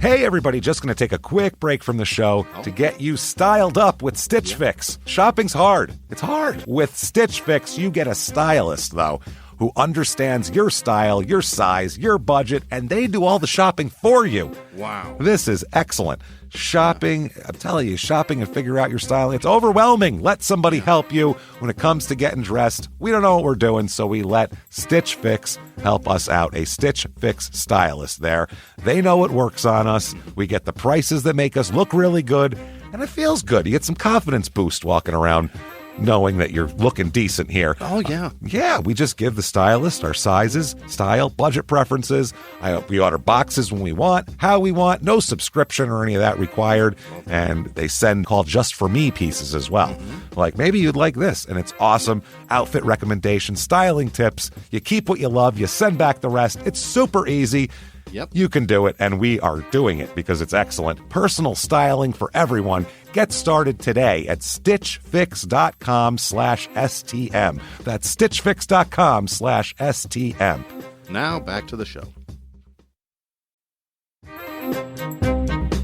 Hey, everybody, just going to take a quick break from the show to get you styled up with Stitch Fix. Shopping's hard. It's hard. With Stitch Fix, you get a stylist, though, who understands your style, your size, your budget, and they do all the shopping for you. Wow. This is excellent. Shopping, I'm telling you, shopping and figure out your style, it's overwhelming. Let somebody help you when it comes to getting dressed. We don't know what we're doing, so we let Stitch Fix help us out. A Stitch Fix stylist there. They know what works on us. We get the prices that make us look really good, and it feels good. You get some confidence boost walking around knowing that you're looking decent here. Oh, yeah. Yeah, we just give the stylist our sizes, style, budget preferences. We order boxes when we want, how we want, no subscription or any of that required. And they send called Just For Me pieces as well. Like, maybe you'd like this, and it's awesome. Outfit recommendations, styling tips. You keep what you love, you send back the rest. It's super easy. Yep. You can do it, and we are doing it because it's excellent. Personal styling for everyone. Get started today at stitchfix.com/STM. That's stitchfix.com/STM. Now back to the show.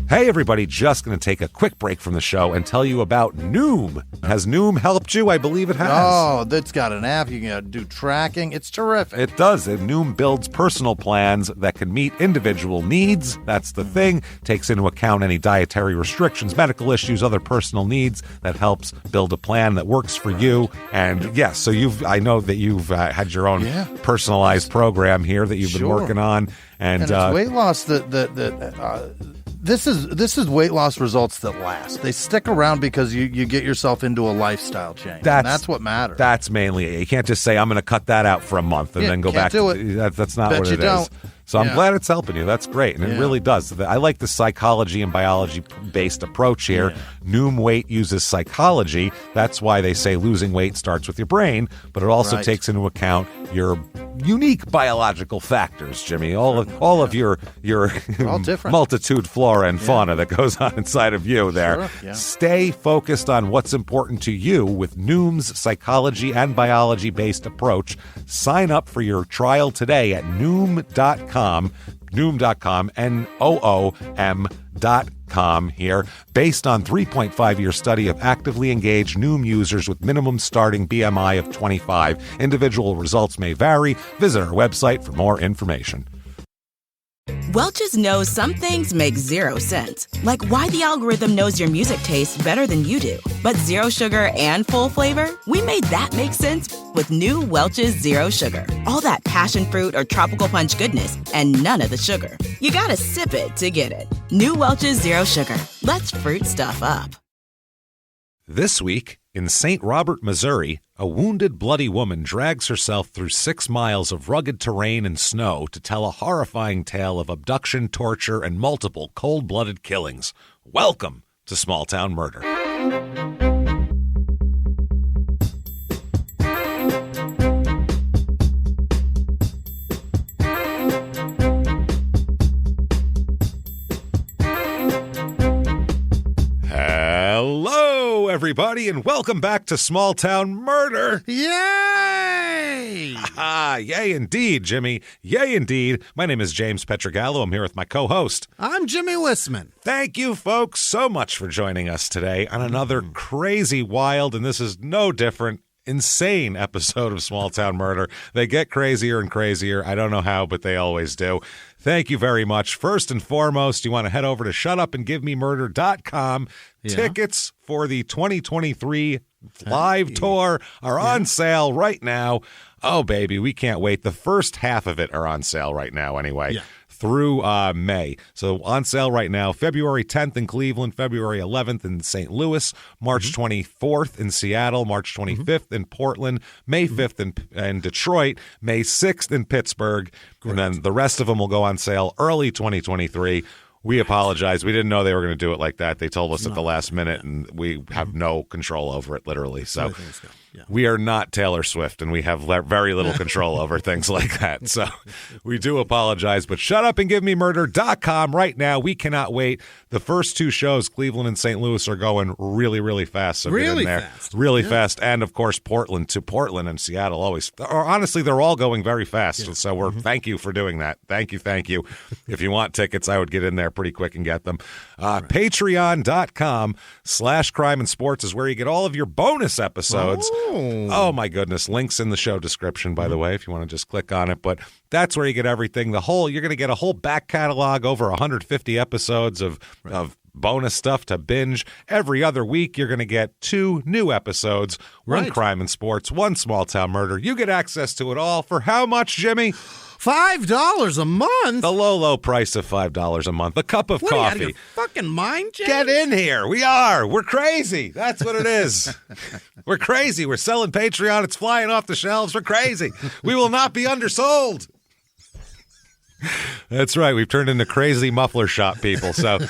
Hey, everybody, just going to take a quick break from the show and tell you about Noom. Has Noom helped you? I believe it has. Oh, that's got an app. You can do tracking. It's terrific. It does. And Noom builds personal plans that can meet individual needs. That's the thing. Takes into account any dietary restrictions, medical issues, other personal needs. That helps build a plan that works for you. And yes, so I know that you've had your own personalized program here that you've been working on. And it's weight loss This is weight loss results that last. They stick around because you get yourself into a lifestyle change. That's what matters. That's mainly it. You can't just say, I'm going to cut that out for a month and then go back to it. That's not what it is. So I'm glad it's helping you. That's great. And it really does. I like the psychology and biology-based approach here. Yeah. Noom Weight uses psychology. That's why they say losing weight starts with your brain, but it also takes into account your unique biological factors, Jimmy. All of your multitude flora and fauna that goes on inside of you there. Sure. Yeah. Stay focused on what's important to you with Noom's psychology and biology-based approach. Sign up for your trial today at Noom.com, Noom.com here. Based on 3.5-year study of actively engaged Noom users with minimum starting BMI of 25. Individual results may vary. Visit our website for more information. Welch's knows some things make zero sense, like why the algorithm knows your music tastes better than you do. But zero sugar and full flavor? We made that make sense with new Welch's Zero Sugar. All that passion fruit or tropical punch goodness and none of the sugar. You gotta sip it to get it. New Welch's Zero Sugar. Let's fruit stuff up. This week, in St. Robert, Missouri, a wounded, bloody woman drags herself through 6 miles of rugged terrain and snow to tell a horrifying tale of abduction, torture, and multiple cold-blooded killings. Welcome to Small Town Murder. Hello, everybody, and welcome back to Small Town Murder. Yay! Yay indeed, Jimmy. Yay indeed. My name is James Petrogallo. I'm here with my co-host. I'm Jimmy Wissman. Thank you, folks, so much for joining us today on another crazy, wild, and this is no different, insane episode of Small Town Murder. They get crazier and crazier. I don't know how, but they always do. Thank you very much. First and foremost, you want to head over to shutupandgivememurder.com. Yeah. Tickets for the 2023 live tour are on sale right now. Oh, baby, we can't wait. The first half of it are on sale right now anyway. Through May. So on sale right now, February 10th in Cleveland, February 11th in St. Louis, March 24th in Seattle, March 25th in Portland, May 5th in Detroit, May 6th in Pittsburgh, and then the rest of them will go on sale early 2023. We apologize. We didn't know they were going to do it like that. They told us at the last minute, and we have no control over it, literally. So We are not Taylor Swift, and we have very little control over things like that. So we do apologize, but shutupandgivememurder.com right now. We cannot wait. The first 2 shows, Cleveland and St. Louis, are going really, really fast. So get in there. Really fast. And, of course, Portland and Seattle always. Or honestly, they're all going very fast. Yeah. So thank you for doing that. Thank you. If you want tickets, I would get in there pretty quick and get them. Patreon.com/crime and sports is where you get all of your bonus episodes. Oh, my goodness. Links in the show description, by the way, if you want to just click on it. But that's where you get everything. You're going to get a whole back catalog, over 150 episodes of bonus stuff to binge. Every other week, you're going to get 2 new episodes, one crime and sports, one small town murder. You get access to it all for how much, Jimmy? $5 a month? The low price of $5 a month. A cup of coffee. What, out of your fucking mind, James? Get in here. We're crazy. That's what it is. We're crazy. We're selling Patreon. It's flying off the shelves. We're crazy. We will not be undersold. That's right. We've turned into crazy muffler shop people. So,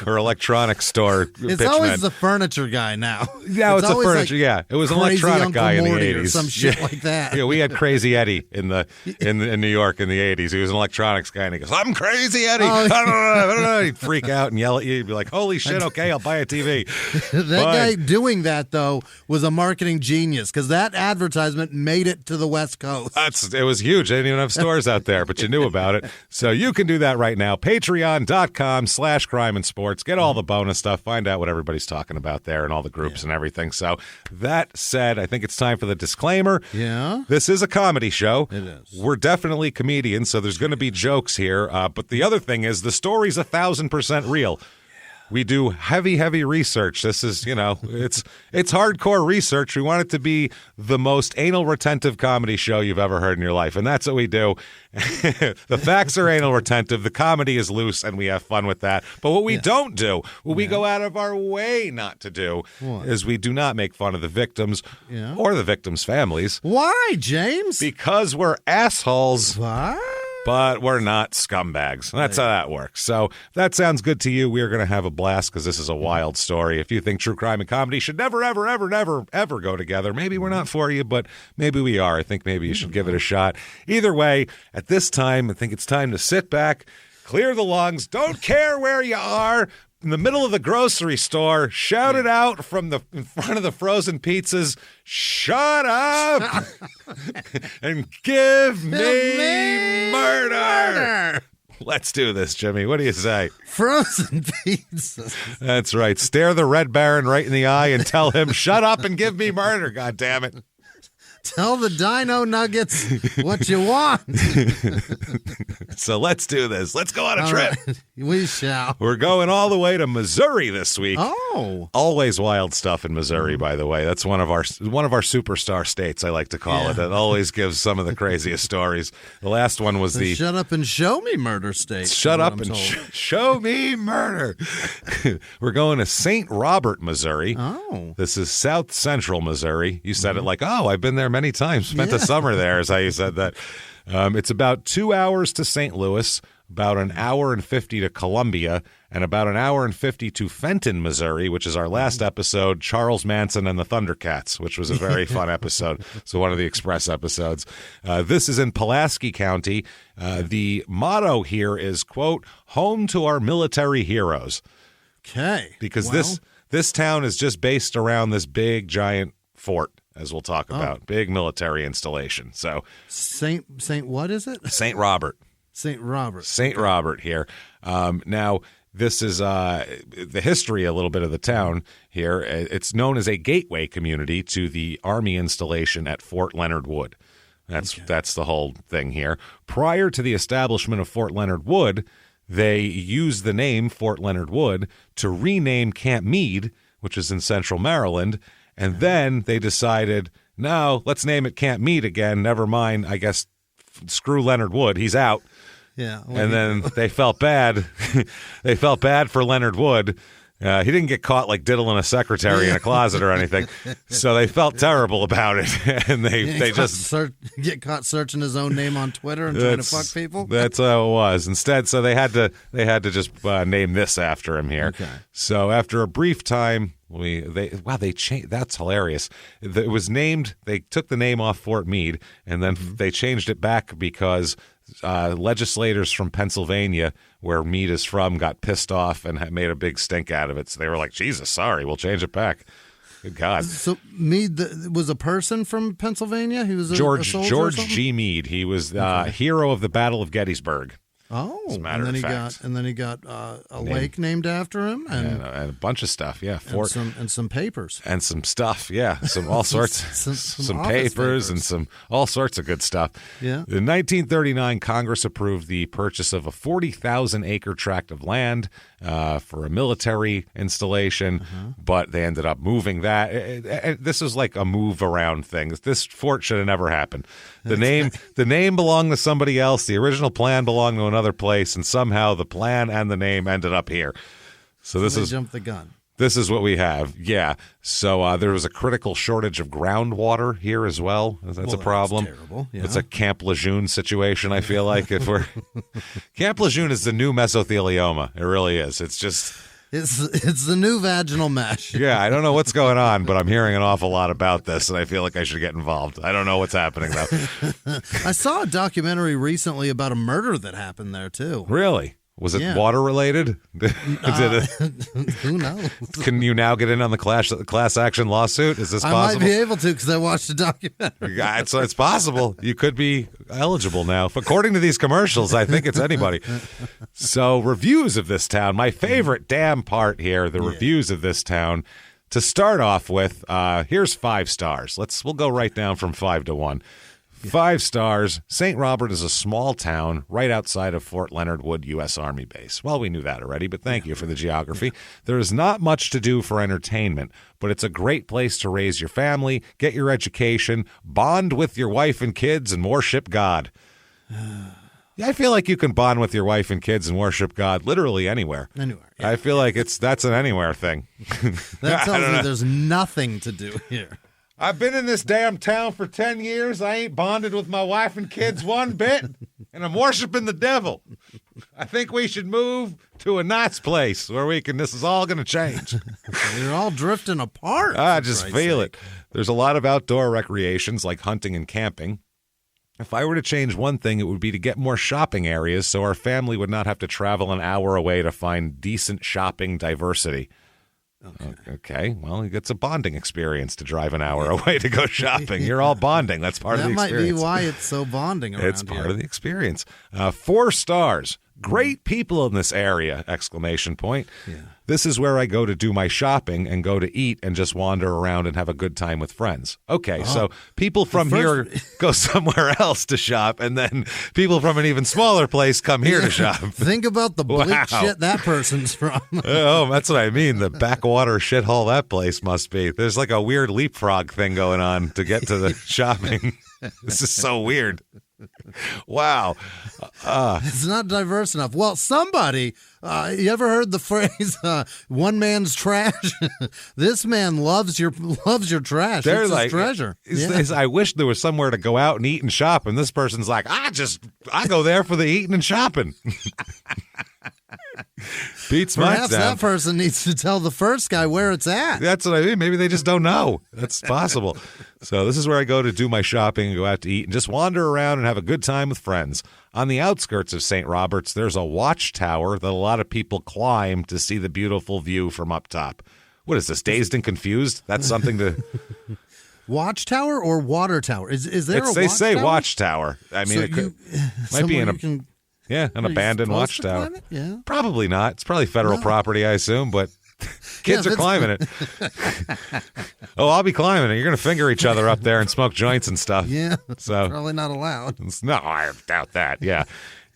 or electronics store. It's always the furniture guy now. Yeah, it's a furniture. Yeah, it was an electronic guy in the 80s. Or some shit like that. Yeah, we had Crazy Eddie in New York in the 80s. He was an electronics guy, and he goes, "I'm Crazy Eddie." I don't know. He'd freak out and yell at you. He'd be like, "Holy shit! Okay, I'll buy a TV." That guy doing that though was a marketing genius, because that advertisement made it to the West Coast. It was huge. They didn't even have stores out there, but you knew about it. So you can do that right now. Patreon.com/crime and sports. Get all the bonus stuff. Find out what everybody's talking about there and all the groups and everything. So that said, I think it's time for the disclaimer. Yeah. This is a comedy show. It is. We're definitely comedians, so there's going to be jokes here. But the other thing is the story's 1,000% real. We do heavy research. This is, it's hardcore research. We want it to be the most anal retentive comedy show you've ever heard in your life, and that's what we do. The facts are anal retentive. The comedy is loose, and we have fun with that. But what we don't do, what we go out of our way not to do, is we do not make fun of the victims or the victims' families. Why, James? Because we're assholes. What? But we're not scumbags. That's how that works. So if that sounds good to you, we are going to have a blast, because this is a wild story. If you think true crime and comedy should never, ever, ever, never, ever go together, maybe we're not for you, but maybe we are. I think maybe you should give it a shot. Either way, at this time, I think it's time to sit back, clear the lungs, don't care where you are. In the middle of the grocery store, shout it out in front of the frozen pizzas, "Shut up and give me murder." Let's do this, Jimmy. What do you say? Frozen pizzas. That's right. Stare the Red Baron right in the eye and tell him, "Shut up and give me murder, God damn it." Tell the Dino Nuggets what you want. So let's do this. Let's go on a trip. Right. We shall. We're going all the way to Missouri this week. Oh. Always wild stuff in Missouri, by the way. That's one of our superstar states, I like to call it. It always gives some of the craziest stories. The last one was the Shut Up and Show Me Murder state. Shut up and show me murder. We're going to St. Robert, Missouri. Oh. This is South Central Missouri. You said it like, I've been there many times. Spent a summer there, is how you said that. It's about 2 hours to St. Louis, about an hour and 50 to Columbia, and about an hour and 50 to Fenton, Missouri, which is our last episode, Charles Manson and the Thundercats, which was a very fun episode. So one of the Express episodes. This is in Pulaski County. The motto here is, quote, "Home to our military heroes." Okay. Because this town is just based around this big, giant fort, as we'll talk about. Big military installation. So Saint what is it? St. Robert. St. Robert. St. Robert here. Now, this is the history a little bit of the town here. It's known as a gateway community to the Army installation at Fort Leonard Wood. That's the whole thing here. Prior to the establishment of Fort Leonard Wood, they used the name Fort Leonard Wood to rename Camp Meade, which is in central Maryland, and then they decided, no, let's name it Camp Meade again. Never mind, I guess, screw Leonard Wood. He's out. Yeah. And then they felt bad. They felt bad for Leonard Wood, He didn't get caught like diddling a secretary in a closet or anything, so they felt terrible about it, and they just get caught searching his own name on Twitter and trying to fuck people. That's how it was. Instead, so they had to just name this after him here. Okay. So after a brief time, they changed. That's hilarious. It was named. They took the name off Fort Meade, and then they changed it back because legislators from Pennsylvania, where Meade is from, got pissed off and made a big stink out of it. So they were like, Jesus, sorry, we'll change it back. Good God. So Meade was a person from Pennsylvania? He was a soldier George G. Meade. He was hero of the Battle of Gettysburg. Oh, as a matter of fact. And then he got a lake named after him, and a bunch of stuff, yeah, and some papers, and some stuff, yeah, some all sorts, some papers, and some all sorts of good stuff. Yeah. In 1939, Congress approved the purchase of a 40,000-acre tract of land for a military installation, but they ended up moving that. This is like a move around thing. This fort should have never happened. The name belonged to somebody else. The original plan belonged to another place, and somehow the plan and the name ended up here. So this is jumped the gun. This is what we have. Yeah. So there was a critical shortage of groundwater here as well. That's a problem. That's terrible. Yeah. It's a Camp Lejeune situation, I feel like. If we're Camp Lejeune is the new mesothelioma. It really is. It's just It's the new vaginal mesh. Yeah, I don't know what's going on, but I'm hearing an awful lot about this, and I feel like I should get involved. I don't know what's happening, though. I saw a documentary recently about a murder that happened there, too. Really? Was it water-related? Who knows? Can you now get in on the class action lawsuit? Is this possible? I might be able to because I watched the documentary. It's possible. You could be eligible now. According to these commercials, I think it's anybody. So reviews of this town. My favorite damn part here, the reviews of this town. To start off with, here's 5 stars. We'll go right down from 5 to 1. 5 stars. St. Robert is a small town right outside of Fort Leonard Wood U.S. Army Base. Well, we knew that already, but thank you for the geography. There is not much to do for entertainment, but it's a great place to raise your family, get your education, bond with your wife and kids, and worship God. Yeah, I feel like you can bond with your wife and kids and worship God literally anywhere. Anywhere. Yeah. I feel like that's an anywhere thing. That tells me there's nothing to do here. I've been in this damn town for 10 years. I ain't bonded with my wife and kids one bit, and I'm worshiping the devil. I think we should move to a nice place where this is all going to change. You're all drifting apart. I just feel it. There's a lot of outdoor recreations like hunting and camping. If I were to change one thing, it would be to get more shopping areas so our family would not have to travel an hour away to find decent shopping diversity. Okay. Well, it's a bonding experience to drive an hour away to go shopping. You're all bonding. That's part of the experience. That might be why it's so bonding around here. It's part of the experience. 4 stars. Great people in this area! ! Yeah. This is where I go to do my shopping and go to eat and just wander around and have a good time with friends. Okay, so people from here go somewhere else to shop, and then people from an even smaller place come here to shop. Think about the bleak shit that person's from. Oh, that's what I mean. The backwater shithole that place must be. There's like a weird leapfrog thing going on to get to the shopping. This is so weird. Wow. It's not diverse enough. Well, somebody, you ever heard the phrase, one man's trash? This man loves your trash. They're it's like, his treasure. I wish there was somewhere to go out and eat and shop, and this person's like, I go there for the eating and shopping. Beats my Perhaps that person needs to tell the first guy where it's at. That's what I mean. Maybe they just don't know. That's possible. So this is where I go to do my shopping and go out to eat and just wander around and have a good time with friends. On the outskirts of St. Robert's, there's a watchtower that a lot of people climb to see the beautiful view from up top. What is this, Dazed and Confused? That's something to... Watchtower or water tower? Is there a watchtower? They say watchtower. I mean, it might be an abandoned watchtower. Yeah. Probably not. It's probably federal property, I assume, but kids are climbing it. Oh, I'll be climbing it. You're going to finger each other up there and smoke joints and stuff. Yeah. So probably not allowed. No, I doubt that. Yeah.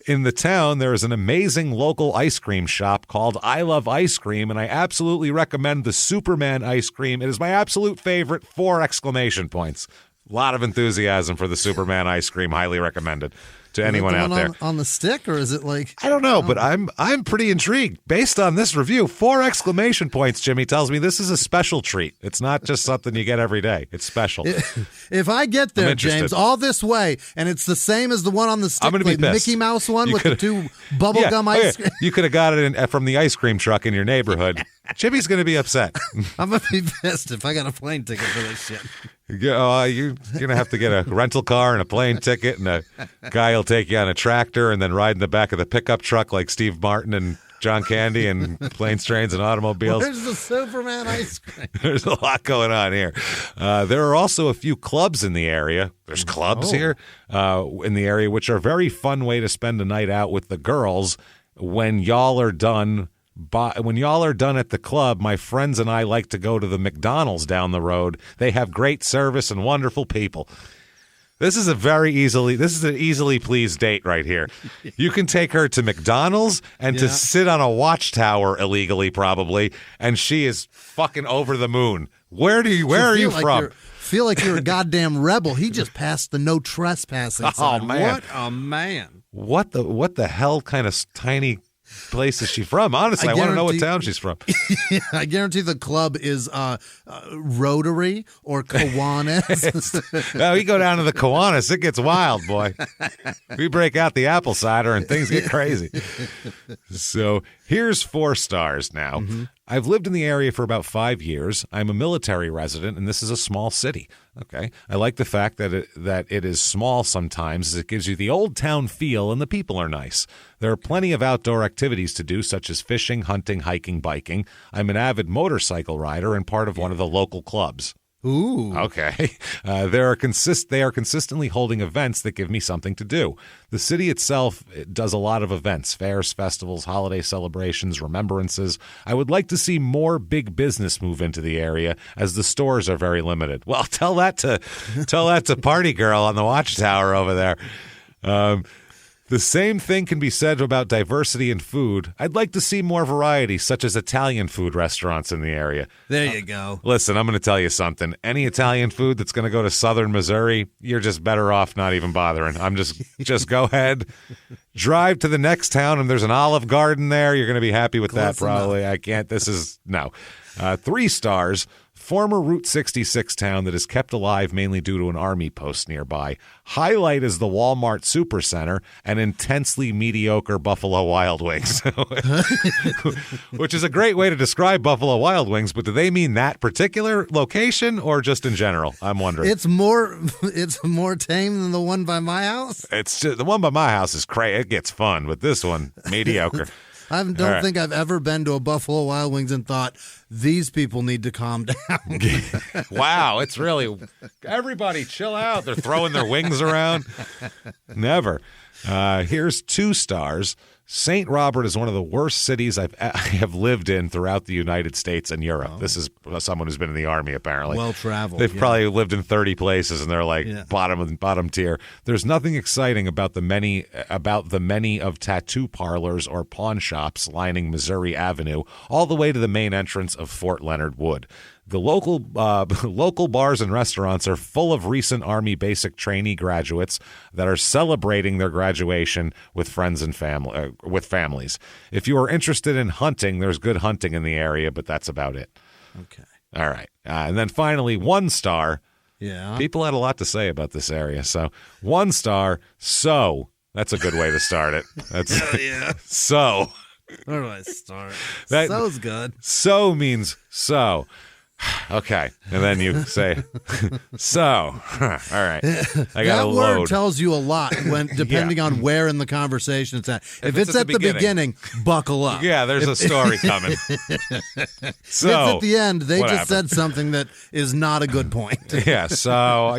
In the town, there is an amazing local ice cream shop called I Love Ice Cream, and I absolutely recommend the Superman ice cream. It is my absolute favorite, 4 exclamation points. A lot of enthusiasm for the Superman ice cream. Highly recommended. to anyone out there. On the stick, or is it like... I don't know, but I'm pretty intrigued. Based on this review, 4 exclamation points, Jimmy tells me this is a special treat. It's not just something you get every day. It's special. If I get there, James, all this way, and it's the same as the one on the stick, I'm gonna be pissed. Mickey Mouse one with the 2 bubblegum ice cream. You could have got it from the ice cream truck in your neighborhood. Jimmy's going to be upset. I'm going to be pissed if I got a plane ticket for this shit. You're going to have to get a rental car and a plane ticket, and a guy will take you on a tractor and then ride in the back of the pickup truck like Steve Martin and John Candy and Planes, Trains, and Automobiles. Where's the Superman ice cream? There's a lot going on here. There are also a few clubs in the area. There's clubs here in the area, which are a very fun way to spend a night out with the girls when y'all are done. When y'all are done at the club, my friends and I like to go to the McDonald's down the road. They have great service and wonderful people. This is an easily pleased date right here. You can take her to McDonald's and to sit on a watchtower illegally, probably, and she is fucking over the moon. Where are you from? Feel like you're a goddamn rebel. He just passed the no trespassing sign. Oh man! What a man! What the hell kind of tiny place is she from? Honestly, I want to know what town she's from. I guarantee the club is Rotary or Kiwanis. No, we go down to the Kiwanis. It gets wild, boy. We break out the apple cider and things get crazy. So here's 4 stars now. Mm-hmm. I've lived in the area for about 5 years. I'm a military resident, and this is a small city. Okay, I like the fact that it is small sometimes, as it gives you the old town feel, and the people are nice. There are plenty of outdoor activities to do, such as fishing, hunting, hiking, biking. I'm an avid motorcycle rider and part of one of the local clubs. Ooh. Okay. They are consistently holding events that give me something to do. The city itself does a lot of events, fairs, festivals, holiday celebrations, remembrances. I would like to see more big business move into the area, as the stores are very limited. Well, tell that to Party Girl on the Watchtower over there. The same thing can be said about diversity in food. I'd like to see more variety, such as Italian food restaurants in the area. There you go. Listen, I'm going to tell you something. Any Italian food that's going to go to southern Missouri, you're just better off not even bothering. I'm just go ahead, drive to the next town, and there's an Olive Garden there. You're going to be happy with that, probably. No. 3 stars. Former Route 66 town that is kept alive mainly due to an army post nearby. Highlight is the Walmart Supercenter and intensely mediocre Buffalo Wild Wings, which is a great way to describe Buffalo Wild Wings, but do they mean that particular location or just in general? I'm wondering. It's more tame than the one by my house? It's just, the one by my house is crazy. It gets fun, but this one, mediocre. I don't think I've ever been to a Buffalo Wild Wings and thought, these people need to calm down. Wow, it's really, everybody chill out. They're throwing their wings around. Never. Here's 2 stars. St. Robert is one of the worst cities I have lived in throughout the United States and Europe. Oh. This is someone who's been in the Army, apparently. Well-traveled. They've probably lived in 30 places, and they're like bottom tier. There's nothing exciting about the many of tattoo parlors or pawn shops lining Missouri Avenue, all the way to the main entrance of Fort Leonard Wood. The local bars and restaurants are full of recent Army basic trainee graduates that are celebrating their graduation with friends and families. If you are interested in hunting, there's good hunting in the area, but that's about it. Okay. All right. And then finally, 1 star. Yeah. People had a lot to say about this area. So 1 star. So that's a good way to start it. That's yeah. So. Where do I start? So's good. So means so. Okay, and then you say, so, all right. I got to load. That word tells you a lot when, depending on where in the conversation it's at. If it's at the beginning, buckle up. Yeah, there's a story coming. So, if it's at the end, they just said something that is not a good point. Yeah, so,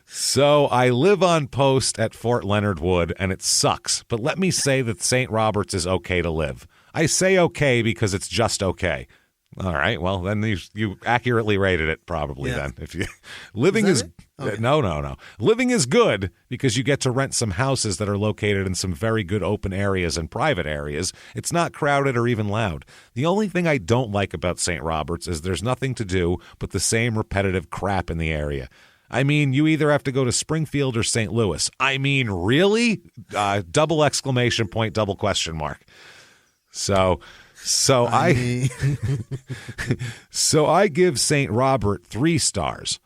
So I live on post at Fort Leonard Wood, and it sucks. But let me say that St. Robert's is okay to live. I say okay because it's just okay. All right. Well, then you accurately rated it, probably. Then, if you living is okay. No. Living is good because you get to rent some houses that are located in some very good open areas and private areas. It's not crowded or even loud. The only thing I don't like about St. Robert's is there's nothing to do but the same repetitive crap in the area. I mean, you either have to go to Springfield or St. Louis. I mean, really? Double exclamation point, double question mark. So I give St. Robert 3 stars,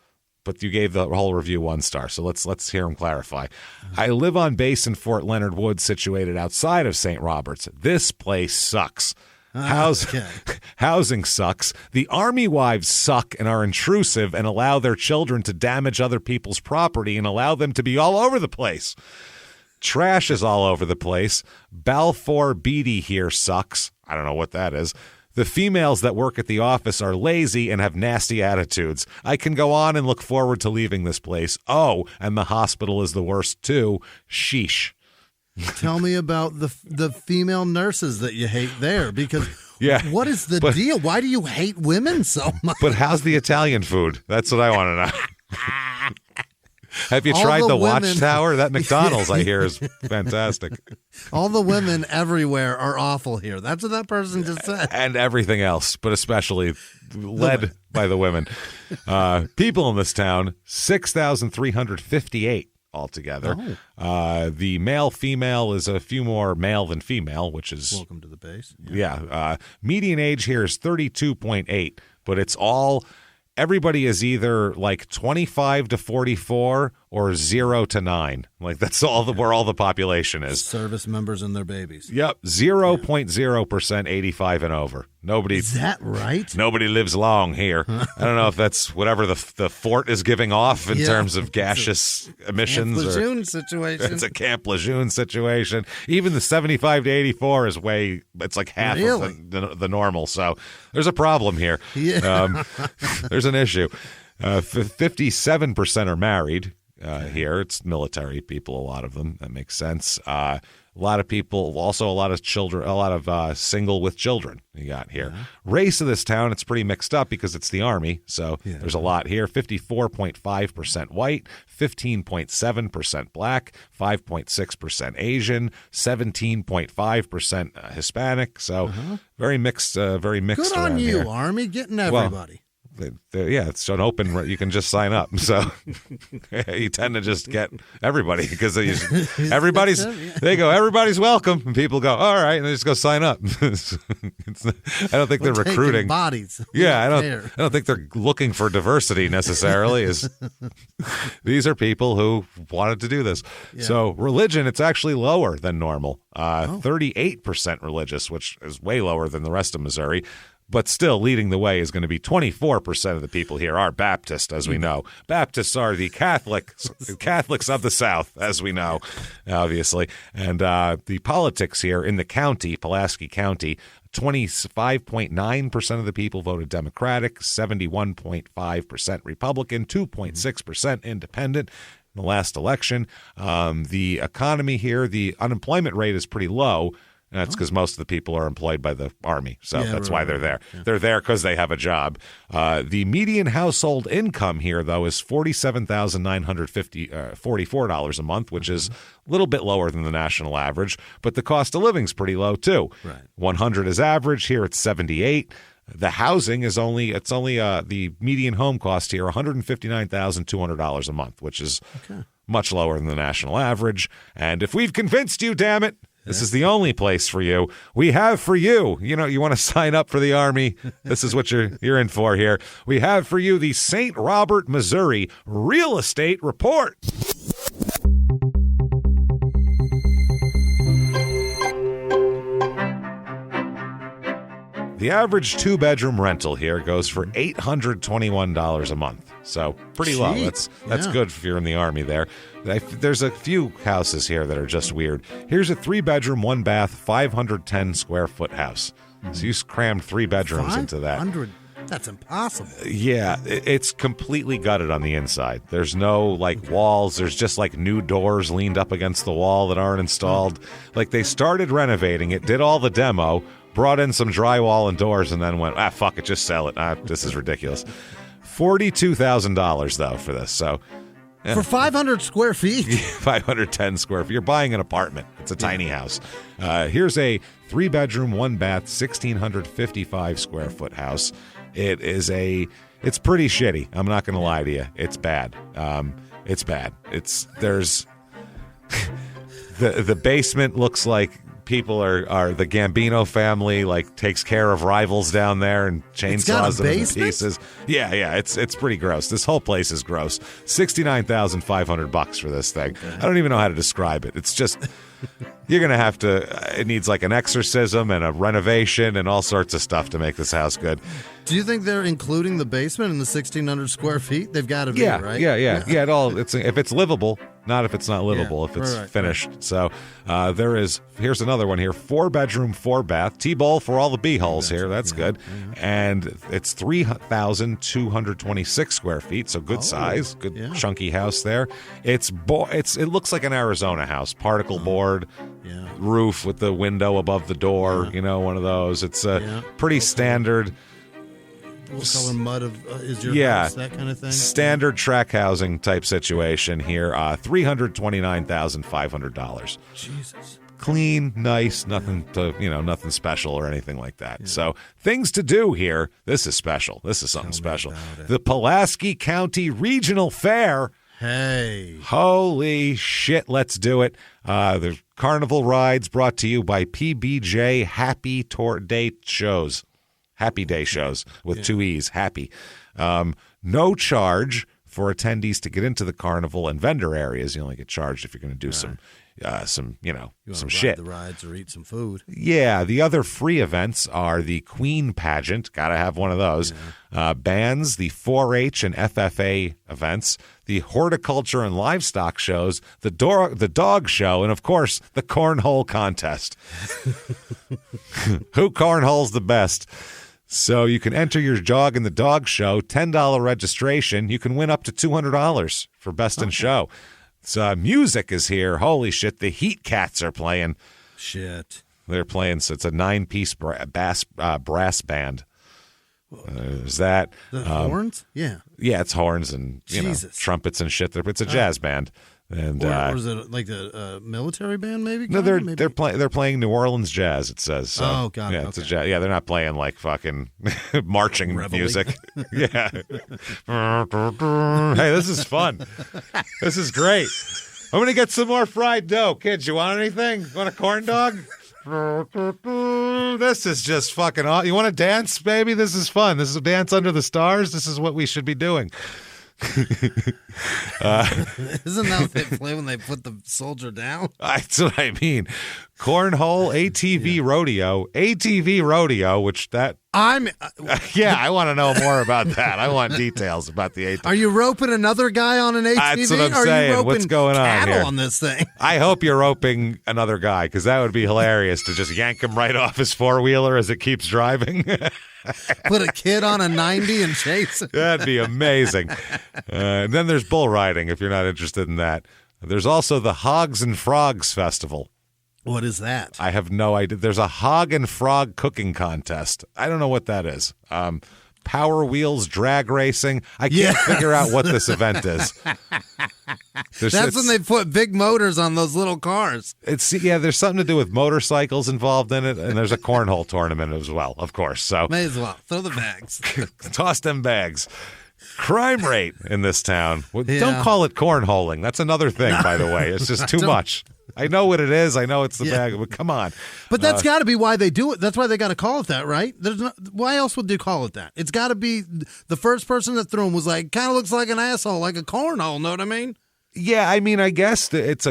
but you gave the whole review 1 star. So let's hear him clarify. I live on base in Fort Leonard Wood, situated outside of St. Robert's. This place sucks. Housing sucks. The Army wives suck and are intrusive and allow their children to damage other people's property and allow them to be all over the place. Trash is all over the place. Balfour Beatty here sucks. I don't know what that is. The females that work at the office are lazy and have nasty attitudes. I can go on and look forward to leaving this place. Oh, and the hospital is the worst too. Sheesh. Tell me about the female nurses that you hate there, because what is the deal? Why do you hate women so much? But how's the Italian food? That's what I want to know. Have you tried the Watchtower? That McDonald's, I hear, is fantastic. All the women everywhere are awful here. That's what that person just said. And everything else, but especially led by the women. People in this town, 6,358 altogether. The male-female is a few more male than female, which is... Welcome to the base. Yeah. Median age here is 32.8, but it's all... Everybody is either like 25 to 44 or 0 to 9. Like that's where all the population is. Service members and their babies. Yep. 0.0% 85 and over. Nobody. Is that right? Nobody lives long here. I don't know if that's whatever the fort is giving off in terms of gaseous emissions. Camp Lejeune situation. It's a Camp Lejeune situation. Even the 75 to 84 is it's like half of the normal. So there's a problem here. Yeah. There's an issue. 57% are married here. It's military people, a lot of them. That makes sense. A lot of people, also a lot of children, a lot of single with children you got here. Race of this town, it's pretty mixed up because it's the Army, so there's a lot here. 54.5% white, 15.7% black, 5.6% Asian, 17.5% Hispanic. So very mixed. Good on you, here. Army, getting everybody. It's an open. You can just sign up. So you tend to just get everybody because everybody's. They go, everybody's welcome, and people go, all right, and they just go sign up. I don't think they're recruiting bodies. I don't think they're looking for diversity necessarily. These are people who wanted to do this. So religion, it's actually lower than normal. 38% religious, which is way lower than the rest of Missouri. But still, leading the way is going to be 24% of the people here are Baptist, as we know. Baptists are the Catholics of the South, as we know, obviously. And the politics here in the county, Pulaski County, 25.9% of the people voted Democratic, 71.5% Republican, 2.6% Independent. In the last election, the economy here, the unemployment rate is pretty low. That's because most of the people are employed by the Army, so that's why they're there. Yeah. They're there because they have a job. The median household income here, though, is $47,944 a month, which is a little bit lower than the national average, but the cost of living is pretty low, too. Right. 100 is average. Here it's 78. The housing is the median home cost here, $159,200 a month, which is much lower than the national average. And if we've convinced you, damn it, this is the only place for you. We have for you. You want to sign up for the Army. This is what you're in for here. We have for you the St. Robert, Missouri Real Estate Report. The average 2-bedroom rental here goes for $821 a month. So pretty low. That's good if you're in the Army there. There's a few houses here that are just weird. Here's a 3-bedroom, 1-bath, 510 square foot house. So you crammed 3 bedrooms into that. 500? That's impossible. Yeah, it's completely gutted on the inside. There's no walls. There's just new doors leaned up against the wall that aren't installed. They started renovating it, did all the demo, brought in some drywall and doors, and then went, fuck it, just sell it. This is ridiculous. $42,000 though for this. So for 500 square feet, 510 square feet. You're buying an apartment. It's a tiny house. Here's a 3-bedroom, 1-bath, 1,655 square foot house. It is It's pretty shitty. I'm not going to lie to you. It's bad. It's bad. There's the basement looks like people are the Gambino family like takes care of rivals down there and chainsaws them into pieces. Yeah, it's pretty gross. This whole place is gross. $69,500 for this thing. Okay. I don't even know how to describe it. It's just you're gonna have to. It needs like an exorcism and a renovation and all sorts of stuff to make this house good. Do you think they're including the basement in the 1,600 square feet? They've got to be, right? Yeah. It all. It's if it's livable, not if it's not livable. If it's finished. Right. So here's another one here: 4-bedroom, 4-bath, T-bowl for all the b-holes here. That's good, and it's 3,226 square feet. So good size, good chunky house there. It looks like an Arizona house, particle board. Roof with the window above the door, one of those. It's pretty standard. What color mud is your house, that kind of thing? Standard track housing type situation here. $329,500. Jesus. Clean, nice, nothing nothing special or anything like that. Yeah. So things to do here. This is special. This is something special. The Pulaski County Regional Fair. Hey. Holy shit, let's do it. The carnival rides brought to you by PBJ Happy Day Shows. Happy Day Shows with 2 E's, happy. No charge for attendees to get into the carnival and vendor areas. You only get charged if you're going to do some some shit. The rides or eat some food. Yeah, the other free events are the Queen Pageant, gotta have one of those. Bands, the 4-H and FFA events, the horticulture and livestock shows, the dog show, and of course the cornhole contest. Who cornholes the best? So you can enter your dog in the dog show, $10 registration. You can win up to $200 for best in show. So music is here. Holy shit, the Heat Cats are playing. Shit. They're playing, so it's a 9-piece brass band. Is that the horns? Yeah. Yeah, it's horns and trumpets and shit. It's a jazz band. And or is it like the military band? Maybe no, they're playing New Orleans jazz. It says. So, oh, got it. Yeah, it's a jazz. Yeah, they're not playing like fucking marching music. Yeah. Hey, this is fun. This is great. I'm gonna get some more fried dough, kids. You want anything? Want a corn dog? This is just fucking awesome. You want to dance, baby? This is fun. This is a dance under the stars. This is what we should be doing. Isn't that what they play when they put the soldier down? That's what I mean. Cornhole, ATV rodeo, which that I want to know more about that. I want details about the ATV. Are you roping another guy on an ATV? That's what I'm saying. What's going on here? On this thing? I hope you're roping another guy because that would be hilarious to just yank him right off his four-wheeler as it keeps driving. Put a kid on a 90 and chase him. That'd be amazing. And then there's bull riding if you're not interested in that. There's also the Hogs and Frogs Festival. What is that? I have no idea. There's a hog and frog cooking contest. I don't know what that is. Power Wheels drag racing. I can't figure out what this event is. That's when they put big motors on those little cars. There's something to do with motorcycles involved in it, and there's a cornhole tournament as well, of course. So may as well throw the bags. Toss them bags. Crime rate in this town. Don't call it cornholing. That's another thing, by the way. It's just too much. I know what it is. I know it's the bag, but come on. But that's got to be why they do it. That's why they got to call it that, right? Why else would they call it that? It's got to be the first person that threw him was like, kind of looks like an asshole, like a cornhole. Know what I mean? Yeah, I mean, I guess there's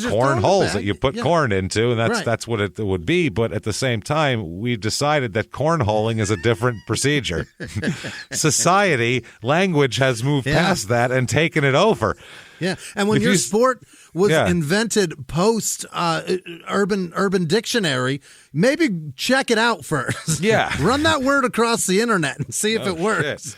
corn holes that you put corn into, and that's what it would be. But at the same time, we decided that cornholing is a different procedure. Society, language has moved past that and taken it over. Yeah, and when your sport was invented post Urban Dictionary, maybe check it out first. Yeah, run that word across the internet and see if it works.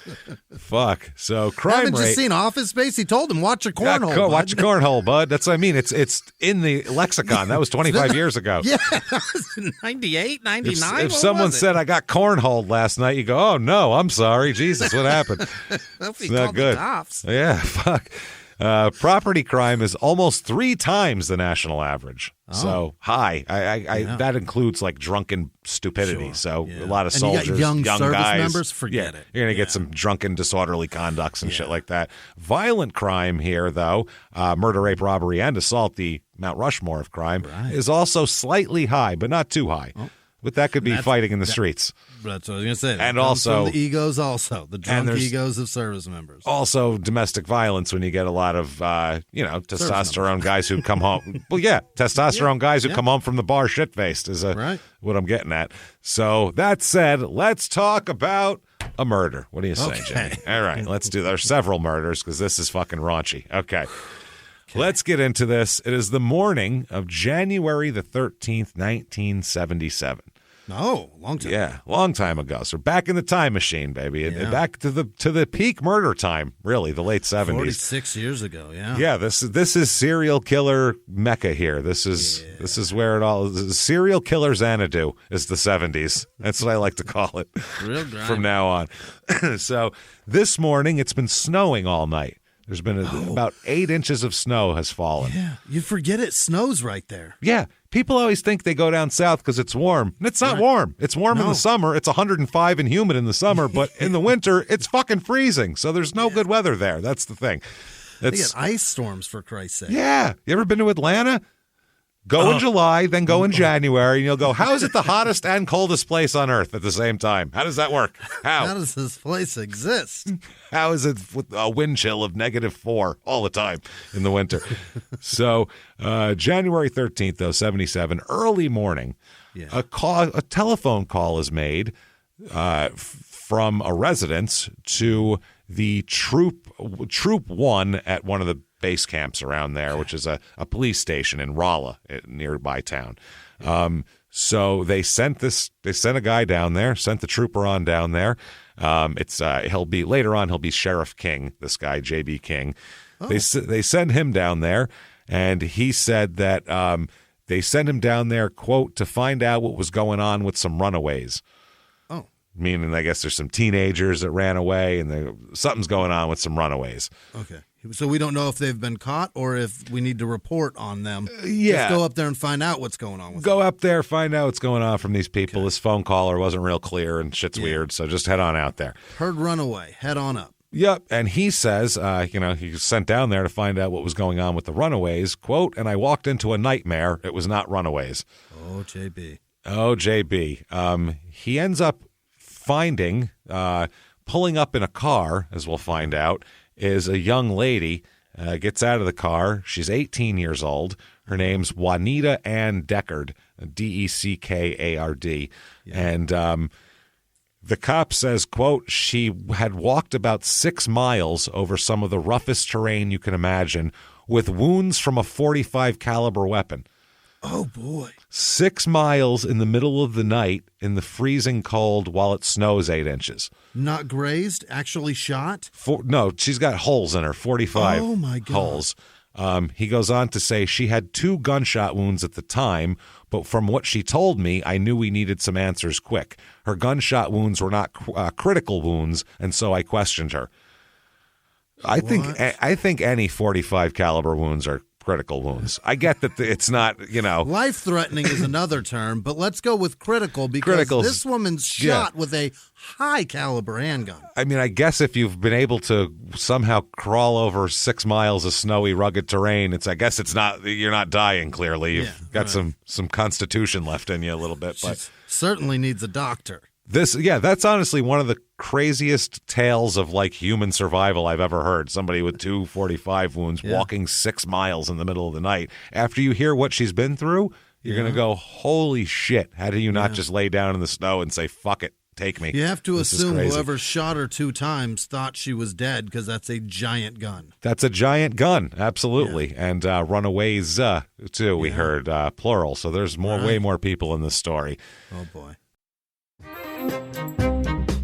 Fuck. So crime Haven't rate. You seen Office Space? He told him, watch your cornhole. Bud. Watch your cornhole, bud. That's what I mean. It's in the lexicon. That was 25 years ago. Yeah, that was 98, 99. If someone said I got cornholed last night, you go, oh no, I'm sorry, Jesus, what happened? It's not good. The cops. Yeah, fuck. Property crime is almost 3 times the national average. So high. That includes like drunken stupidity. Sure. So a lot of And soldiers, you got young service guys, members, forget it. You're gonna get some drunken, disorderly conducts and shit like that. Violent crime here, though, murder, rape, robbery, and assault, the Mount Rushmore of crime, is also slightly high, but not too high. But that could be fighting in the streets. That's what I was going to say. That and comes also from the egos, the drunk egos of service members. Also, domestic violence when you get a lot of, testosterone guys who come home. Well, yeah, testosterone guys who come home from the bar shit-faced is what I'm getting at. So that said, let's talk about a murder. What do you say, Jimmy? All right, let's do. There's several murders because this is fucking raunchy. Okay. Let's get into this. It is the morning of January the 13th, 1977. Oh, long time. Yeah, long time ago. So back in the time machine, baby. Back to the peak murder time, really, the late 70s. 46 years ago, yeah. Yeah, this is serial killer mecca here. This is where it all is. Serial killer Xanadu is the 70s. That's what I like to call it Real grind. from now on. So this morning, it's been snowing all night. There's been about 8 inches of snow has fallen. Yeah, you forget it snows right there. Yeah, people always think they go down south because it's warm. And it's not warm. It's warm in the summer. It's 105 and humid in the summer, but in the winter, it's fucking freezing. So there's no good weather there. That's the thing. They get ice storms, for Christ's sake. Yeah. You ever been to Atlanta? Go in July, then go in January, and you'll go, how is it the hottest and coldest place on Earth at the same time? How does that work? How does this place exist? How is it with a wind chill of -4 all the time in the winter? So January 13th, though, 77, early morning, a telephone call is made from a residence to the Troop 1 at one of the base camps around there, which is a police station in Rolla, nearby town. So they sent a guy down there, sent the trooper on down there. He'll be Sheriff King, this guy, J.B. King. They send him down there, and he said that they sent him down there, quote, to find out what was going on with some runaways. Oh. Meaning, I guess there's some teenagers that ran away, and something's going on with some runaways. Okay. So we don't know if they've been caught or if we need to report on them. Yeah. Just go up there and find out what's going on with them. Go up there, find out what's going on from these people. Okay. This phone caller wasn't real clear and shit's weird, so just head on out there. Heard runaway. Head on up. Yep, and he says, he was sent down there to find out what was going on with the runaways, quote, and I walked into a nightmare. It was not runaways. Oh, JB. Oh, JB. He ends up finding, pulling up in a car, as we'll find out, is a young lady, gets out of the car. She's 18 years old. Her name's Juanita Ann Deckard, Deckard. Yeah. And the cop says, quote, she had walked about 6 miles over some of the roughest terrain you can imagine with wounds from a .45 caliber weapon. Oh, boy. 6 miles in the middle of the night in the freezing cold while it snows 8 inches. Not grazed? Actually shot? No, she's got holes in her, 45 oh my God. Holes. He goes on to say she had 2 gunshot wounds at the time, but from what she told me, I knew we needed some answers quick. Her gunshot wounds were not critical wounds, and so I questioned her. I think any .45 caliber wounds are critical wounds. I get that it's not, life-threatening is another term, but let's go with critical because this woman's shot with a high-caliber handgun. I mean, I guess if you've been able to somehow crawl over 6 miles of snowy, rugged terrain, you're not dying, clearly. You've got some constitution left in you a little bit. But certainly needs a doctor. That's honestly one of the craziest tales of human survival I've ever heard. Somebody with 2 45 wounds walking 6 miles in the middle of the night. After you hear what she's been through, you're going to go, holy shit. How do you not just lay down in the snow and say, fuck it, take me? You have to assume whoever shot her 2 times thought she was dead because that's a giant gun. That's a giant gun, absolutely. Yeah. And runaways, too, we heard plural. So there's way more people in this story. Oh, boy.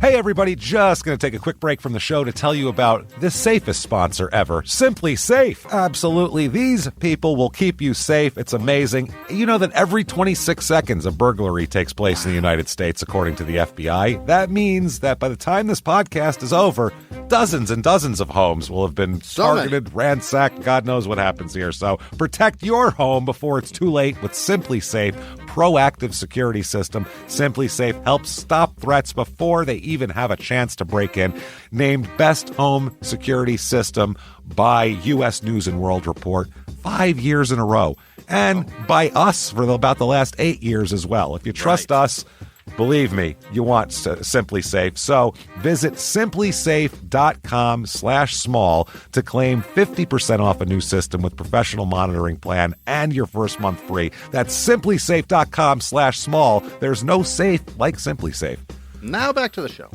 Hey, Hey, everybody, just going to take a quick break from the show to tell you about the safest sponsor ever, Simply Safe. Absolutely. These people will keep you safe. It's amazing. You know that every 26 seconds a burglary takes place in the United States, according to the FBI. That means that by the time this podcast is over, dozens and dozens of homes will have been targeted, ransacked. God knows what happens here. So protect your home before it's too late with Simply Safe proactive security system. Simply Safe helps stop threats before they even have a chance to break in. Named Best Home Security System by U.S. News and World Report 5 years in a row. And by us for about the last 8 years as well. If you trust us, believe me, you want Simply Safe. So visit simplysafe.com/small to claim 50% off a new system with professional monitoring plan and your first month free. That's simplysafe.com/small. There's no safe like Simply Safe. Now back to the show.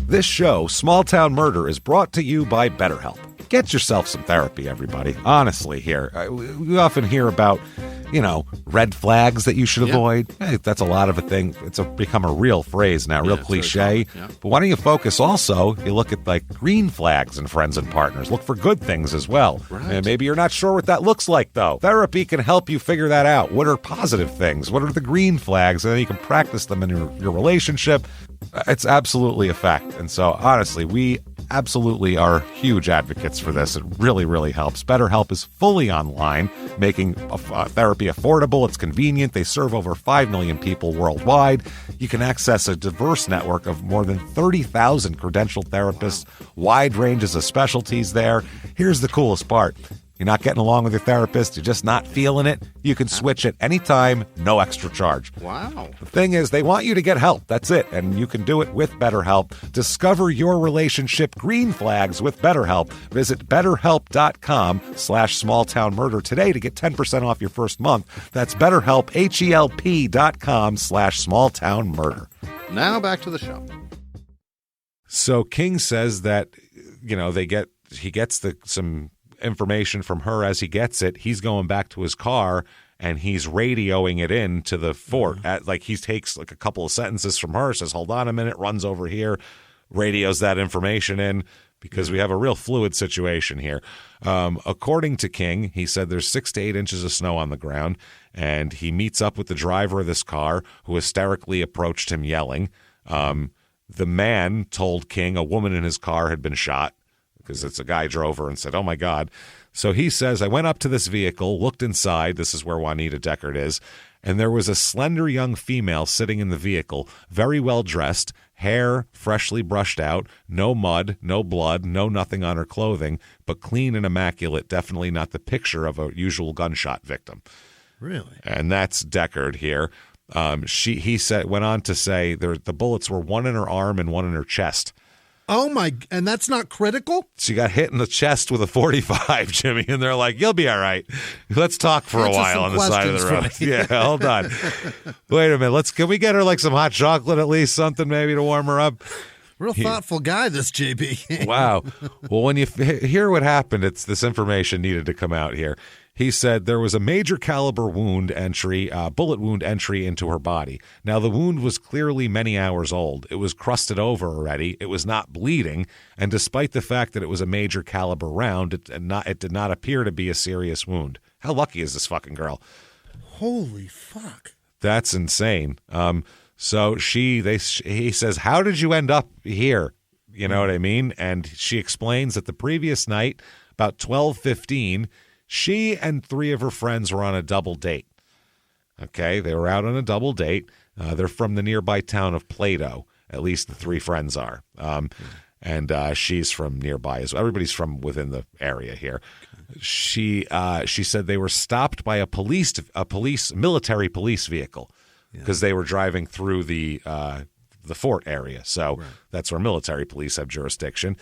This show, Small Town Murder, is brought to you by BetterHelp. Get yourself some therapy, everybody. Honestly, here. We often hear about, red flags that you should avoid. Hey, that's a lot of a thing. It's become a real phrase now, real cliche. Yeah. But why don't you focus also, you look at like green flags in friends and partners. Look for good things as well. Right. And maybe you're not sure what that looks like, though. Therapy can help you figure that out. What are positive things? What are the green flags? And then you can practice them in your relationship. It's absolutely a fact. And so, honestly, we absolutely are huge advocates for this. It really, really helps. BetterHelp is fully online, making therapy affordable. It's convenient. They serve over 5 million people worldwide. You can access a diverse network of more than 30,000 credentialed therapists, wide ranges of specialties there. Here's the coolest part. You're not getting along with your therapist, you're just not feeling it, you can switch at any time, no extra charge. Wow. The thing is, they want you to get help. That's it. And you can do it with BetterHelp. Discover your relationship green flags with BetterHelp. Visit BetterHelp.com/smalltownmurder today to get 10% off your first month. That's BetterHelp, HELP.com/smalltownmurder. Now back to the show. So King says that, he gets some information from her as he gets it. He's going back to his car and he's radioing it in to the fort. He takes like a couple of sentences from her, says, hold on a minute, runs over here, radios that information in because we have a real fluid situation here. According to King, he said there's 6 to 8 inches of snow on the ground, and he meets up with the driver of this car who hysterically approached him yelling. The man told King a woman in his car had been shot, because it's a guy drove her and said, oh, my God. So he says, I went up to this vehicle, looked inside. This is where Juanita Deckard is. And there was a slender young female sitting in the vehicle, very well dressed, hair freshly brushed out, no mud, no blood, no nothing on her clothing, but clean and immaculate, definitely not the picture of a usual gunshot victim. Really? And that's Deckard here. He went on to say the bullets were one in her arm and one in her chest. Oh, and that's not critical? She got hit in the chest with a .45, Jimmy, and they're like, you'll be all right. Let's talk for a while on the side of the road. Yeah, hold on. Wait a minute. Can we get her like some hot chocolate at least, something maybe to warm her up? Real thoughtful guy, this JB. Wow. Well, when you hear what happened, this information needed to come out here. He said there was a major caliber bullet wound entry into her body. Now, the wound was clearly many hours old. It was crusted over already. It was not bleeding. And despite the fact that it was a major caliber round, it did not appear to be a serious wound. How lucky is this fucking girl? Holy fuck. That's insane. So he says, how did you end up here? You know what I mean? And she explains that the previous night, about 12:15, she and 3 of her friends were on a double date. Okay, they were out on a double date. They're from the nearby town of Plato. At least the 3 friends are. And she's from nearby as well. Everybody's from within the area here. She said they were stopped by a military police vehicle because they were driving through the fort area. So that's where military police have jurisdiction.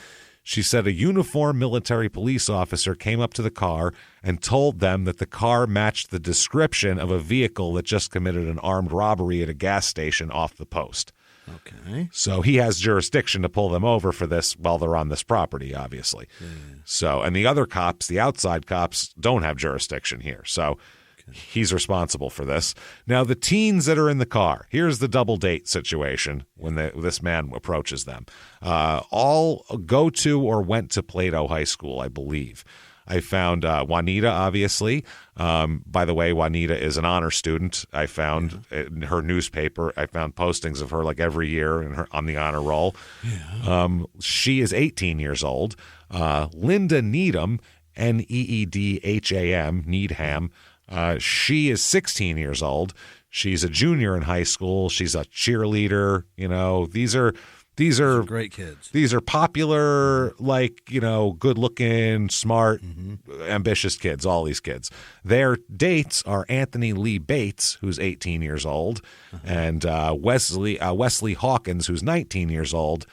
She said a uniformed military police officer came up to the car and told them that the car matched the description of a vehicle that just committed an armed robbery at a gas station off the post. Okay. So he has jurisdiction to pull them over for this while they're on this property, obviously. Yeah. So, and the other cops, the outside cops, don't have jurisdiction here. So He's responsible for this. Now, the teens that are in the car, here's the double date situation when this man approaches them. All go to or went to Plato High School, I believe. I found Juanita, obviously. By the way, Juanita is an honor student. I found in her newspaper, I found postings of her like every year on the honor roll. Yeah. She is 18 years old. Linda Needham, Needham, Needham. She is 16 years old. She's a junior in high school. She's a cheerleader. These are great kids. These are popular, good-looking, smart, ambitious kids, all these kids. Their dates are Anthony Lee Bates, who's 18 years old, and Wesley Hawkins, who's 19 years old.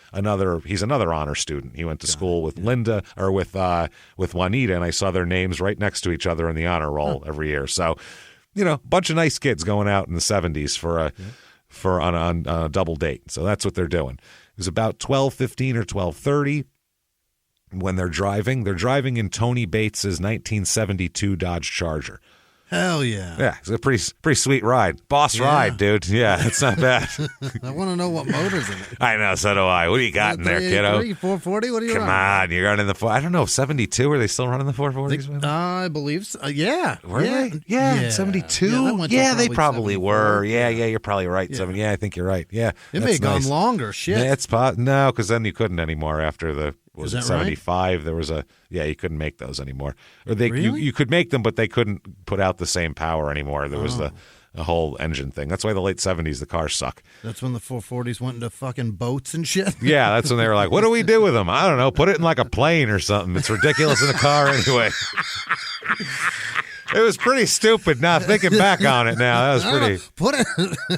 He's another honor student. He went to school with Linda, or with Juanita, and I saw their names right next to each other in the honor roll every year. So, a bunch of nice kids going out in the 70s on a double date. So that's what they're doing. It was about 12:15 or 12:30 when they're driving. They're driving in Tony Bates's 1972 Dodge Charger. Hell yeah. Yeah, it's a pretty sweet ride. Boss ride, dude. Yeah, it's not bad. I want to know what motor's in it. I know, so do I. What do you got in there, kiddo? 440? What are you Come on, you're running the, I don't know, 72? Are they still running the 440s? I believe so. Yeah. Were they? Yeah, 72? Yeah, they probably were. Yeah, you're probably right. Yeah, I think you're right. Yeah. It may have gone longer. Shit. Yeah, no, because then you couldn't anymore after the... Was it 75? Right? There was you couldn't make those anymore. Or really? you could make them, but they couldn't put out the same power anymore. There was the whole engine thing. That's why the late 70s, the cars suck. That's when the 440s went into fucking boats and shit? Yeah, that's when they were like, what do we do with them? I don't know. Put it in like a plane or something. It's ridiculous in a car anyway. It was pretty stupid. Now thinking back on it, now that was pretty put it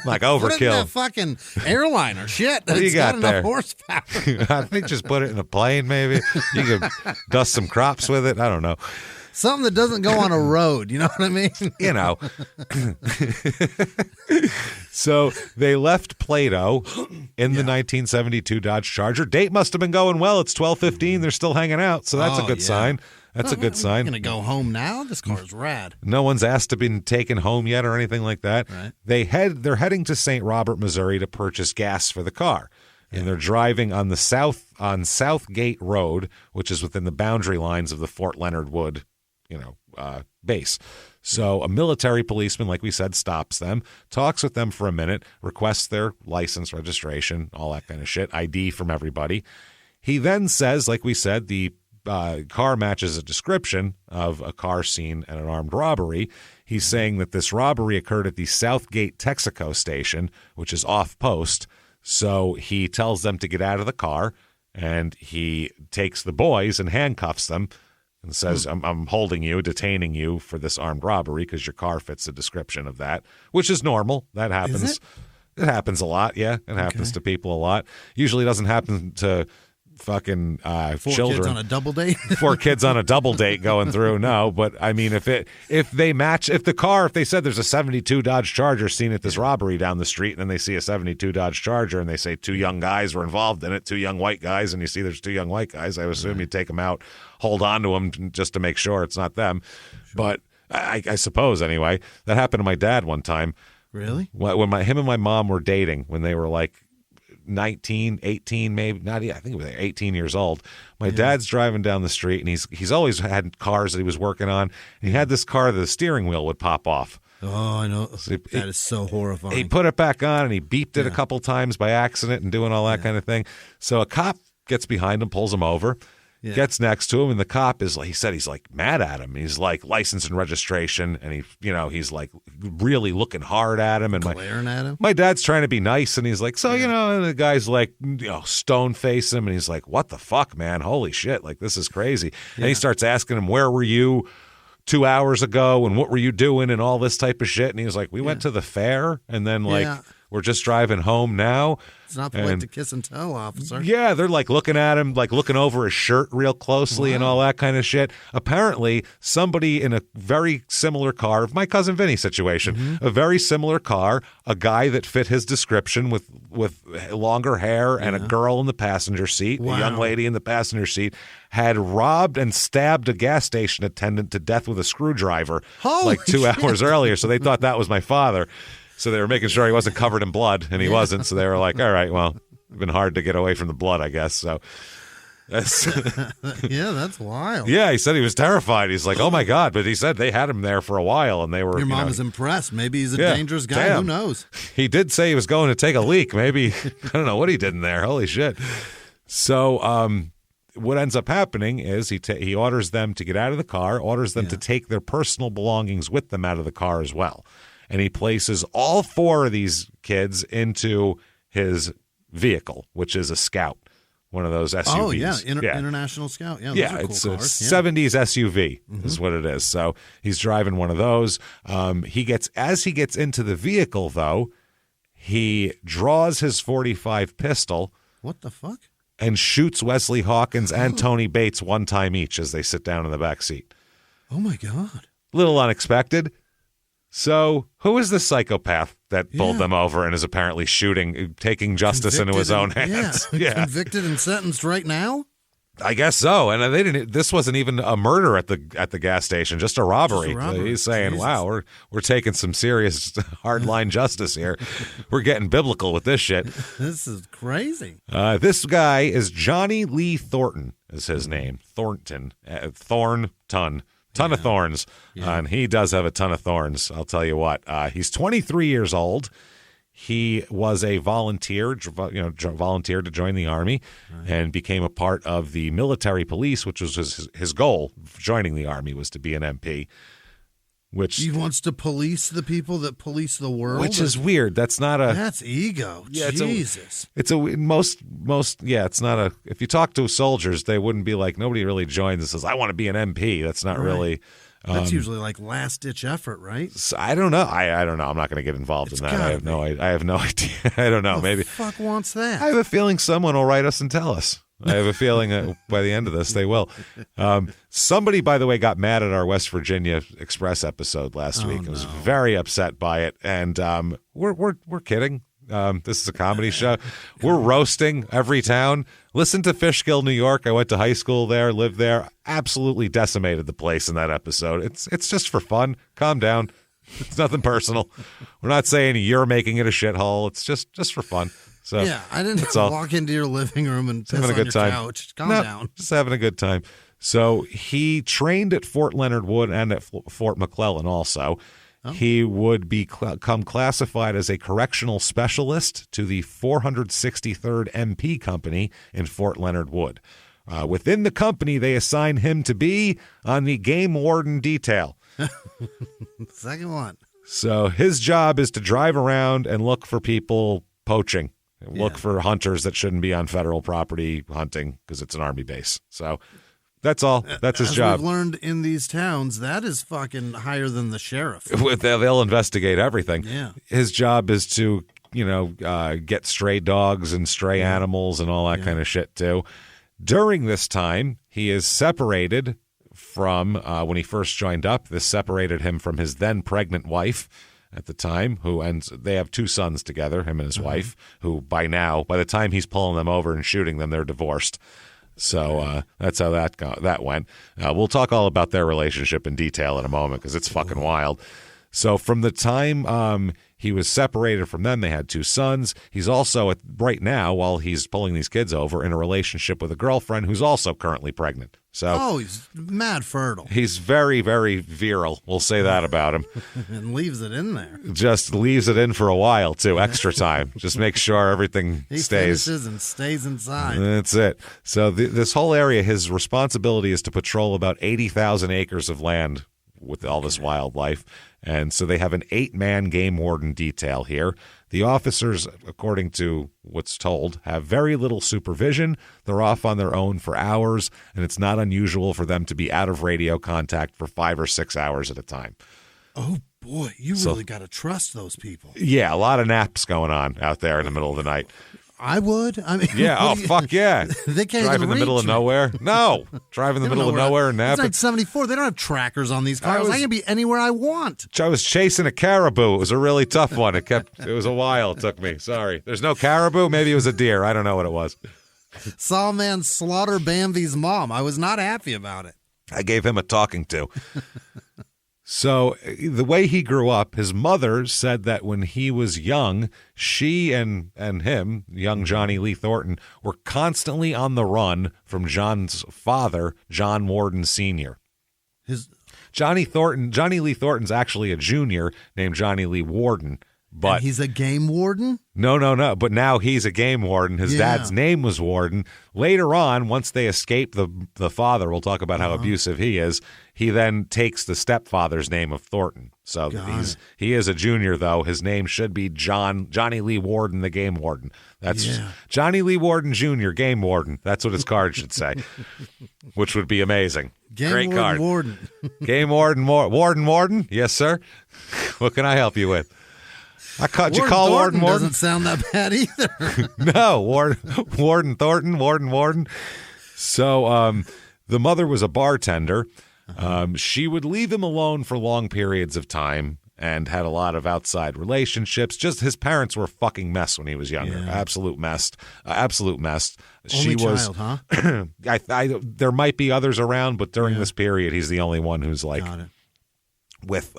like overkill. Put it in that fucking airline or shit. What do you got there? Horsepower. I think just put it in a plane. Maybe you could dust some crops with it. I don't know. Something that doesn't go on a road. You know what I mean? So they left Plato in the 1972 Dodge Charger. Date must have been going well. It's 12:15. They're still hanging out, so that's a good sign. That's a good sign. I'm going to go home now? This car's rad. No one's asked to be taken home yet or anything like that. Right. They're heading to St. Robert, Missouri to purchase gas for the car. And they're driving on Southgate Road, which is within the boundary lines of the Fort Leonard Wood, base. So a military policeman, like we said, stops them, talks with them for a minute, requests their license, registration, all that kind of shit, ID from everybody. He then says, like we said, the car matches a description of a car seen at an armed robbery. He's saying that this robbery occurred at the Southgate Texaco station, which is off post. So he tells them to get out of the car, and he takes the boys and handcuffs them and says, I'm holding you, detaining you for this armed robbery because your car fits the description of that, which is normal. That happens. Is it happens a lot. Yeah, it happens to people a lot. Usually doesn't happen to fucking children. 4 kids on a double date? 4 kids on a double date going through. No, but I mean, if they said there's a 72 Dodge Charger seen at this robbery down the street, and then they see a 72 Dodge Charger and they say 2 young guys were involved in it, 2 young white guys, and you see there's 2 young white guys, I would assume you'd take them out, hold on to them just to make sure it's not them. Sure. But I suppose anyway, that happened to my dad one time. Really? When him and my mom were dating, when they were like 19, 18, maybe not. I think it was 18 years old. My dad's driving down the street, and he's always had cars that he was working on. And he had this car that the steering wheel would pop off. Oh, I know. That is so horrifying. He put it back on, and he beeped it a couple times by accident and doing all that kind of thing. So a cop gets behind him, pulls him over. Yeah. Gets next to him, and the cop is like, he said he's like mad at him. He's like license and registration, and he's like really looking hard at him and glaring at him. My dad's trying to be nice, and he's like, and the guy's like, stone face him, and he's like, what the fuck, man? Holy shit, like this is crazy. And he starts asking him, where were you 2 hours ago, and what were you doing, and all this type of shit. And he was like, we went to the fair, and then We're just driving home now. It's not the way to kiss and tell, officer. Yeah, they're like looking at him, like looking over his shirt real closely and all that kind of shit. Apparently, somebody in a very similar car, my cousin Vinny's situation, a very similar car, a guy that fit his description with longer hair and a girl in the passenger seat, a young lady in the passenger seat, had robbed and stabbed a gas station attendant to death with a screwdriver like 2 hours earlier. So they thought that was my father. So they were making sure he wasn't covered in blood, and he wasn't. So they were like, all right, well, it's been hard to get away from the blood, I guess. So that's yeah, that's wild. Yeah, he said he was terrified. He's like, oh, my God. But he said they had him there for a while, and they were. Your mom is impressed. Maybe he's a dangerous guy. Damn. Who knows? He did say he was going to take a leak. Maybe. I don't know what he did in there. Holy shit. So what ends up happening is he orders them to get out of the car, orders them to take their personal belongings with them out of the car as well. And he places all 4 of these kids into his vehicle, which is a Scout, one of those SUVs. Oh, yeah, International Scout. Yeah, yeah, those are it's cool a cars. 70s SUV is what it is. So he's driving one of those. As he gets into the vehicle, though, he draws his .45 pistol. What the fuck? And shoots Wesley Hawkins and Tony Bates one time each as they sit down in the back seat. Oh, my God. Little unexpected. So, who is the psychopath that pulled them over and is apparently taking justice into his own hands? Yeah. Convicted and sentenced right now? I guess so. And they didn't. This wasn't even a murder at the gas station, just a robbery. He's saying, Jesus. "Wow, we're taking some serious hardline justice here. We're getting biblical with this shit." This is crazy. This guy is Johnny Lee Thornton. Is his name Thornton? Ton of thorns, and he does have a ton of thorns. I'll tell you what. He's 23 years old. He was a volunteer, volunteered to join the Army, and became a part of the military police, which was his goal. Joining the Army was to be an MP. Which he wants to police the people that police the world, which is weird. That's ego. Yeah, Jesus. It's not a. If you talk to soldiers, they wouldn't be like, nobody really joins and says, I want to be an MP. That's not really. That's usually like last ditch effort, right? So I don't know. I don't know. I'm not going to get involved in that. I have no idea. I don't know. Maybe. Who the fuck wants that? I have a feeling someone will write us and tell us. I have a feeling by the end of this they will. Somebody, by the way, got mad at our West Virginia Express episode last week. I was very upset by it, and we're kidding. This is a comedy show. We're roasting every town. Listen to Fishkill, New York. I went to high school there, lived there. Absolutely decimated the place in that episode. It's just for fun. Calm down. It's nothing personal. We're not saying you're making it a shithole. It's just for fun. So yeah, I didn't walk into your living room and piss on your couch. Calm down. Just having a good time. So he trained at Fort Leonard Wood and at Fort McClellan also. Oh. He would become classified as a correctional specialist to the 463rd MP Company in Fort Leonard Wood. Within the company, they assign him to be on the game warden detail. Second one. So his job is to drive around and look for people poaching. Look for hunters that shouldn't be on federal property hunting because it's an Army base. So that's all. That's his job. We've learned in these towns, that is fucking higher than the sheriff. They'll investigate everything. Yeah. His job is to, get stray dogs and stray animals and all that kind of shit too. During this time, he is separated from, when he first joined up, this separated him from his then pregnant wife at the time, they have 2 sons together, him and his wife, who by the time he's pulling them over and shooting them, they're divorced. So that's how that went. We'll talk all about their relationship in detail in a moment because it's fucking wild. So from the time he was separated from them, they had 2 sons. He's also, right now, while he's pulling these kids over, in a relationship with a girlfriend who's also currently pregnant. So he's mad fertile. He's very, very virile. We'll say that about him. And leaves it in there. Just leaves it in for a while, too. Extra time. Just make sure everything he stays. Finishes and stays inside. That's it. So this whole area, his responsibility is to patrol about 80,000 acres of land with all this wildlife. And so they have an 8-man game warden detail here. The officers, according to what's told, have very little supervision. They're off on their own for hours, and it's not unusual for them to be out of radio contact for 5 or 6 hours at a time. Oh, Boy, you really got to trust those people. Yeah, a lot of naps going on out there in the middle of the night. I would. I mean, yeah. Fuck yeah. They can't drive in the middle of nowhere. No, drive in the middle of nowhere and nap. It's like 74. They don't have trackers on these cars. I can be anywhere I want. I was chasing a caribou. It was a really tough one. It was a while. It took me. Sorry. There's no caribou. Maybe it was a deer. I don't know what it was. Saw a man slaughter Bambi's mom. I was not happy about it. I gave him a talking to. So the way he grew up, his mother said that when he was young, she and him, young Johnny Lee Thornton, were constantly on the run from John's father, John Warden Sr. Johnny Lee Thornton's actually a junior named Johnny Lee Warden. But and he's a game warden? No. But now he's a game warden. His dad's name was Warden. Later on, once they escape the father, we'll talk about how abusive he is. He then takes the stepfather's name of Thornton. So he is a junior, though. His name should be Johnny Lee Warden, the game warden. That's Johnny Lee Warden Jr., game warden. That's what his card should say, which would be amazing. Great card. Warden. Game warden. Warden. Yes, sir. What can I help you with? I caught you call Warden doesn't sound that bad either. No, Warden Thornton, Warden. So the mother was a bartender. She would leave him alone for long periods of time and had a lot of outside relationships. Just his parents were a fucking mess when he was younger. Yeah. Absolute mess. Only child, huh? There might be others around, but during this period, he's the only one who's like with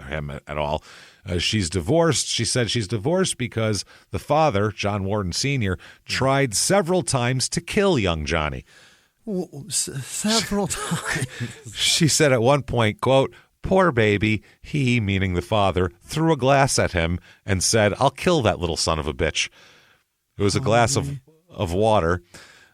him at all. She's divorced. She said she's divorced because the father, John Warden Sr., tried several times to kill young Johnny. Several times. She said at one point, quote, "Poor baby," he, meaning the father, threw a glass at him and said, "I'll kill that little son of a bitch." It was a glass of water.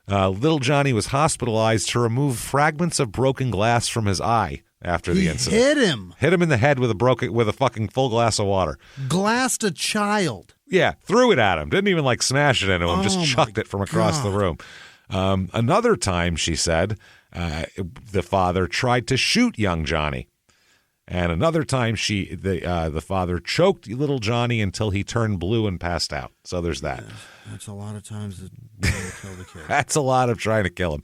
Little Johnny was hospitalized to remove fragments of broken glass from his eye. After the incident, hit him in the head with a fucking full glass of water. Glassed a child. Yeah, threw it at him. Didn't even like smash it into him. Just chucked it from across the room. Another time, she said, the father tried to shoot young Johnny, and another time the father choked little Johnny until he turned blue and passed out. So there's that. That's a lot of times trying to kill the kid. That's a lot of trying to kill him.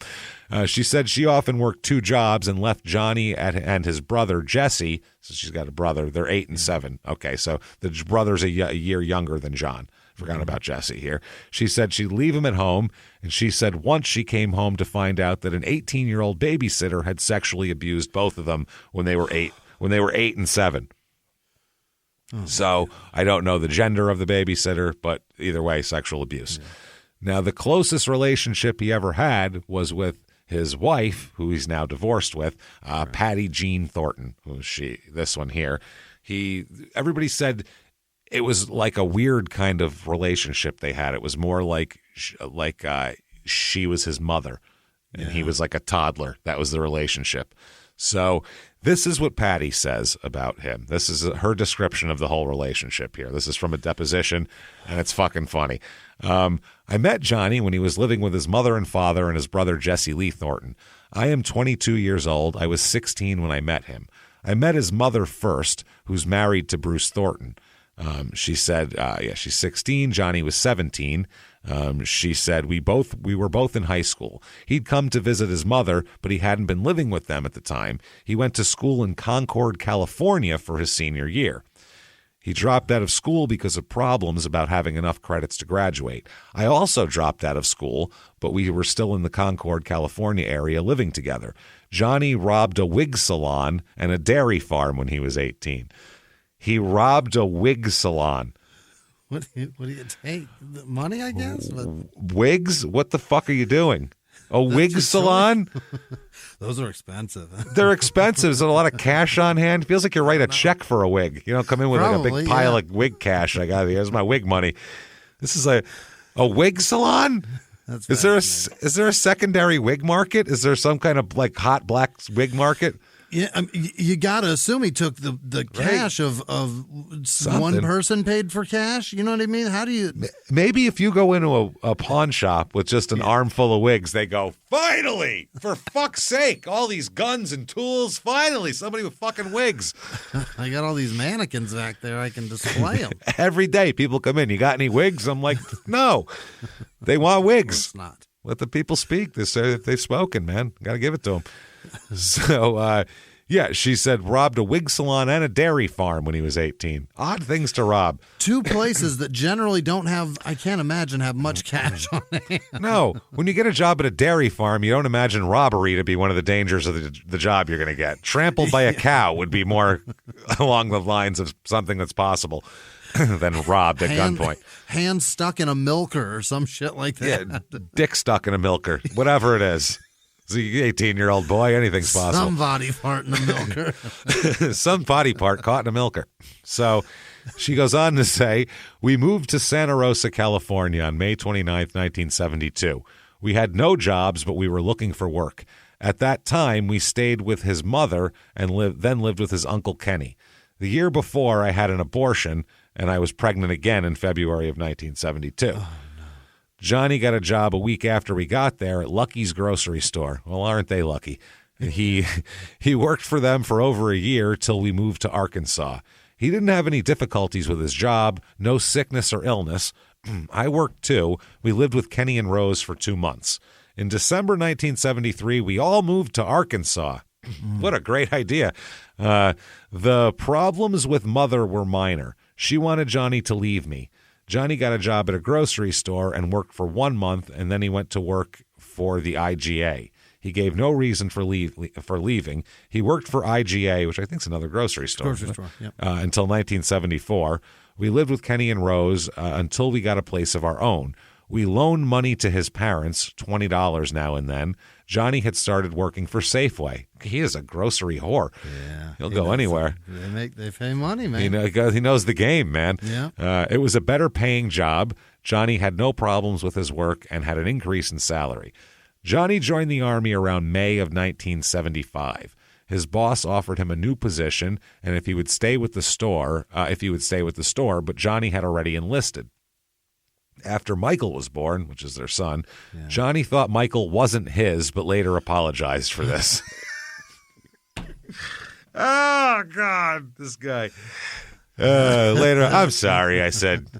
She said she often worked 2 jobs and left Johnny and his brother, Jesse. So she's got a brother. They're 8 and 7. Okay, so the brother's a year younger than John. Forgot about Jesse here. She said she'd leave him at home, and she said once she came home to find out that an 18-year-old babysitter had sexually abused both of them when they were 8 and 7. So I don't know the gender of the babysitter, but either way, sexual abuse. Yeah. Now, the closest relationship he ever had was with his wife, who he's now divorced with, Patty Jean Thornton, this one here. Everybody said it was like a weird kind of relationship they had. It was more like she was his mother, and he was like a toddler. That was the relationship. So this is what Patty says about him. This is her description of the whole relationship here. This is from a deposition, and it's fucking funny. I met Johnny when he was living with his mother and father and his brother Jesse Lee Thornton. I am 22 years old. I was 16 when I met him. I met his mother first, who's married to Bruce Thornton. She said, she's 16. Johnny was 17. She said we were both in high school. He'd come to visit his mother, but he hadn't been living with them at the time. He went to school in Concord, California for his senior year. He dropped out of school because of problems about having enough credits to graduate. I also dropped out of school, but we were still in the Concord, California area living together. Johnny robbed a wig salon and a dairy farm when he was 18. He robbed a wig salon. What do you take? Money, I guess? Wigs? What the fuck are you doing? A wig salon? Those are expensive. They're expensive. There's a lot of cash on hand. Feels like you write a check for a wig. You know, come in with like a big pile of wig cash. I got here's my wig money. This is a wig salon? Is there a secondary wig market? Is there some kind of like hot black wig market? Yeah, you got to assume he took the cash of Something. one person paid for cash. You know what I mean? How do you? Maybe if you go into a pawn shop with just an armful of wigs, they go, finally, for fuck's sake, all these guns and tools, finally, somebody with fucking wigs. I got all these mannequins back there. I can display them. Every day people come in, you got any wigs? I'm like, no, they want wigs. It's not. Let the people speak. They've spoken, man. Got to give it to them. So, yeah, she said robbed a wig salon and a dairy farm when he was 18. Odd things to rob. Two places that generally don't have, I can't imagine, have much cash on hand. No, when you get a job at a dairy farm, you don't imagine robbery to be one of the dangers of the job you're going to get. Trampled by a cow would be more along the lines of something that's possible than robbed at gunpoint. Hand stuck in a milker or some shit like that. Yeah, dick stuck in a milker, whatever it is. As an 18-year-old boy, anything's possible. Some body part in a milker. Some body part caught in a milker. So she goes on to say, we moved to Santa Rosa, California on May 29th, 1972. We had no jobs, but we were looking for work. At that time, we stayed with his mother and then lived with his Uncle Kenny. The year before, I had an abortion, and I was pregnant again in February of 1972. Oh. Johnny got a job a week after we got there at Lucky's grocery store. Well, aren't they lucky? He worked for them for over a year till we moved to Arkansas. He didn't have any difficulties with his job, no sickness or illness. I worked too. We lived with Kenny and Rose for 2 months. In December 1973, we all moved to Arkansas. What a great idea. The problems with Mother were minor. She wanted Johnny to leave me. Johnny got a job at a grocery store and worked for 1 month, and then he went to work for the IGA. He gave no reason for leaving. He worked for IGA, which I think is another grocery store. Yep. Until 1974. We lived with Kenny and Rose until we got a place of our own. We loaned money to his parents, $20 now and then. Johnny had started working for Safeway. He is a grocery whore. Yeah, He'll go anywhere. They pay money, man. He knows the game, man. Yeah. It was a better paying job. Johnny had no problems with his work and had an increase in salary. Johnny joined the Army around May of 1975. His boss offered him a new position, and if he would stay with the store, but Johnny had already enlisted. After Michael was born, which is their son, Johnny thought Michael wasn't his, but later apologized for this. Oh, God, this guy. Later, I'm sorry I said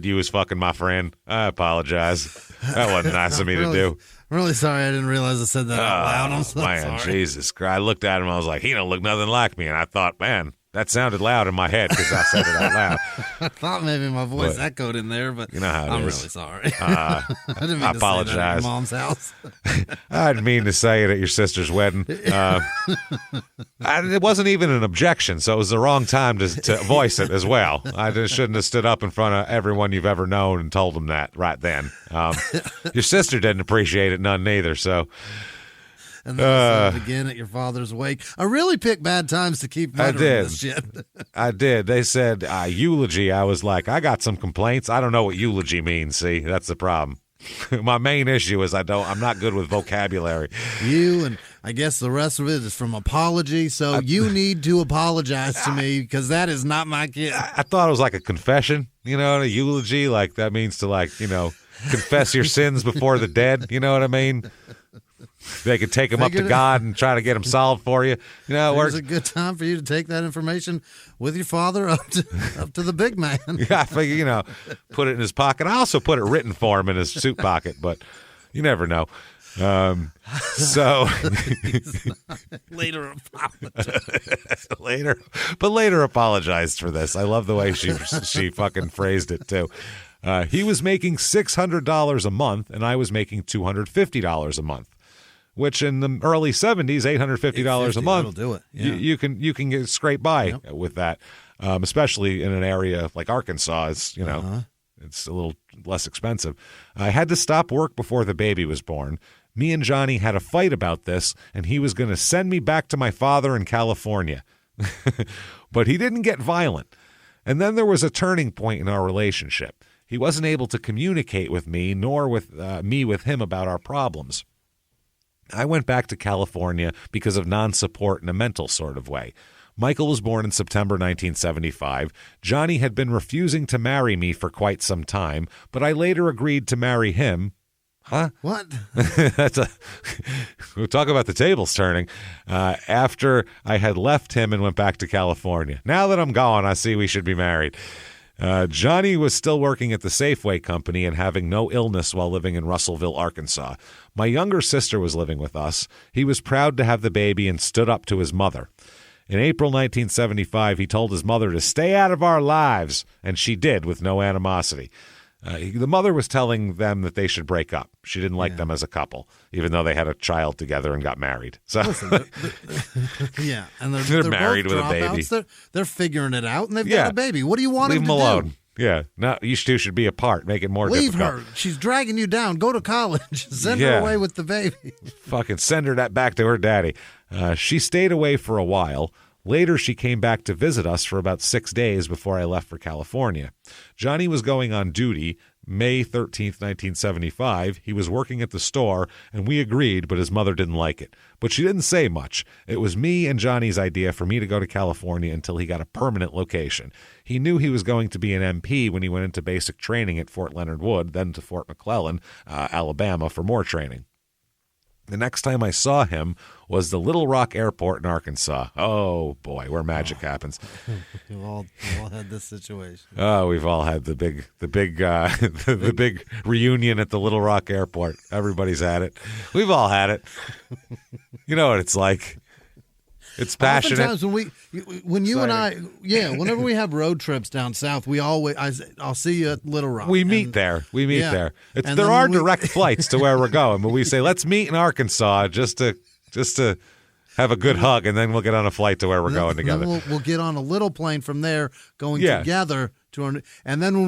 you was fucking my friend. I apologize. That wasn't nice of me to do. I'm really sorry. I didn't realize I said that out loud. I'm so man, sorry. Jesus Christ. I looked at him. I was like, he don't look nothing like me. And I thought, man, that sounded loud in my head because I said it out loud. I thought maybe my voice echoed in there, but you know how it I'm is. really sorry. I didn't mean I to apologize. say that at your mom's house. I didn't mean to say it at your sister's wedding. It wasn't even an objection, so it was the wrong time to voice it as well. I just shouldn't have stood up in front of everyone you've ever known and told them that right then. Your sister didn't appreciate it none neither, so... And then again at your father's wake. I really picked bad times to keep muttering this shit. I did. They said eulogy. I was like, I got some complaints. I don't know what eulogy means. See, that's the problem. My main issue is I'm not good with vocabulary. You and I guess the rest of it is from apology. So you need to apologize to me because that is not my kid. I thought it was like a confession, a eulogy. Like that means to confess your sins before the dead. You know what I mean? They could take them up to God and try to get them solved for you. You know, it works. It's a good time for you to take that information with your father up to the big man. Yeah, I figure, put it in his pocket. I also put it written for him in his suit pocket, but you never know. So later apologized. later apologized for this. I love the way she fucking phrased it too. He was making $600 a month, and I was making $250 a month. Which in the early 70s, $850 a month, do it. Yeah. You can get scrape by with that, especially in an area like Arkansas. It's it's a little less expensive. I had to stop work before the baby was born. Me and Johnny had a fight about this, and he was going to send me back to my father in California. But he didn't get violent. And then there was a turning point in our relationship. He wasn't able to communicate with me, nor with me with him about our problems. I went back to California because of non-support in a mental sort of way. Michael was born in September 1975. Johnny had been refusing to marry me for quite some time, but I later agreed to marry him. Huh? What? We'll talk about the tables turning. After I had left him and went back to California. Now that I'm gone, I see we should be married. Johnny was still working at the Safeway company and having no illness while living in Russellville, Arkansas. My younger sister was living with us. He was proud to have the baby and stood up to his mother. In April 1975, he told his mother to stay out of our lives, and she did with no animosity. The mother was telling them that they should break up. She didn't like them as a couple, even though they had a child together and got married. So, listen, yeah, and they're married with a baby. They're figuring it out, and they've got a baby. What do you want Leave them them to alone. do? Yeah, no, you two should be apart. Make it more Leave difficult. her. She's dragging you down. Go to college. Send her away with the baby. Fucking send her back to her daddy. She stayed away for a while. Later, she came back to visit us for about 6 days before I left for California. Johnny was going on duty May 13th, 1975. He was working at the store, and we agreed, but his mother didn't like it. But she didn't say much. It was me and Johnny's idea for me to go to California until he got a permanent location. He knew he was going to be an MP when he went into basic training at Fort Leonard Wood, then to Fort McClellan, Alabama, for more training. The next time I saw him was the Little Rock Airport in Arkansas. Oh, boy, where magic happens. We've all had this situation. Oh, we've all had the big the big reunion at the Little Rock Airport. Everybody's had it. We've all had it. You know what it's like. It's passionate. Oftentimes when you and I, whenever we have road trips down south, I'll see you at Little Rock. We meet there. There. There are direct flights to where we're going, but we say let's meet in Arkansas just to have a good hug, and then we'll get on a flight to where we're going together. Then we'll get on a little plane from there, going together to our, and then when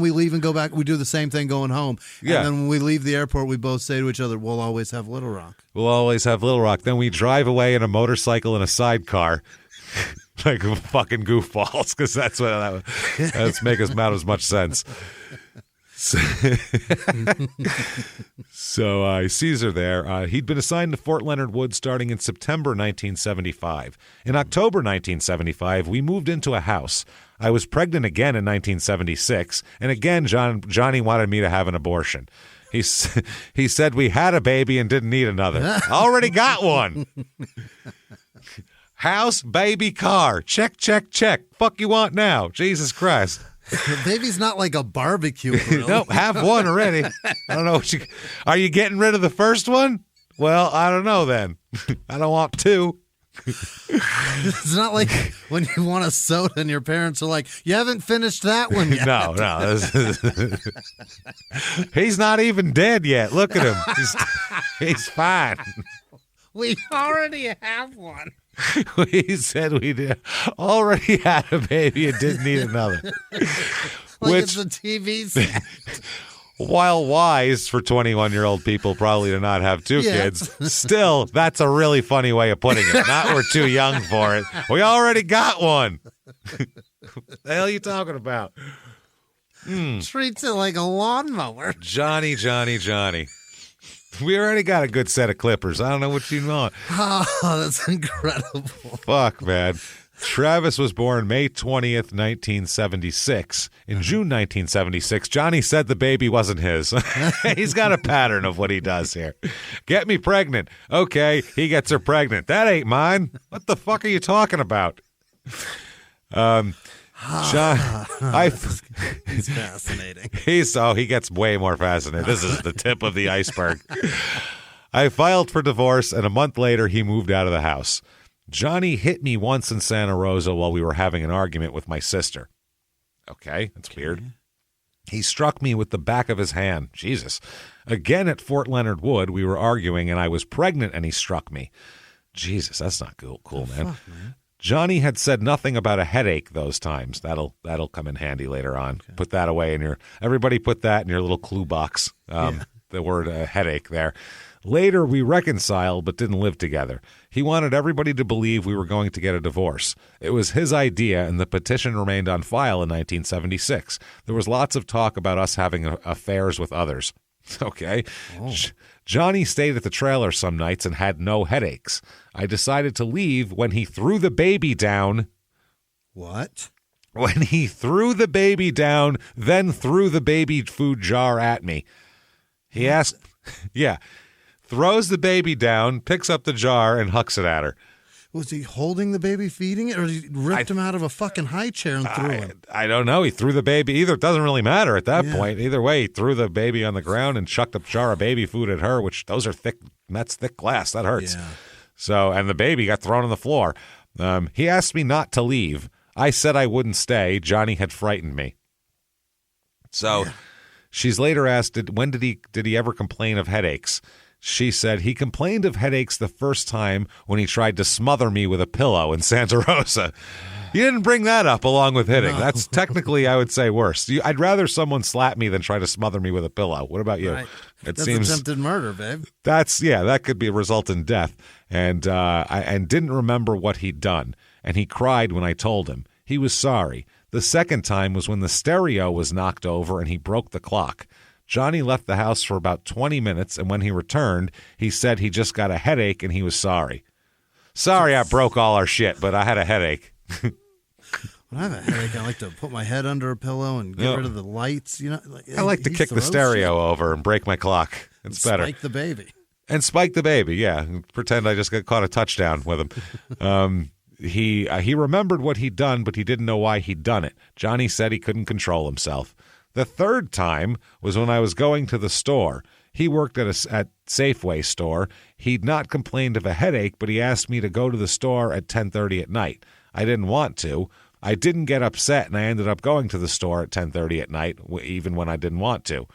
we leave and go back, we do the same thing going home. Yeah. And then when we leave the airport, we both say to each other, "We'll always have Little Rock." We'll always have Little Rock. Then we drive away in a motorcycle and a sidecar. Like fucking goofballs, because that's make us not as much sense. So I sees her there. He'd been assigned to Fort Leonard Wood starting in September 1975. In October 1975, we moved into a house. I was pregnant again in 1976, and again Johnny wanted me to have an abortion. He said we had a baby and didn't need another. Already got one. House, baby, car. Check, check, check. Fuck you want now? Jesus Christ. The baby's not like a barbecue grill. Nope, have one already. I don't know are you getting rid of the first one? Well, I don't know then. I don't want two. It's not like when you want a soda and your parents are like, you haven't finished that one yet. No. He's not even dead yet. Look at him. He's fine. We already have one. We said we did already had a baby and didn't need another. It's a TV set. While wise for 21-year-old people probably to not have two kids, still, that's a really funny way of putting it. Not we're too young for it. We already got one. The hell are you talking about? Treats it like a lawnmower. Johnny. We already got a good set of clippers. I don't know what you want. Oh, that's incredible. Fuck, man. Travis was born May 20th, 1976. In June 1976, Johnny said the baby wasn't his. He's got a pattern of what he does here. Get me pregnant. Okay, he gets her pregnant. That ain't mine. What the fuck are you talking about? John, he's fascinating. He gets way more fascinating. This is the tip of the iceberg. I filed for divorce, and a month later, he moved out of the house. Johnny hit me once in Santa Rosa while we were having an argument with my sister. Okay, that's weird. He struck me with the back of his hand. Jesus. Again at Fort Leonard Wood, we were arguing, and I was pregnant, and he struck me. Jesus, that's not cool, man. Fuck, man. Johnny had said nothing about a headache those times. That'll come in handy later on. Okay. Put that away in everybody put that in your little clue box. The word headache there. Later, we reconciled but didn't live together. He wanted everybody to believe we were going to get a divorce. It was his idea, and the petition remained on file in 1976. There was lots of talk about us having affairs with others. Okay. Johnny stayed at the trailer some nights and had no headaches. I decided to leave when he threw the baby down. What? When he threw the baby down, then threw the baby food jar at me. He asked, throws the baby down, picks up the jar, and hucks it at her. Was he holding the baby, feeding it, or he ripped him out of a fucking high chair and threw him? I don't know. He threw the baby. Either it doesn't really matter at that point. Either way, he threw the baby on the ground and chucked a jar of baby food at her, which those are thick. That's thick glass. That hurts. Yeah. So, and the baby got thrown on the floor. He asked me not to leave. I said I wouldn't stay. Johnny had frightened me. So, she's later asked, when did he ever complain of headaches? She said he complained of headaches the first time when he tried to smother me with a pillow in Santa Rosa. You didn't bring that up along with hitting. No. That's technically, I would say, worse. I'd rather someone slap me than try to smother me with a pillow. What about you? Right. That's attempted murder, babe. That could be a result in death. And didn't remember what he'd done. And he cried when I told him. He was sorry. The second time was when the stereo was knocked over and he broke the clock. Johnny left the house for about 20 minutes, and when he returned, he said he just got a headache and he was sorry. Sorry I broke all our shit, but I had a headache. When I have a headache, I like to put my head under a pillow and get rid of the lights. I like to kick the stereo over and break my clock. It's better. Spike the baby. And spike the baby, yeah. Pretend I just got caught a touchdown with him. He remembered what he'd done, but he didn't know why he'd done it. Johnny said he couldn't control himself. The third time was when I was going to the store. He worked at Safeway store. He'd not complained of a headache, but he asked me to go to the store at 10:30 at night. I didn't want to. I didn't get upset, and I ended up going to the store at 10:30 at night, even when I didn't want to.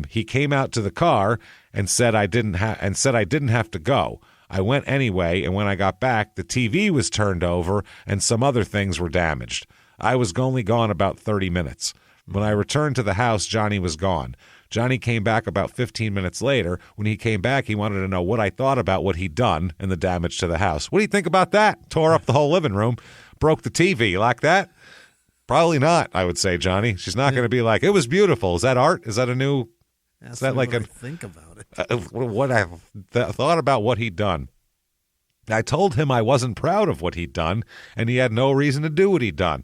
He came out to the car and said I didn't have to go. I went anyway, and when I got back, the TV was turned over and some other things were damaged. I was only gone about 30 minutes. When I returned to the house, Johnny was gone. Johnny came back about 15 minutes later. When he came back, he wanted to know what I thought about what he'd done and the damage to the house. What do you think about that? Tore up the whole living room, broke the TV. You like that? Probably not, I would say, Johnny. She's not going to be like, it was beautiful. Is that art? Is that a new... Is that like a... think about it. What I thought about what he'd done. I told him I wasn't proud of what he'd done, and he had no reason to do what he'd done.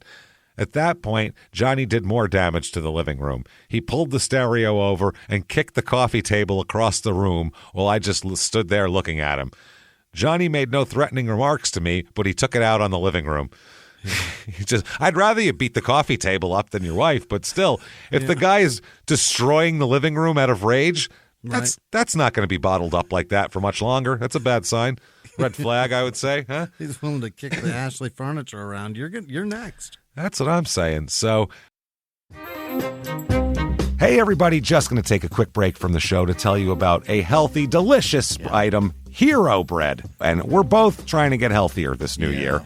At that point, Johnny did more damage to the living room. He pulled the stereo over and kicked the coffee table across the room while I just stood there looking at him. Johnny made no threatening remarks to me, but he took it out on the living room. I'd rather you beat the coffee table up than your wife, but still, if the guy is destroying the living room out of rage, that's not going to be bottled up like that for much longer. That's a bad sign. Red flag, I would say. Huh? He's willing to kick the Ashley furniture around. You're next. That's what I'm saying. So, hey, everybody, just going to take a quick break from the show to tell you about a healthy, delicious item, Hero Bread. And we're both trying to get healthier this new year.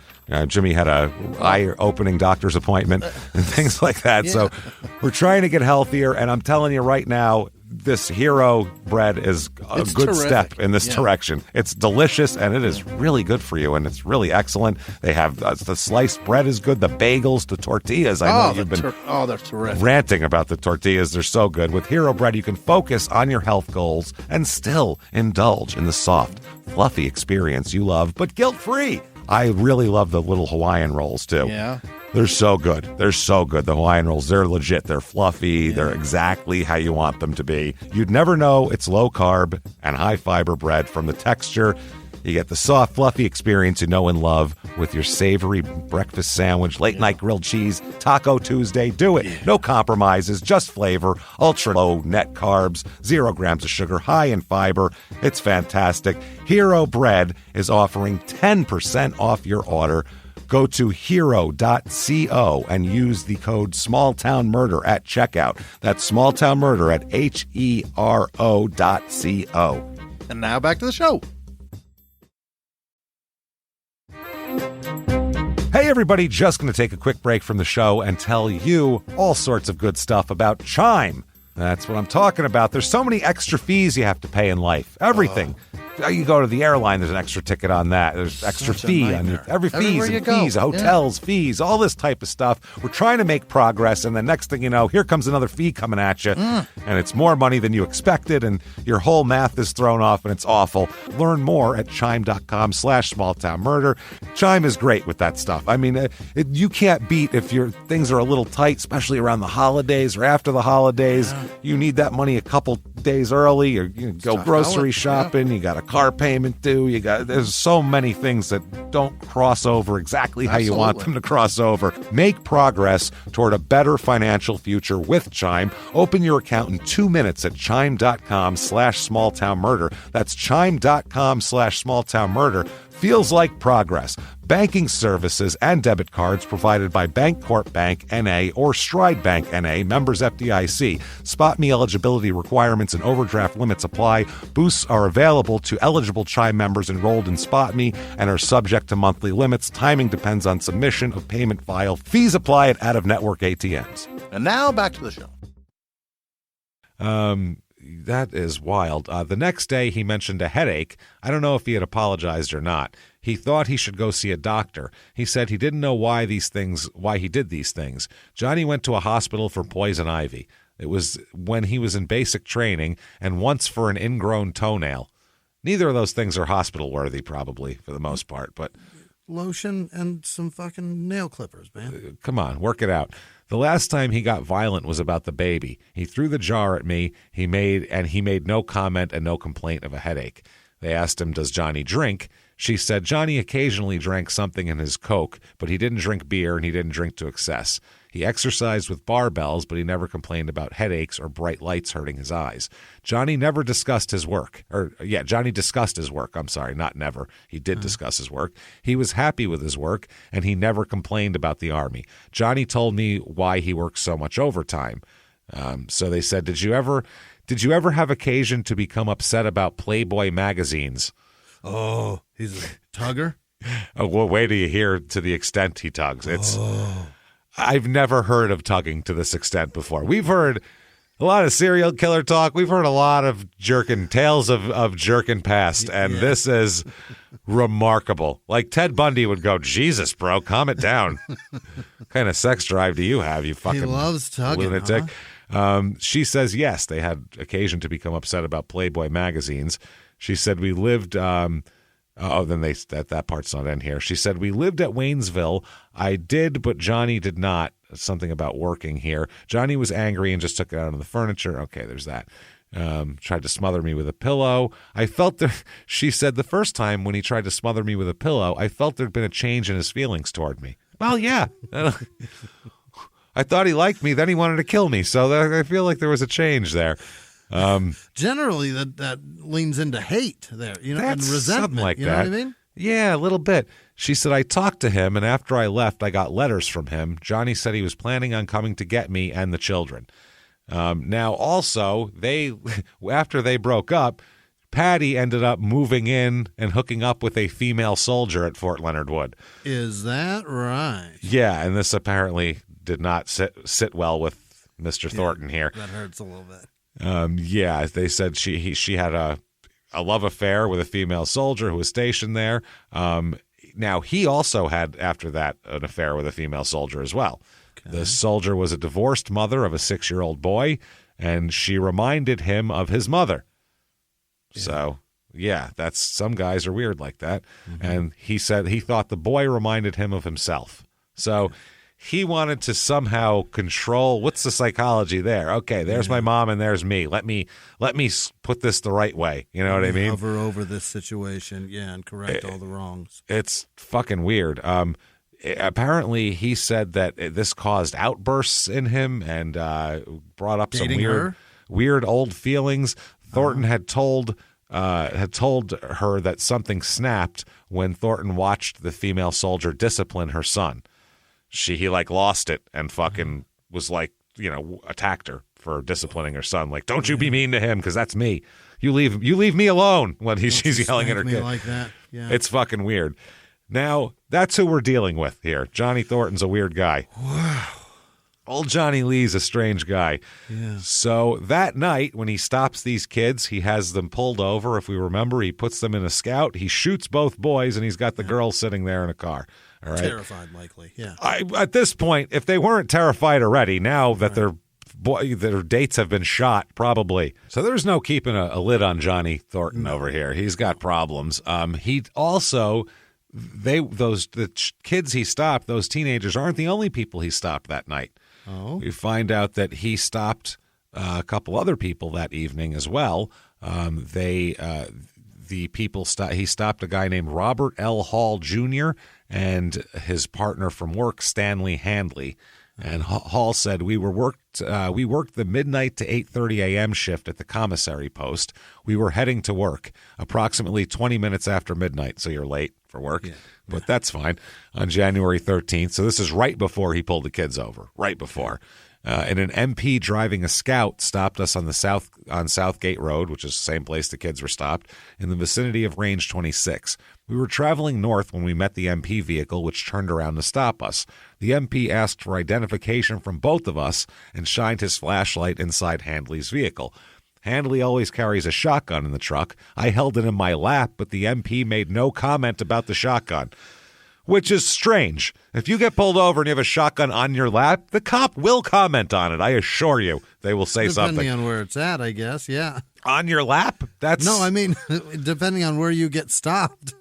Jimmy had a eye-opening doctor's appointment and things like that. So we're trying to get healthier, and I'm telling you right now, this Hero Bread is a good step in this direction. It's delicious, and it is really good for you, and it's really excellent. They have the sliced bread is good, the bagels, the tortillas. I know you've been they're terrific. Ranting about the tortillas. They're so good. With Hero Bread, you can focus on your health goals and still indulge in the soft, fluffy experience you love, but guilt-free. I really love the little Hawaiian rolls, too. Yeah. They're so good. They're so good. The Hawaiian rolls, they're legit. They're fluffy. Yeah. They're exactly how you want them to be. You'd never know it's low-carb and high-fiber bread from the texture. You get the soft, fluffy experience you know and love with your savory breakfast sandwich, late-night grilled cheese, Taco Tuesday. Do it. No compromises, just flavor, ultra-low net carbs, 0 grams of sugar, high in fiber. It's fantastic. Hero Bread is offering 10% off your order. Go to hero.co and use the code SmallTownMurder at checkout. That's SmallTownMurder at HERO.co. And now back to the show. Hey, everybody, just going to take a quick break from the show and tell you all sorts of good stuff about Chime. That's what I'm talking about. There's so many extra fees you have to pay in life. Everything. You go to the airline, there's an extra ticket on that. There's extra fee on your, every fees and fees, hotels, fees, all this type of stuff. We're trying to make progress, and the next thing you know, here comes another fee coming at you, and it's more money than you expected, and your whole math is thrown off, and it's awful. Learn more at chime.com/smalltownmurder. Chime is great with that stuff. I mean, you can't beat if your things are a little tight, especially around the holidays or after the holidays. Yeah. You need that money a couple days early, or you go grocery shopping. You got a car payment due. There's so many things that don't cross over exactly how you want them to cross over. Make progress toward a better financial future with Chime. Open your account in 2 minutes at chime.com/smalltownmurder. That's chime.com/smalltownmurder. Feels like progress. Banking services and debit cards provided by Bancorp Bank N.A. or Stride Bank N.A., members FDIC. Spot me eligibility requirements and overdraft limits apply. Boosts are available to eligible Chime members enrolled in Spot Me and are subject to monthly limits. Timing depends on submission of payment file. Fees apply at out-of-network ATMs. And now back to the show. That is wild. The next day, he mentioned a headache. I don't know if he had apologized or not. He thought he should go see a doctor. He said he didn't know why he did these things. Johnny went to a hospital for poison ivy. It was when he was in basic training, and once for an ingrown toenail. Neither of those things are hospital worthy, probably, for the most part, but lotion and some fucking nail clippers, man. Come on, work it out. The last time he got violent was about the baby. He threw the jar at me. He made no comment and no complaint of a headache. They asked him, does Johnny drink? She said Johnny occasionally drank something in his Coke, but he didn't drink beer and he didn't drink to excess. He exercised with barbells, but he never complained about headaches or bright lights hurting his eyes. Johnny never discussed his work. Johnny discussed his work. I'm sorry, not never. He did discuss his work. He was happy with his work, and he never complained about the Army. Johnny told me why he works so much overtime. So they said, did you ever have occasion to become upset about Playboy magazines? Oh, he's a tugger? Oh, well, wait till you hear to the extent he tugs. I've never heard of tugging to this extent before. We've heard a lot of serial killer talk. We've heard a lot of tales of jerking past, and this is remarkable. Like Ted Bundy would go, Jesus, bro, calm it down. What kind of sex drive do you have, you fucking he loves tugging, lunatic? Huh? She says, yes, they had occasion to become upset about Playboy magazines. She said, we lived... that part's not in here. She said, we lived at Waynesville. I did, but Johnny did not. Something about working here. Johnny was angry and just took it out on the furniture. Okay, there's that. Tried to smother me with a pillow. I felt she said the first time when he tried to smother me with a pillow, I felt there'd been a change in his feelings toward me. Well, yeah. I thought he liked me, then he wanted to kill me. So I feel like there was a change there. Generally, that leans into hate there, and resentment. Something like you that. Know what I mean? Yeah, a little bit. She said, I talked to him, and after I left, I got letters from him. Johnny said he was planning on coming to get me and the children. Now, also, after they broke up, Patty ended up moving in and hooking up with a female soldier at Fort Leonard Wood. Is that right? Yeah, and this apparently did not sit well with Mr. Thornton here. That hurts a little bit. They said she had a love affair with a female soldier who was stationed there. Now, he also had, after that, an affair with a female soldier as well. Okay. The soldier was a divorced mother of a 6-year-old boy, and she reminded him of his mother. Yeah. So, that's some guys are weird like that. Mm-hmm. And he said he thought the boy reminded him of himself. So he wanted to somehow control. What's the psychology there? Okay, there's my mom and there's me. Let me put this the right way. You know what I mean? Hover over this situation, and correct all the wrongs. It's fucking weird. Apparently, he said that this caused outbursts in him and brought up Dating some weird old feelings. Thornton had told her that something snapped when Thornton watched the female soldier discipline her son. He lost it and fucking was attacked her for disciplining her son. Like, don't you be mean to him because that's me. You leave me alone when she's yelling at her kid like that. Yeah, it's fucking weird. Now that's who we're dealing with here. Johnny Thornton's a weird guy. Wow. Old Johnny Lee's a strange guy. Yeah. So that night, when he stops these kids, he has them pulled over. If we remember, he puts them in a Scout. He shoots both boys, and he's got the girl sitting there in a car. All right. Terrified, likely. Yeah. At this point, if they weren't terrified already, now that their dates have been shot, probably. So there's no keeping a lid on Johnny Thornton over here. He's got problems. He also, the kids he stopped, those teenagers aren't the only people he stopped that night. Oh. We find out that he stopped a couple other people that evening as well. He stopped a guy named Robert L. Hall Jr. and his partner from work, Stanley Handley. And Hall said, we worked the midnight to 8:30 a.m. shift at the commissary post. We were heading to work approximately 20 minutes after midnight, so you're late for work. Yeah. But that's fine, on January 13th. So this is right before he pulled the kids over, right before. And an MP driving a Scout stopped us on Southgate Road, which is the same place the kids were stopped, in the vicinity of Range 26. We were traveling north when we met the MP vehicle, which turned around to stop us. The MP asked for identification from both of us and shined his flashlight inside Handley's vehicle. Handley always carries a shotgun in the truck. I held it in my lap, but the MP made no comment about the shotgun, which is strange. If you get pulled over and you have a shotgun on your lap, the cop will comment on it. I assure you, they will say something. Depending on where it's at, I guess, yeah. On your lap? No, I mean, depending on where you get stopped.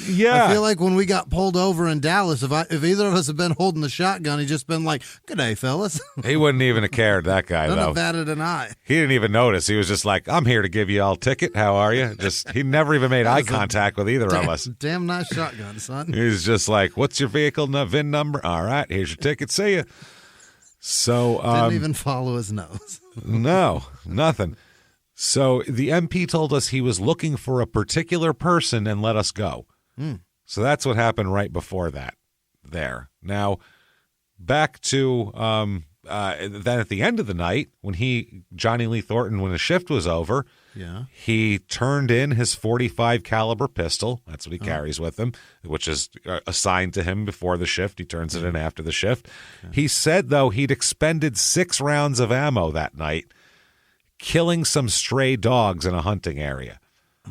Yeah. I feel like when we got pulled over in Dallas, if either of us had been holding the shotgun, he'd just been like, "Good day, fellas." He wouldn't even have cared, that guy, None though. have batted an eye. He didn't even notice. He was just like, I'm here to give you all a ticket. How are you? He never even made eye contact with either of us. Damn nice shotgun, son. He's just like, what's your vehicle VIN number? All right, here's your ticket. See ya. So didn't even follow his nose. No, nothing. So the MP told us he was looking for a particular person and let us go. So that's what happened right before that there. Now, back to then at the end of the night, when Johnny Lee Thornton, when his shift was over, he turned in his .45 caliber pistol. That's what he carries with him, which is assigned to him before the shift. He turns it in after the shift. Okay. He said, though, he'd expended 6 rounds of ammo that night, killing some stray dogs in a hunting area.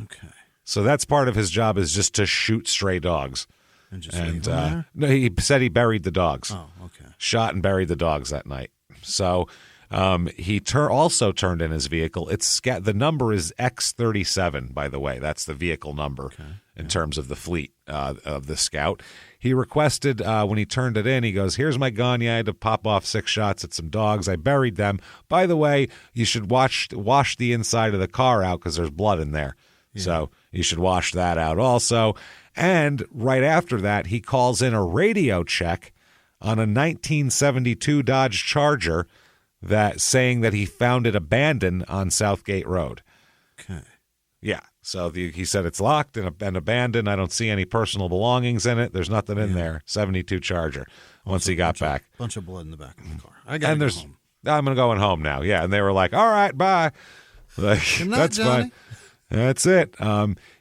Okay. So that's part of his job, is just to shoot stray dogs. And just leave them there? No, he said he buried the dogs. Oh, okay. Shot and buried the dogs that night. So he also turned in his vehicle. The number is X37, by the way. That's the vehicle number in terms of the fleet of the Scout. He requested, when he turned it in, he goes, here's my gun. Yeah, I had to pop off 6 shots at some dogs. I buried them. By the way, you should wash the inside of the car out because there's blood in there. Yeah. So you should wash that out also. And right after that, he calls in a radio check on a 1972 Dodge Charger saying that he found it abandoned on Southgate Road. Okay. Yeah. So he said it's locked and abandoned. I don't see any personal belongings in it. There's nothing in there. 72 Charger. Once he got back. Bunch of blood in the back of the car. I got to go home. I'm going to go home now. Yeah. And they were like, all right, bye. Like, Good night, that's Johnny. fine. That's it.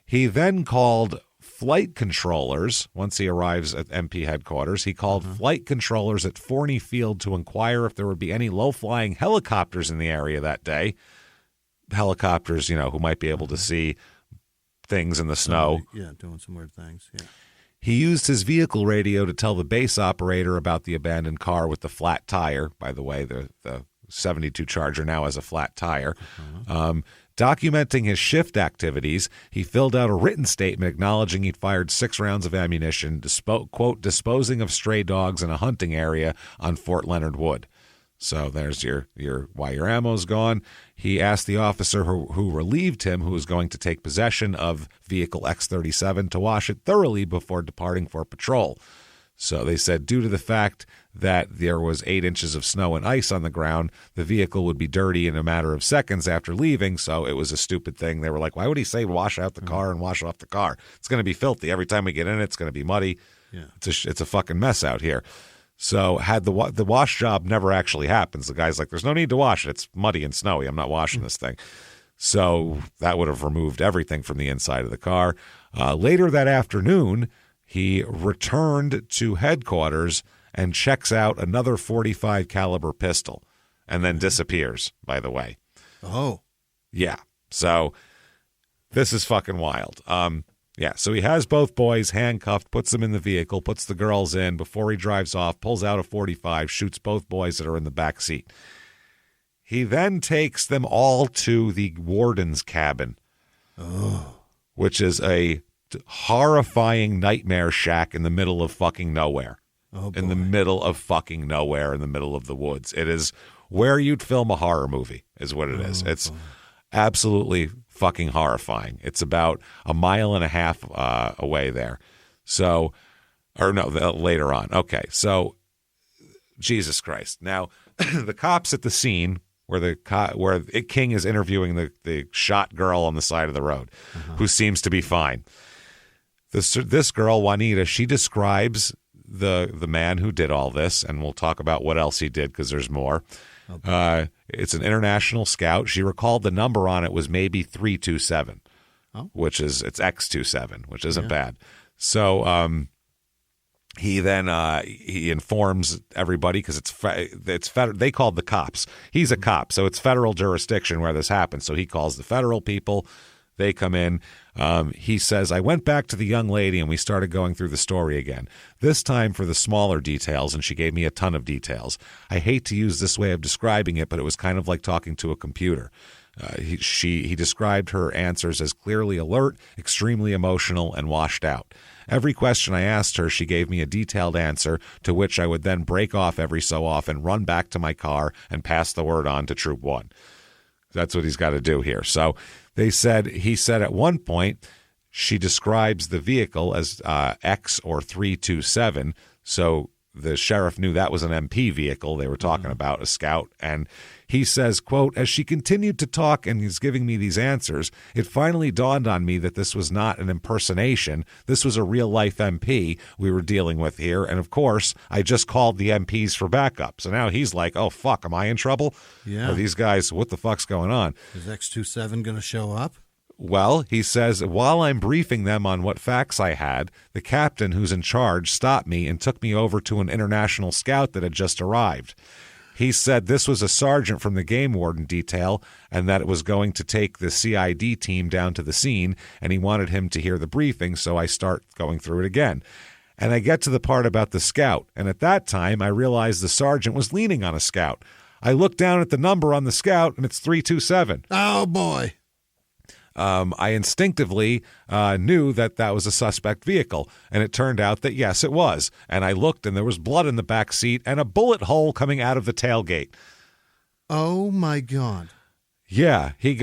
He then called flight controllers. Once he arrives at MP headquarters, he called flight controllers at Forney Field to inquire if there would be any low-flying helicopters in the area that day. Helicopters, who might be able to see things in the snow. Yeah, doing some weird things. Yeah. He used his vehicle radio to tell the base operator about the abandoned car with the flat tire. By the way, the 72 Charger now has a flat tire. Documenting his shift activities, he filled out a written statement acknowledging he'd fired 6 rounds of ammunition, quote, disposing of stray dogs in a hunting area on Fort Leonard Wood. So there's your why your ammo's gone. He asked the officer who relieved him, who was going to take possession of vehicle X37, to wash it thoroughly before departing for patrol. So they said due to the fact that there was 8 inches of snow and ice on the ground, the vehicle would be dirty in a matter of seconds after leaving, so it was a stupid thing. They were like, why would he say wash out the car and wash off the car? It's going to be filthy. Every time we get in it, it's going to be muddy. Yeah. It's a fucking mess out here. So had the wash job never actually happens, the guy's like, there's no need to wash it. It's muddy and snowy. I'm not washing this thing. So that would have removed everything from the inside of the car. Later that afternoon, he returned to headquarters and checks out another .45 caliber pistol and then disappears, by the way. Oh. Yeah. So this is fucking wild. Yeah, so he has both boys handcuffed, puts them in the vehicle, puts the girls in before he drives off, pulls out a .45, shoots both boys that are in the back seat. He then takes them all to the warden's cabin, which is a horrifying nightmare shack in the middle of fucking nowhere. In the middle of fucking nowhere, in the middle of the woods. It is where you'd film a horror movie, is what it is. It's absolutely fucking horrifying. It's about a mile and a half away there. So, or no, later on. Okay, so Jesus Christ. Now, the cops at the scene where King is interviewing the shot girl on the side of the road, who seems to be fine. This girl, Juanita, she describes the man who did all this, and we'll talk about what else he did because there's more. It's an international scout. She recalled the number on it was maybe 327, which is it's X27, which isn't bad. So he then he informs everybody because it's federal. They called the cops. He's a cop, so it's federal jurisdiction where this happens. So he calls the federal people. They come in. He says, I went back to the young lady and we started going through the story again, this time for the smaller details, and she gave me a ton of details. I hate to use this way of describing it, but it was kind of like talking to a computer. He described her answers as clearly alert, extremely emotional, and washed out. Every question I asked her, she gave me a detailed answer, to which I would then break off every so often, run back to my car, and pass the word on to Troop 1. That's what he's got to do here. So he said at one point, she describes the vehicle as X or 327. So the sheriff knew that was an MP vehicle they were talking about, a scout. And he says, quote, as she continued to talk and he's giving me these answers, it finally dawned on me that this was not an impersonation. This was a real-life MP we were dealing with here. And, of course, I just called the MPs for backup. So now he's like, oh, fuck, am I in trouble? Yeah. Are these guys, what the fuck's going on? Is X27 going to show up? Well, he says, while I'm briefing them on what facts I had, the captain who's in charge stopped me and took me over to an international scout that had just arrived. He said this was a sergeant from the game warden detail and that it was going to take the CID team down to the scene, and he wanted him to hear the briefing, so I start going through it again. And I get to the part about the scout, and at that time I realized the sergeant was leaning on a scout. I look down at the number on the scout, and it's 327. Oh, boy. I instinctively knew that was a suspect vehicle, and it turned out that, yes, it was. And I looked, and there was blood in the back seat and a bullet hole coming out of the tailgate. Oh, my God. Yeah, he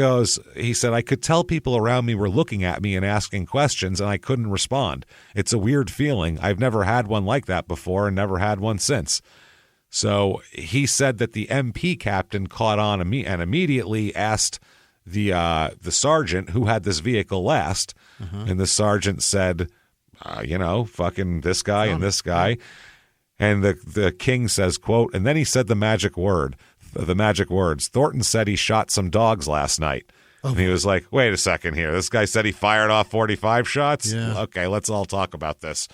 said, I could tell people around me were looking at me and asking questions, and I couldn't respond. It's a weird feeling. I've never had one like that before and never had one since. So he said that the MP captain caught on and immediately asked the sergeant who had this vehicle last, and the sergeant said, fucking this guy and this guy. And the king says, quote, and then he said the magic words. Thornton said he shot some dogs last night. Oh. And he was like, wait a second here. This guy said he fired off 45 shots? Yeah. Okay, let's all talk about this.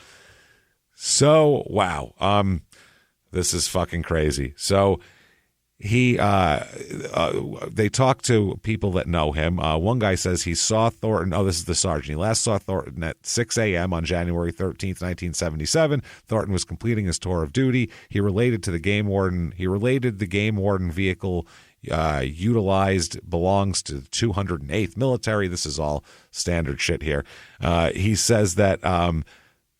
So, wow. This is fucking crazy. So they talked to people that know him. One guy says he saw Thornton. Oh, this is the sergeant. He last saw Thornton at 6 a.m. on January 13th, 1977. Thornton was completing his tour of duty. He related the game warden vehicle utilized belongs to the 208th Military. This is all standard shit here. He says that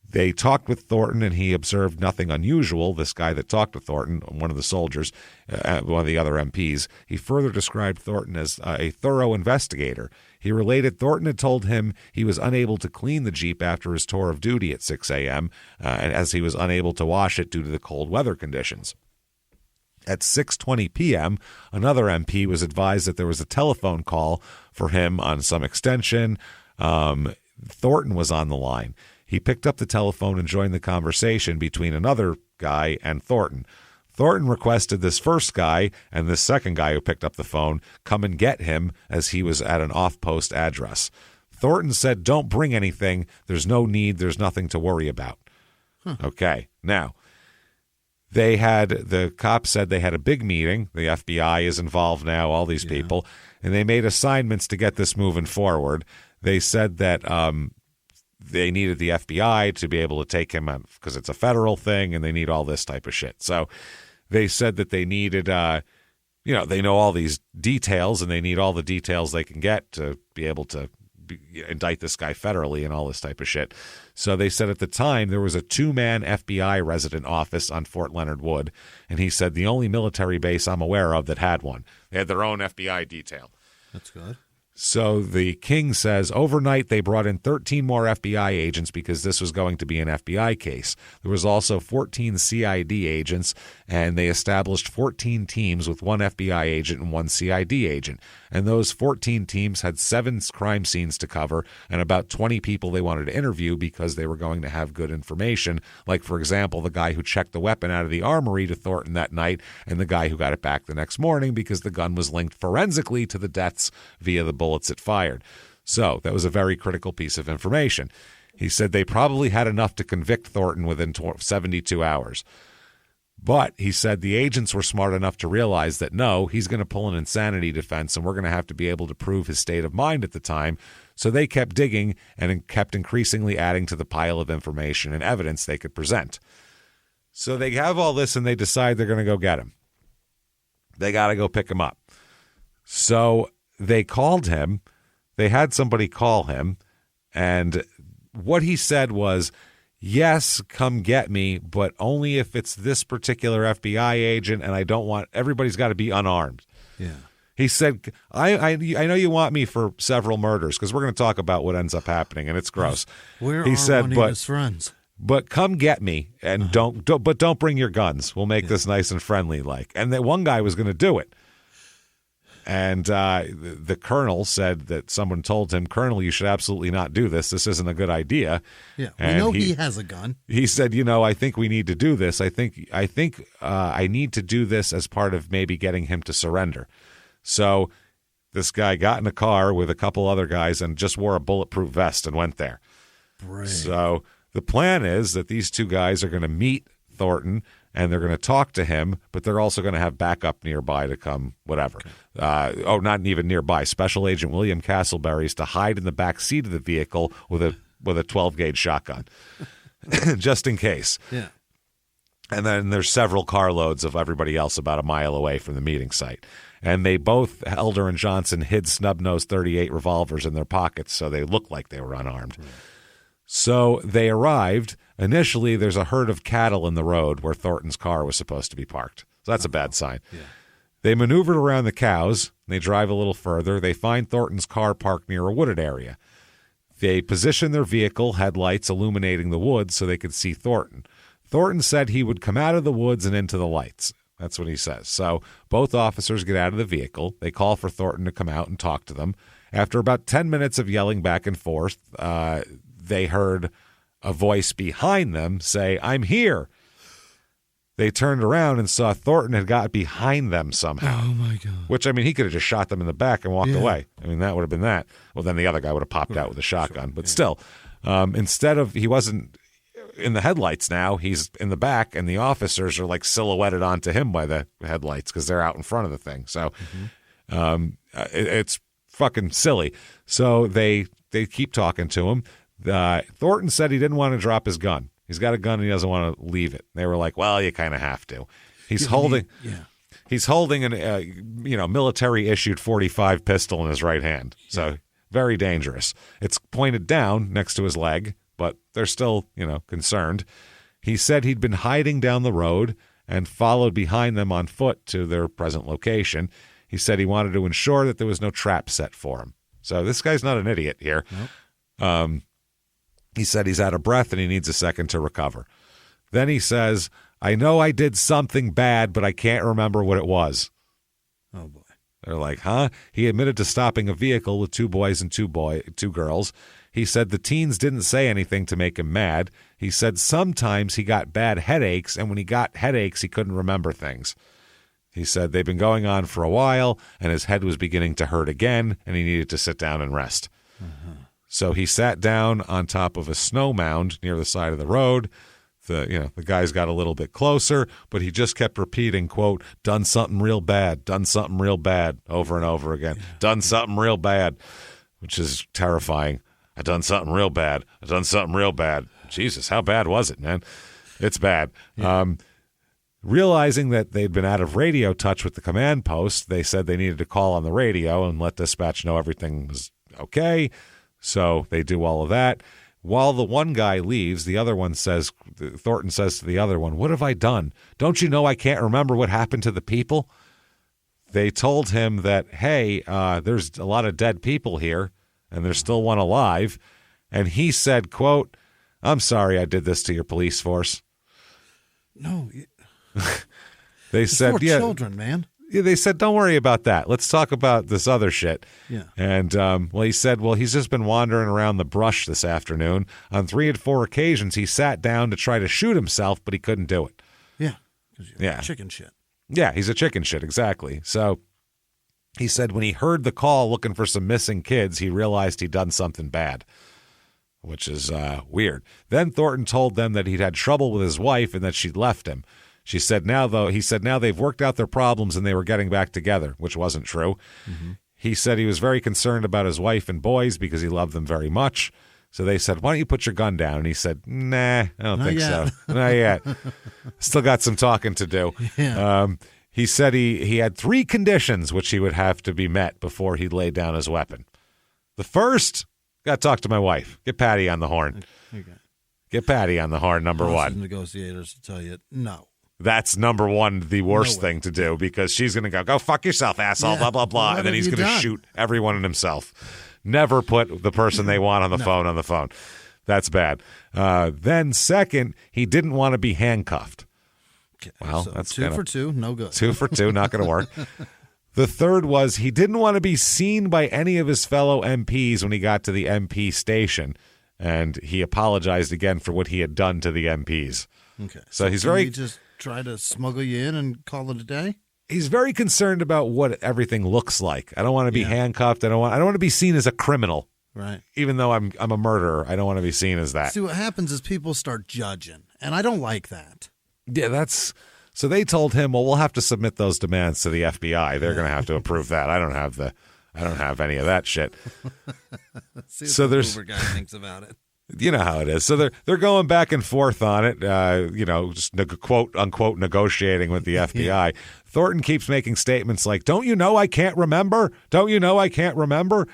they talked with Thornton, and he observed nothing unusual. This guy that talked with Thornton, one of the soldiers, one of the other MPs, he further described Thornton as a thorough investigator. He related Thornton had told him he was unable to clean the Jeep after his tour of duty at 6 a.m., and as he was unable to wash it due to the cold weather conditions. At 6:20 p.m., another MP was advised that there was a telephone call for him on some extension. Thornton was on the line. He picked up the telephone and joined the conversation between another guy and Thornton. Thornton requested this first guy and this second guy who picked up the phone come and get him as he was at an off-post address. Thornton said, don't bring anything. There's no need. There's nothing to worry about. Okay. Now, The cops said they had a big meeting. The FBI is involved now, all these people, and they made assignments to get this moving forward. They said that they needed the FBI to be able to take him out because it's a federal thing, and they need all this type of shit. So they said that they needed, they know all these details, and they need all the details they can get to be able to indict this guy federally and all this type of shit. So they said at the time there was a 2-man FBI resident office on Fort Leonard Wood, and he said the only military base I'm aware of that had one. They had their own FBI detail. That's good. So the king says overnight they brought in 13 more FBI agents because this was going to be an FBI case. There was also 14 CID agents, and they established 14 teams with 1 FBI agent and 1 CID agent. And those 14 teams had 7 crime scenes to cover and about 20 people they wanted to interview because they were going to have good information. Like, for example, the guy who checked the weapon out of the armory to Thornton that night and the guy who got it back the next morning because the gun was linked forensically to the deaths via the bullets it fired. So that was a very critical piece of information. He said they probably had enough to convict Thornton within 72 hours. But he said the agents were smart enough to realize that, no, he's going to pull an insanity defense and we're going to have to be able to prove his state of mind at the time. So they kept digging and kept increasingly adding to the pile of information and evidence they could present. So they have all this and they decide they're going to go get him. They got to go pick him up. So they called him. They had somebody call him. And what he said was, yes, come get me, but only if it's this particular FBI agent, and I don't want – everybody's got to be unarmed. Yeah. He said, I know you want me for several murders because we're going to talk about what ends up happening, and it's gross. Where he are said, one of his friends? But come get me, and don't bring your guns. We'll make this nice and friendly like. And that one guy was going to do it. And the colonel said that someone told him, Colonel, you should absolutely not do this. This isn't a good idea. Yeah, and we know he has a gun. He said, I think we need to do this. I think I need to do this as part of maybe getting him to surrender. So this guy got in a car with a couple other guys and just wore a bulletproof vest and went there. Brave. So the plan is that these 2 guys are going to meet Thornton and they're going to talk to him, but they're also going to have backup nearby to come, whatever. Okay. Not even nearby. Special Agent William Castleberry's to hide in the back seat of the vehicle with a 12-gauge shotgun, just in case. Yeah. And then there's several carloads of everybody else about a mile away from the meeting site. And they both, Elder and Johnson, hid snub-nosed .38 revolvers in their pockets so they looked like they were unarmed. Right. So they arrived. Initially, there's a herd of cattle in the road where Thornton's car was supposed to be parked. So that's a bad sign. Yeah. They maneuvered around the cows. They drive a little further. They find Thornton's car parked near a wooded area. They position their vehicle, headlights illuminating the woods so they could see Thornton. Thornton said he would come out of the woods and into the lights. That's what he says. So both officers get out of the vehicle. They call for Thornton to come out and talk to them. After about 10 minutes of yelling back and forth, they heard a voice behind them say, "I'm here." They turned around and saw Thornton had got behind them somehow. Oh, my God. Which, I mean, he could have just shot them in the back and walked away. I mean, that would have been that. Well, then the other guy would have popped out with a shotgun. But still, instead of, he wasn't in the headlights now, he's in the back, and the officers are like silhouetted onto him by the headlights because they're out in front of the thing. So it's fucking silly. So they keep talking to him. Thornton said he didn't want to drop his gun. He's got a gun and he doesn't want to leave it. They were like, well, you kind of have to. He's holding an military issued .45 pistol in his right hand. So very dangerous. It's pointed down next to his leg, but they're still, concerned. He said he'd been hiding down the road and followed behind them on foot to their present location. He said he wanted to ensure that there was no trap set for him. So this guy's not an idiot here. Nope. He said he's out of breath and he needs a second to recover. Then he says, I know I did something bad, but I can't remember what it was. Oh, boy. They're like, huh? He admitted to stopping a vehicle with 2 boys and 2 girls. He said the teens didn't say anything to make him mad. He said sometimes he got bad headaches, and when he got headaches, he couldn't remember things. He said they'd been going on for a while, and his head was beginning to hurt again, and he needed to sit down and rest. So he sat down on top of a snow mound near the side of the road. The guys got a little bit closer, but he just kept repeating, quote, done something real bad, over and over again. Done something real bad, which is terrifying. I done something real bad. Jesus, how bad was it, man? It's bad. Yeah. Realizing that they'd been out of radio touch with the command post, they said they needed to call on the radio and let dispatch know everything was okay. So they do all of that. While the one guy leaves, the other one says, Thornton says to the other one, what have I done? Don't you know I can't remember what happened to the people? They told him that, hey, there's a lot of dead people here, and there's still one alive. And he said, quote, I'm sorry I did this to your police force. No. They said, yeah. Children, man. Yeah, they said, don't worry about that. Let's talk about this other shit. Yeah. And, he said, he's just been wandering around the brush this afternoon. On 3 or 4 occasions, he sat down to try to shoot himself, but he couldn't do it. Yeah. Yeah. Chicken shit. Yeah, he's a chicken shit, exactly. So he said when he heard the call looking for some missing kids, he realized he'd done something bad, which is weird. Then Thornton told them that he'd had trouble with his wife and that she'd left him. He said now they've worked out their problems and they were getting back together, which wasn't true. Mm-hmm. He said he was very concerned about his wife and boys because he loved them very much. So they said, why don't you put your gun down? And he said, nah, I don't think so. Not yet. Still got some talking to do. Yeah. He said he had 3 conditions which he would have to be met before he'd lay down his weapon. The first, got to talk to my wife. Get Patty on the horn. Okay. Get Patty on the horn, number one. Negotiators to tell you no. That's number one, the worst thing to do, because she's going to go fuck yourself, asshole, blah, blah, blah. And then he's going to shoot everyone and himself. Never put the person they want on the phone on the phone. That's bad. Then second, he didn't want to be handcuffed. Okay, well, so that's 2 for 2, no good. 2 for 2, not going to work. The third was he didn't want to be seen by any of his fellow MPs when he got to the MP station. And he apologized again for what he had done to the MPs. Okay. So he's he just try to smuggle you in and call it a day? He's very concerned about what everything looks like. I don't want to be handcuffed. I don't want to be seen as a criminal. Right. Even though I'm a murderer, I don't want to be seen as that. See, what happens is people start judging, and I don't like that. Yeah, so they told him, well, we'll have to submit those demands to the FBI. They're going to have to approve that. I don't have any of that shit. So there's Uber guy thinks about it. You know how it is. So they're going back and forth on it, just quote unquote negotiating with the FBI. Yeah. Thornton keeps making statements like, don't you know I can't remember? Don't you know I can't remember?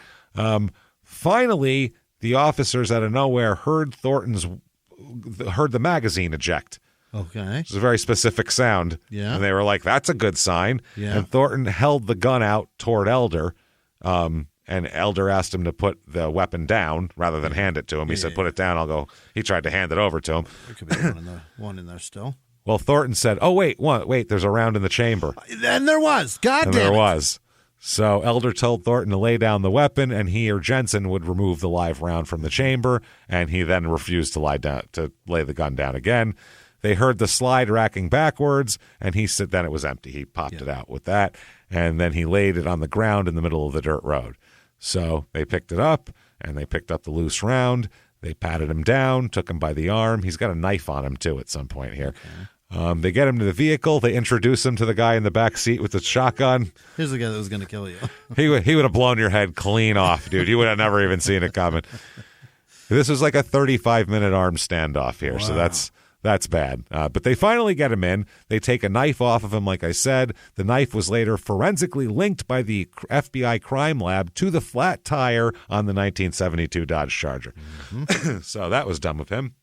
Finally, the officers out of nowhere heard the magazine eject. Okay. It's a very specific sound. Yeah. And they were like, that's a good sign. Yeah. And Thornton held the gun out toward Elder. And Elder asked him to put the weapon down rather than hand it to him. He said, put it down. I'll go. He tried to hand it over to him. There could be one in there still. Well, Thornton said, oh, wait, there's a round in the chamber. And there was. God damn it. There was. So Elder told Thornton to lay down the weapon, and he or Jensen would remove the live round from the chamber, and he then refused to lay the gun down again. They heard the slide racking backwards, and he said then it was empty. He popped it out with that, and then he laid it on the ground in the middle of the dirt road. So they picked it up, and they picked up the loose round. They patted him down, took him by the arm. He's got a knife on him, too, at some point here. Okay. They get him to the vehicle. They introduce him to the guy in the back seat with the shotgun. Here's the guy that was going to kill you. He would have blown your head clean off, dude. You would have never even seen it coming. This was like a 35-minute armed standoff here, so that's bad. But they finally get him in. They take a knife off of him, like I said. The knife was later forensically linked by the FBI crime lab to the flat tire on the 1972 Dodge Charger. Mm-hmm. So that was done with him.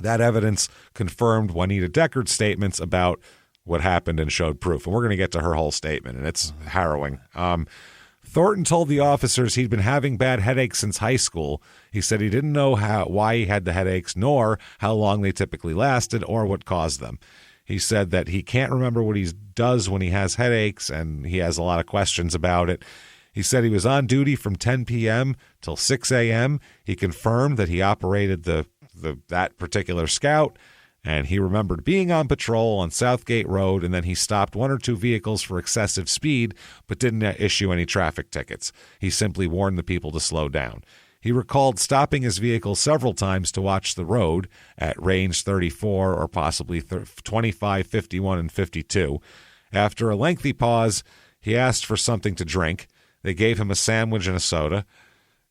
That evidence confirmed Juanita Deckard's statements about what happened and showed proof. And we're going to get to her whole statement, and it's harrowing. Thornton told the officers he'd been having bad headaches since high school. He said he didn't know why he had the headaches, nor how long they typically lasted, or what caused them. He said that he can't remember what he does when he has headaches, and he has a lot of questions about it. He said he was on duty from 10 p.m. till 6 a.m. He confirmed that he operated that particular scout, and he remembered being on patrol on Southgate Road, and then he stopped 1 or 2 vehicles for excessive speed, but didn't issue any traffic tickets. He simply warned the people to slow down. He recalled stopping his vehicle several times to watch the road at range 34 or possibly 25, 51, and 52. After a lengthy pause, he asked for something to drink. They gave him a sandwich and a soda.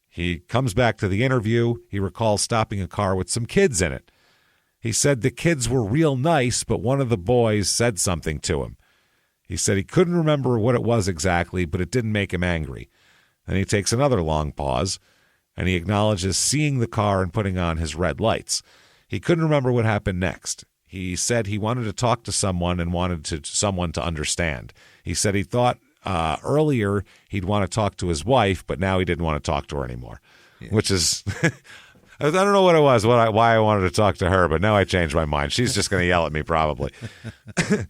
He comes back to the interview. He recalls stopping a car with some kids in it. He said the kids were real nice, but one of the boys said something to him. He said he couldn't remember what it was exactly, but it didn't make him angry. Then he takes another long pause, and he acknowledges seeing the car and putting on his red lights. He couldn't remember what happened next. He said he wanted to talk to someone and wanted someone to understand. He said he thought earlier he'd want to talk to his wife, but now he didn't want to talk to her anymore, which is I don't know what it was, why I wanted to talk to her, but now I changed my mind. She's just going to yell at me probably. I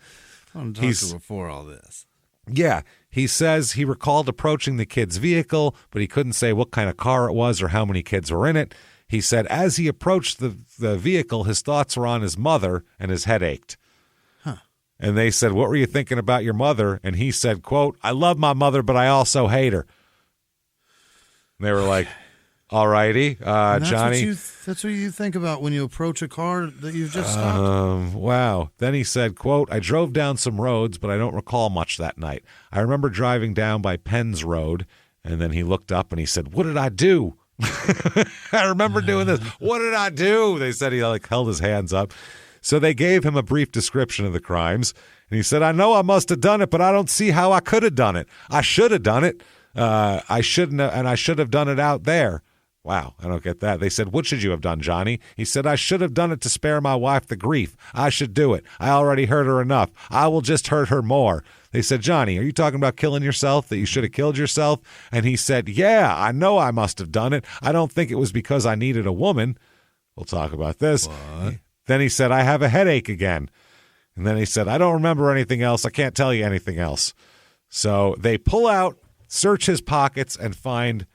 want to talk to her before all this. Yeah. He says he recalled approaching the kid's vehicle, but he couldn't say what kind of car it was or how many kids were in it. He said as he approached the vehicle, his thoughts were on his mother and his head ached. And they said, what were you thinking about your mother? And he said, quote, I love my mother, but I also hate her. And they were like, all righty, Johnny. That's what you think about when you approach a car that you've just stopped? Wow. Then he said, quote, I drove down some roads, but I don't recall much that night. I remember driving down by Penn's Road, and then he looked up and he said, what did I do? I remember doing this. What did I do? They said he held his hands up. So they gave him a brief description of the crimes. And he said, I know I must have done it, but I don't see how I could have done it. I should have done it. I shouldn't have, and I should have done it out there. Wow, I don't get that. They said, what should you have done, Johnny? He said, I should have done it to spare my wife the grief. I should do it. I already hurt her enough. I will just hurt her more. They said, Johnny, are you talking about killing yourself, that you should have killed yourself? And he said, yeah, I know I must have done it. I don't think it was because I needed a woman. We'll talk about this. What? Then he said, I have a headache again. And then he said, I don't remember anything else. I can't tell you anything else. So they pull out, search his pockets, and find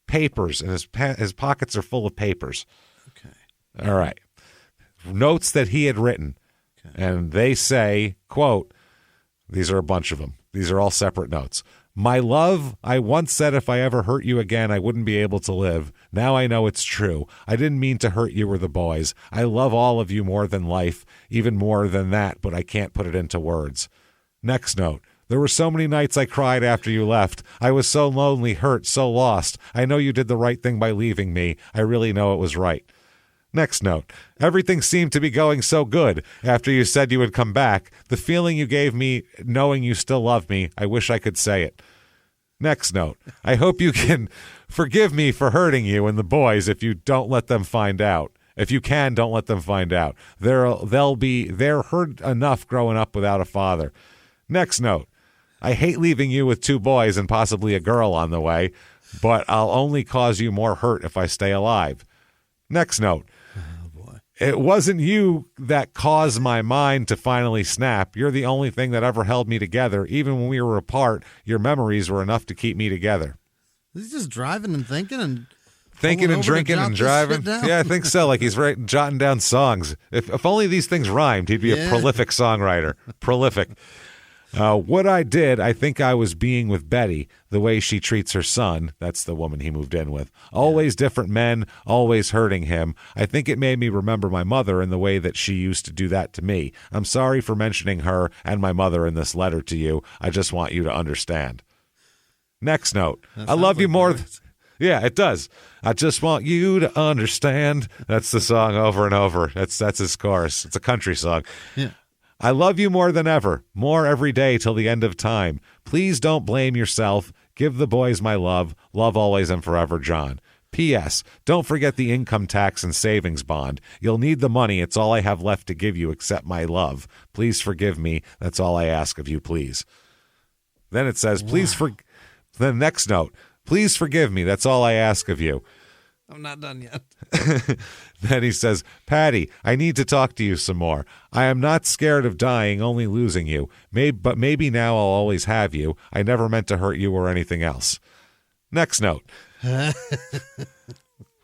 papers. And his pockets are full of papers. Okay. All right. Notes that he had written. Okay. And they say, quote, these are a bunch of them. These are all separate notes. My love, I once said if I ever hurt you again, I wouldn't be able to live. Now I know it's true. I didn't mean to hurt you or the boys. I love all of you more than life, even more than that, but I can't put it into words. Next note. There were so many nights I cried after you left. I was so lonely, hurt, so lost. I know you did the right thing by leaving me. I really know it was right. Next note. Everything seemed to be going so good after you said you would come back. The feeling you gave me knowing you still love me, I wish I could say it. Next note. I hope you can forgive me for hurting you and the boys if you don't let them find out. If you can, don't let them find out. They're hurt enough growing up without a father. Next note. I hate leaving you with two boys and possibly a girl on the way, but I'll only cause you more hurt if I stay alive. Next note. It wasn't you that caused my mind to finally snap. You're the only thing that ever held me together. Even when we were apart, your memories were enough to keep me together. Is he just driving and thinking and drinking and driving? Yeah, I think so. Like he's jotting down songs. If only these things rhymed, he'd be a prolific songwriter. Prolific. What I did, I think I was being with Betty, the way she treats her son. That's the woman he moved in with. Always different men, always hurting him. I think it made me remember my mother in the way that she used to do that to me. I'm sorry for mentioning her and my mother in this letter to you. I just want you to understand. Next note. I love you more. Yeah, it does. I just want you to understand. That's the song over and over. That's his chorus. It's a country song. Yeah. I love you more than ever, more every day till the end of time. Please don't blame yourself. Give the boys my love. Love always and forever, John. P.S. Don't forget the income tax and savings bond. You'll need the money. It's all I have left to give you except my love. Please forgive me. That's all I ask of you, please. Then it says, the next note, please forgive me. That's all I ask of you. I'm not done yet. Then he says, Patty, I need to talk to you some more. I am not scared of dying, only losing you. But maybe now I'll always have you. I never meant to hurt you or anything else. Next note.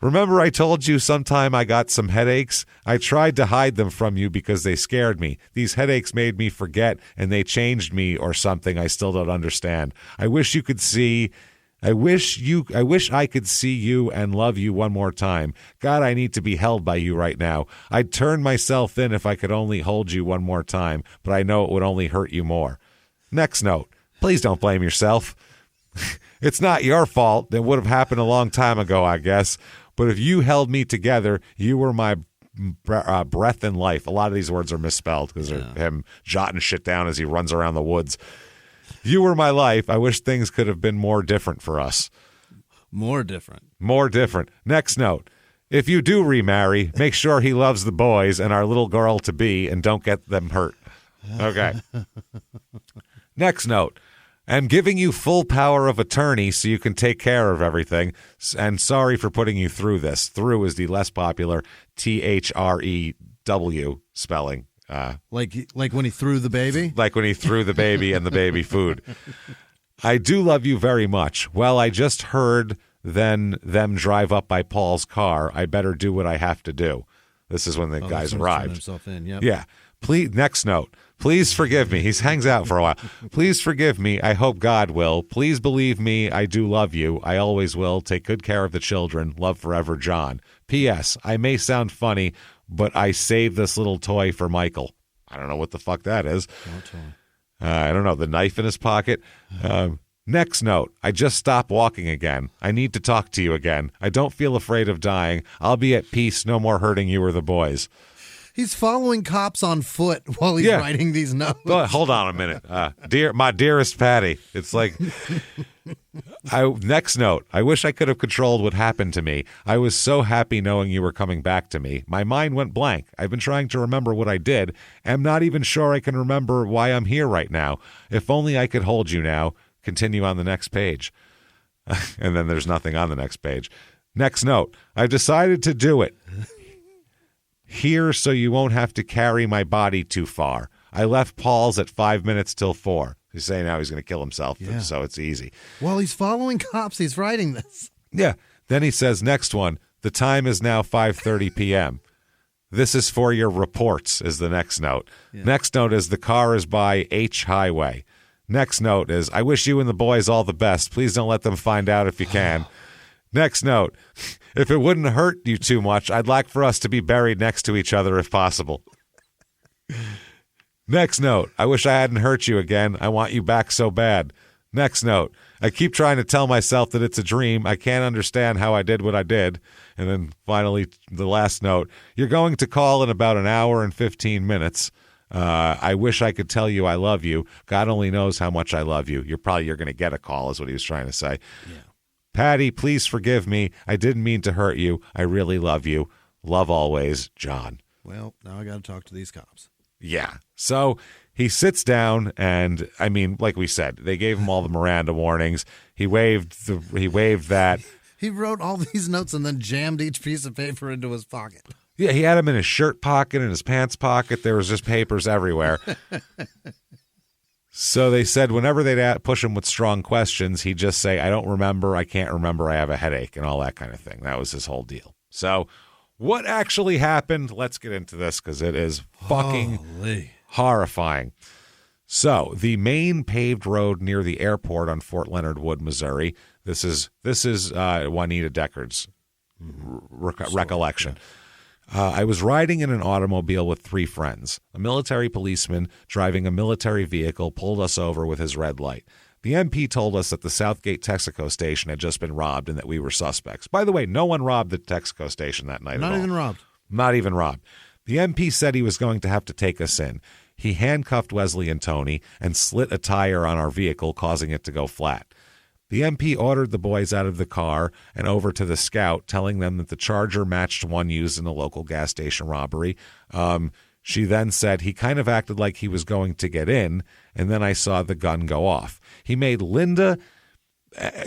Remember I told you sometime I got some headaches? I tried to hide them from you because they scared me. These headaches made me forget, and they changed me or something I still don't understand. I wish you could see I wish I could see you and love you one more time. God, I need to be held by you right now. I'd turn myself in if I could only hold you one more time, but I know it would only hurt you more. Next note. Please don't blame yourself. It's not your fault. It would have happened a long time ago, I guess. But if you held me together, you were my breath in life. A lot of these words are misspelled because of him jotting shit down as he runs around the woods. You were my life. I wish things could have been more different for us. More different. Next note. If you do remarry, make sure he loves the boys and our little girl to be and don't get them hurt. Okay. Next note. I'm giving you full power of attorney so you can take care of everything. And sorry for putting you through this. Through is the less popular THREW spelling. Like when he threw the baby? Like when he threw the baby and the baby food. I do love you very much. Well, I just heard them drive up by Paul's car. I better do what I have to do. This is when the guys arrived. Himself in. Yep. Yeah. Please. Next note. Please forgive me. He hangs out for a while. Please forgive me. I hope God will. Please believe me. I do love you. I always will. Take good care of the children. Love forever, John. P.S. I may sound funny, but I saved this little toy for Michael. I don't know what the fuck that is. I don't know. The knife in his pocket. Next note. I just stopped walking again. I need to talk to you again. I don't feel afraid of dying. I'll be at peace. No more hurting you or the boys. He's following cops on foot while he's writing these notes. Hold on a minute. My dearest Patty. It's like, next note. I wish I could have controlled what happened to me. I was so happy knowing you were coming back to me. My mind went blank. I've been trying to remember what I did. I'm not even sure I can remember why I'm here right now. If only I could hold you now. Continue on the next page. And then there's nothing on the next page. Next note. I've decided to do it. Here so you won't have to carry my body too far. I left Paul's at 5 minutes till 4. He's saying now he's going to kill himself, so it's easy. While he's following cops, he's writing this. Yeah. Then he says, next one, the time is now 5:30 p.m. This is for your reports, is the next note. Yeah. Next note is the car is by H Highway. Next note is, I wish you and the boys all the best. Please don't let them find out if you can. Next note, if it wouldn't hurt you too much, I'd like for us to be buried next to each other if possible. Next note, I wish I hadn't hurt you again. I want you back so bad. Next note, I keep trying to tell myself that it's a dream. I can't understand how I did what I did. And then finally, the last note, you're going to call in about an hour and 15 minutes. I wish I could tell you I love you. God only knows how much I love you. You're going to get a call is what he was trying to say. Yeah. Patty, please forgive me. I didn't mean to hurt you. I really love you. Love always, John. Well, now I got to talk to these cops. Yeah. So he sits down and, I mean, like we said, they gave him all the Miranda warnings. He waved that. He wrote all these notes and then jammed each piece of paper into his pocket. Yeah, he had them in his shirt pocket, in his pants pocket. There was just papers everywhere. So they said whenever they'd push him with strong questions, he'd just say, I don't remember, I can't remember, I have a headache, and all that kind of thing. That was his whole deal. So what actually happened? Let's get into this because it is fucking horrifying. So the main paved road near the airport on Fort Leonard Wood, Missouri, this is Juanita Deckard's recollection. I was riding in an automobile with 3 friends. A military policeman driving a military vehicle pulled us over with his red light. The MP told us that the Southgate Texaco station had just been robbed and that we were suspects. By the way, no one robbed the Texaco station that night at all. Not even robbed. Not even robbed. The MP said he was going to have to take us in. He handcuffed Wesley and Tony and slit a tire on our vehicle, causing it to go flat. The MP ordered the boys out of the car and over to the Scout, telling them that the Charger matched one used in a local gas station robbery. She then said he kind of acted like he was going to get in, and then I saw the gun go off. He made Linda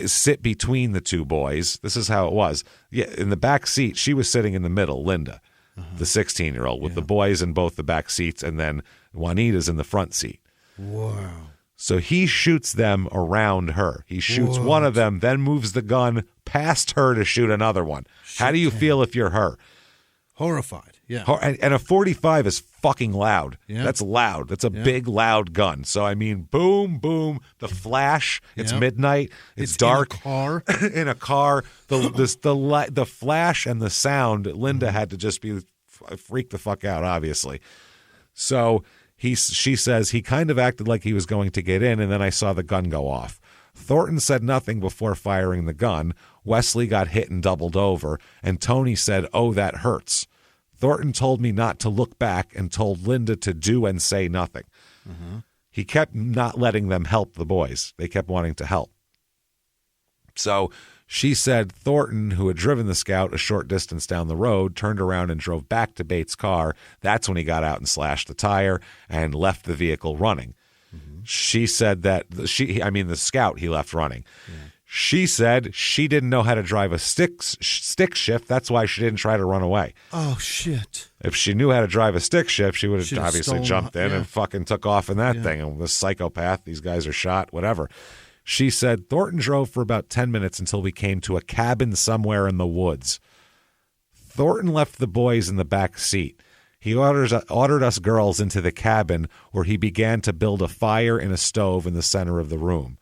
sit between the 2 boys. This is how it was. Yeah, in the back seat, she was sitting in the middle, Linda, the 16-year-old, with the boys in both the back seats, and then Juanita's in the front seat. Wow. So he shoots them around her. He shoots one of them, then moves the gun past her to shoot another one. How do you feel if you're her? Horrified. Yeah. And a 45 is fucking loud. Yeah. That's loud. That's a big, loud gun. So, I mean, boom, boom, the flash. It's midnight. It's dark. In a car. In a car. The flash and the sound, Linda had to just be freak the fuck out, obviously. So she says he kind of acted like he was going to get in, and then I saw the gun go off. Thornton said nothing before firing the gun. Wesley got hit and doubled over, and Tony said, "Oh, that hurts." Thornton told me not to look back and told Linda to do and say nothing. Mm-hmm. He kept not letting them help the boys. They kept wanting to help. So she said Thornton, who had driven the Scout a short distance down the road, turned around and drove back to Bates' car. That's when he got out and slashed the tire and left the vehicle running. Mm-hmm. She said that the Scout he left running. Yeah. She said she didn't know how to drive a stick shift. That's why she didn't try to run away. Oh, shit. If she knew how to drive a stick shift, she would have obviously jumped in and fucking took off in that thing. And was psychopath. These guys are shot, whatever. She said Thornton drove for about 10 minutes until we came to a cabin somewhere in the woods. Thornton left the boys in the back seat. He ordered us girls into the cabin where he began to build a fire in a stove in the center of the room.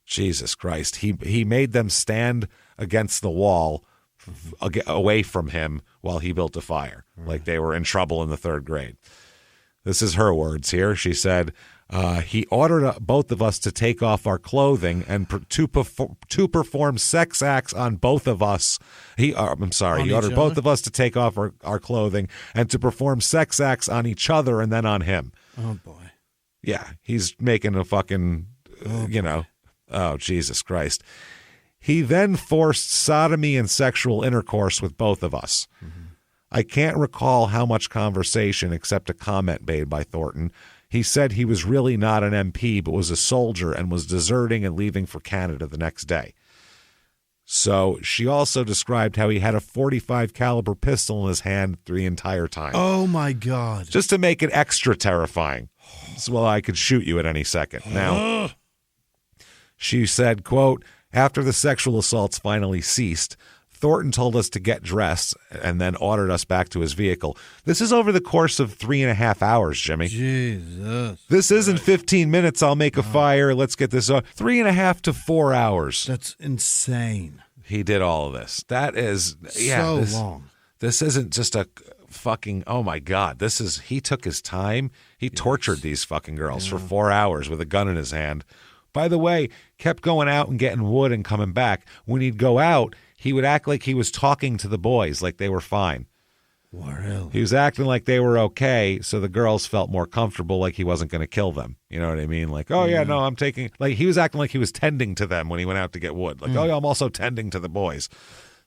Jesus Christ. He made them stand against the wall away from him while he built a fire, like they were in trouble in the third grade. This is her words here. She said, he ordered both of us to take off our clothing and to perform sex acts on both of us. He ordered both of us to take off our clothing and to perform sex acts on each other and then on him. Oh, boy. Yeah, he's making a fucking, oh, Jesus Christ. He then forced sodomy and sexual intercourse with both of us. Mm-hmm. I can't recall how much conversation except a comment made by Thornton. He said he was really not an MP, but was a soldier and was deserting and leaving for Canada the next day. So she also described how he had a .45 caliber pistol in his hand through the entire time. Oh, my God. Just to make it extra terrifying. So, well, I could shoot you at any second. Now, she said, quote, after the sexual assaults finally ceased, Thornton told us to get dressed and then ordered us back to his vehicle. This is over the course of 3.5 hours, Jimmy. Jesus. This isn't 15 minutes, I'll make a fire, let's get this on. 3.5 to 4 hours. That's insane. He did all of this. That is long. This isn't just a fucking, oh my God. He took his time. He tortured these fucking girls for 4 hours with a gun in his hand. By the way, kept going out and getting wood and coming back. When he'd go out, he would act like he was talking to the boys, like they were fine. Really? He was acting like they were okay, so the girls felt more comfortable, like he wasn't going to kill them. You know what I mean? Like, oh, yeah, no, I'm taking... Like, he was acting like he was tending to them when he went out to get wood. Like, oh, yeah, I'm also tending to the boys.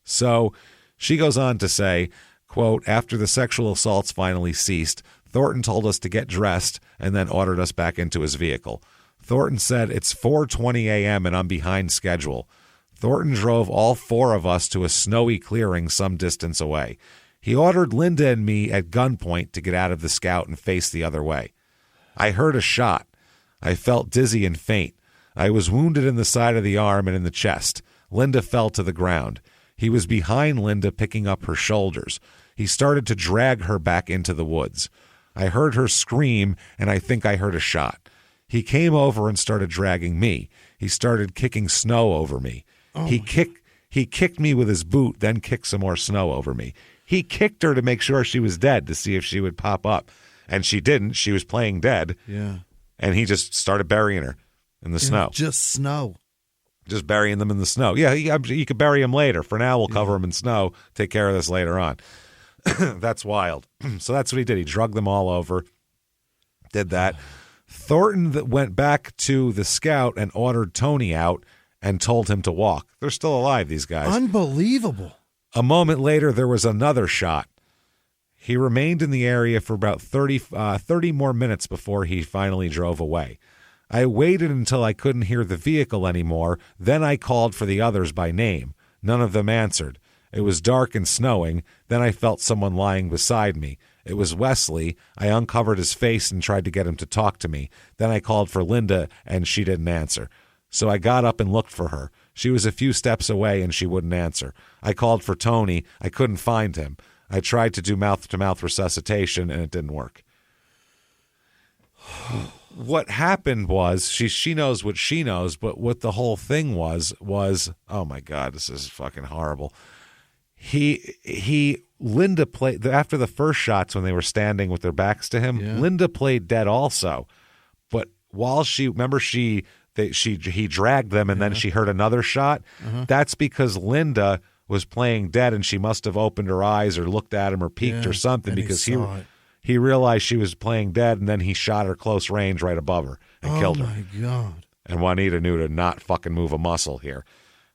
So she goes on to say, quote, after the sexual assaults finally ceased, Thornton told us to get dressed and then ordered us back into his vehicle. Thornton said, it's 4:20 a.m. and I'm behind schedule. Thornton drove all 4 of us to a snowy clearing some distance away. He ordered Linda and me at gunpoint to get out of the Scout and face the other way. I heard a shot. I felt dizzy and faint. I was wounded in the side of the arm and in the chest. Linda fell to the ground. He was behind Linda, picking up her shoulders. He started to drag her back into the woods. I heard her scream, and I think I heard a shot. He came over and started dragging me. He started kicking snow over me. Oh, he kicked me with his boot, then kicked some more snow over me. He kicked her to make sure she was dead, to see if she would pop up. And she didn't. She was playing dead. Yeah. And he just started burying her in the snow. Just snow. Just burying them in the snow. Yeah, you could bury them later. For now, we'll cover them in snow. Take care of this later on. That's wild. So that's what he did. He drugged them all over. Did that. Thornton went back to the Scout and ordered Tony out and told him to walk. They're still alive, these guys. Unbelievable. A moment later, there was another shot. He remained in the area for about 30 more minutes before he finally drove away. I waited until I couldn't hear the vehicle anymore. Then I called for the others by name. None of them answered. It was dark and snowing. Then I felt someone lying beside me. It was Wesley. I uncovered his face and tried to get him to talk to me. Then I called for Linda, and she didn't answer. So I got up and looked for her. She was a few steps away, and she wouldn't answer. I called for Tony. I couldn't find him. I tried to do mouth-to-mouth resuscitation, and it didn't work. What happened was, she knows what she knows, but what the whole thing was, oh my God, this is fucking horrible. Linda played, after the first shots when they were standing with their backs to him, Linda played dead also. But while he dragged them and then she heard another shot, that's because Linda was playing dead and she must have opened her eyes or looked at him or peeked or something, because he realized she was playing dead, and then he shot her close range right above her and killed her. Oh, my God. And Juanita knew to not fucking move a muscle here.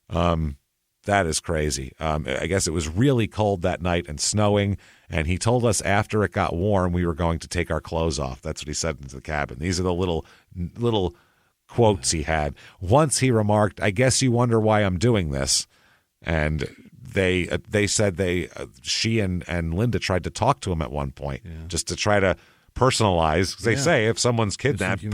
That is crazy. I guess it was really cold that night and snowing, and he told us after it got warm we were going to take our clothes off. That's what he said into the cabin. These are the little quotes he had. Once he remarked, "I guess you wonder why I'm doing this." And they said she and Linda tried to talk to him at one point, just to try to personalize. They say if someone's kidnapped,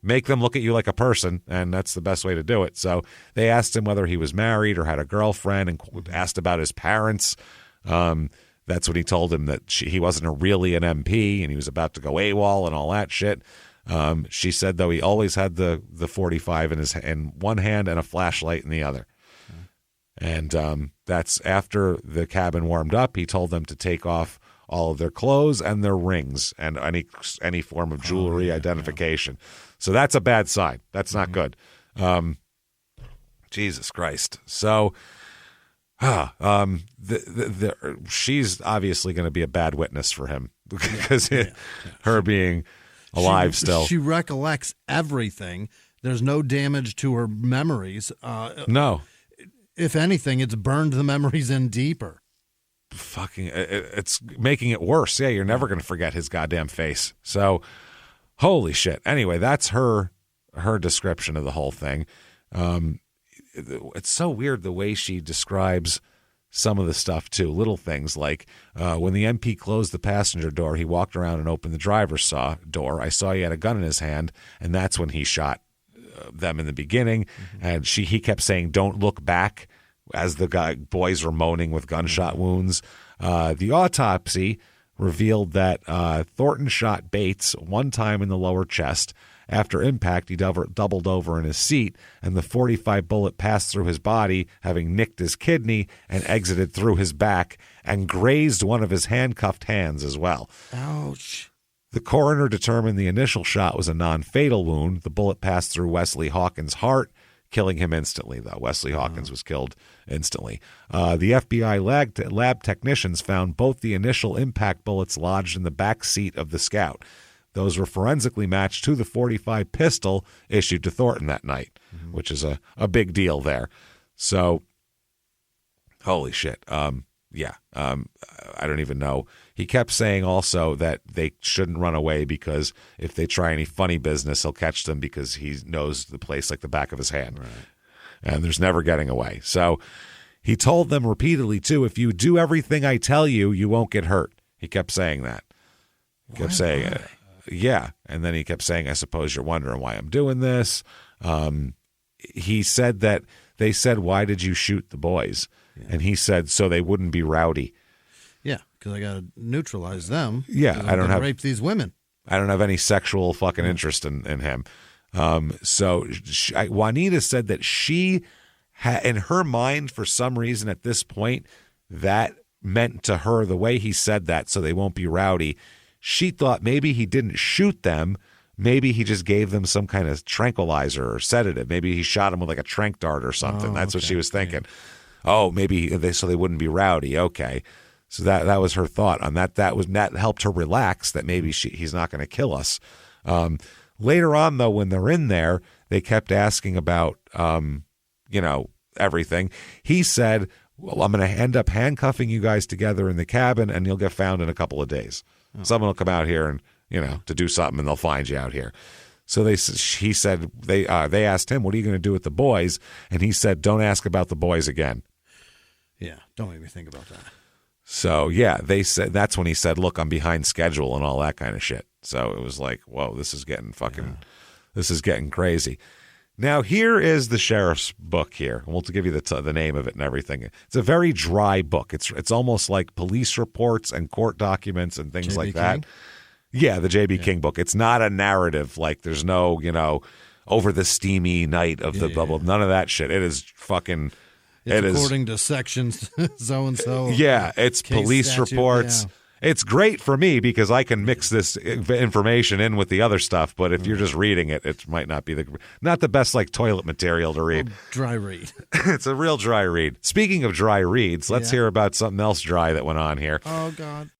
make them look at you like a person, and that's the best way to do it. So they asked him whether he was married or had a girlfriend, and asked about his parents. That's when he told him that he wasn't really an MP, and he was about to go AWOL and all that shit. She said, though, he always had the 45 in one hand and a flashlight in the other. And that's after the cabin warmed up. He told them to take off all of their clothes and their rings and any form of jewelry identification. So that's a bad sign. That's not good. Jesus Christ. So she's obviously going to be a bad witness for him because her being alive still. She recollects everything. There's no damage to her memories. No. If anything, it's burned the memories in deeper. Fucking, it's making it worse. Yeah, you're never going to forget his goddamn face. So, holy shit. Anyway, that's her description of the whole thing. It's so weird the way she describes some of the stuff, too. Little things like when the MP closed the passenger door, he walked around and opened the driver's door. I saw he had a gun in his hand, and that's when he shot them in the beginning. And he kept saying, "Don't look back," as the boys were moaning with gunshot wounds. The autopsy revealed that Thornton shot Bates one time in the lower chest. After impact, he doubled over in his seat, and the .45 bullet passed through his body, having nicked his kidney and exited through his back and grazed one of his handcuffed hands as well. Ouch. The coroner determined the initial shot was a non-fatal wound. The bullet passed through Wesley Hawkins' heart, killing him instantly, though. Wesley Hawkins was killed instantly. The FBI lab technicians found both the initial impact bullets lodged in the back seat of the Scout. Those were forensically matched to the .45 pistol issued to Thornton that night, which is a big deal there. So, holy shit. I don't even know. He kept saying also that they shouldn't run away because if they try any funny business, he'll catch them because he knows the place like the back of his hand. Right. And there's never getting away. So he told them repeatedly, too, if you do everything I tell you, you won't get hurt. He kept saying that. He kept saying, yeah. And then he kept saying, I suppose you're wondering why I'm doing this. He said that they said, why did you shoot the boys? Yeah. And he said, so they wouldn't be rowdy. Yeah, because I got to neutralize them. Yeah, I don't have rape these women. I don't have any sexual fucking interest in him. So Juanita said that she had, in her mind, for some reason at this point, that meant to her the way he said that, so they won't be rowdy. She thought maybe he didn't shoot them. Maybe he just gave them some kind of tranquilizer or sedative. Maybe he shot them with like a tranq dart or something. That's what she was thinking. Yeah. Oh, maybe so they wouldn't be rowdy. Okay. So that was her thought on that. That helped her relax that maybe he's not going to kill us. Later on, though, when they're in there, they kept asking about, everything. He said, well, I'm going to end up handcuffing you guys together in the cabin and you'll get found in a couple of days. Oh. Someone will come out here and, to do something and they'll find you out here. So they asked him, what are you going to do with the boys? And he said, don't ask about the boys again. Yeah. Don't make me think about that. So, yeah, they said that's when he said, look, I'm behind schedule and all that kind of shit. So it was like, whoa, this is getting crazy. Now, here is the sheriff's book here. We'll give you the name of it and everything. It's a very dry book. It's almost like police reports and court documents and things like that. Yeah, the J.B. King book. It's not a narrative. Like, there's no, over the steamy night of the bubble. None of that shit. It is fucking... It's according to sections, so-and-so. Yeah, it's police reports. Yeah. It's great for me because I can mix this information in with the other stuff, but if you're just reading it, it might not be not the best like toilet material to read. Dry read. It's a real dry read. Speaking of dry reads, let's hear about something else dry that went on here. Oh, God.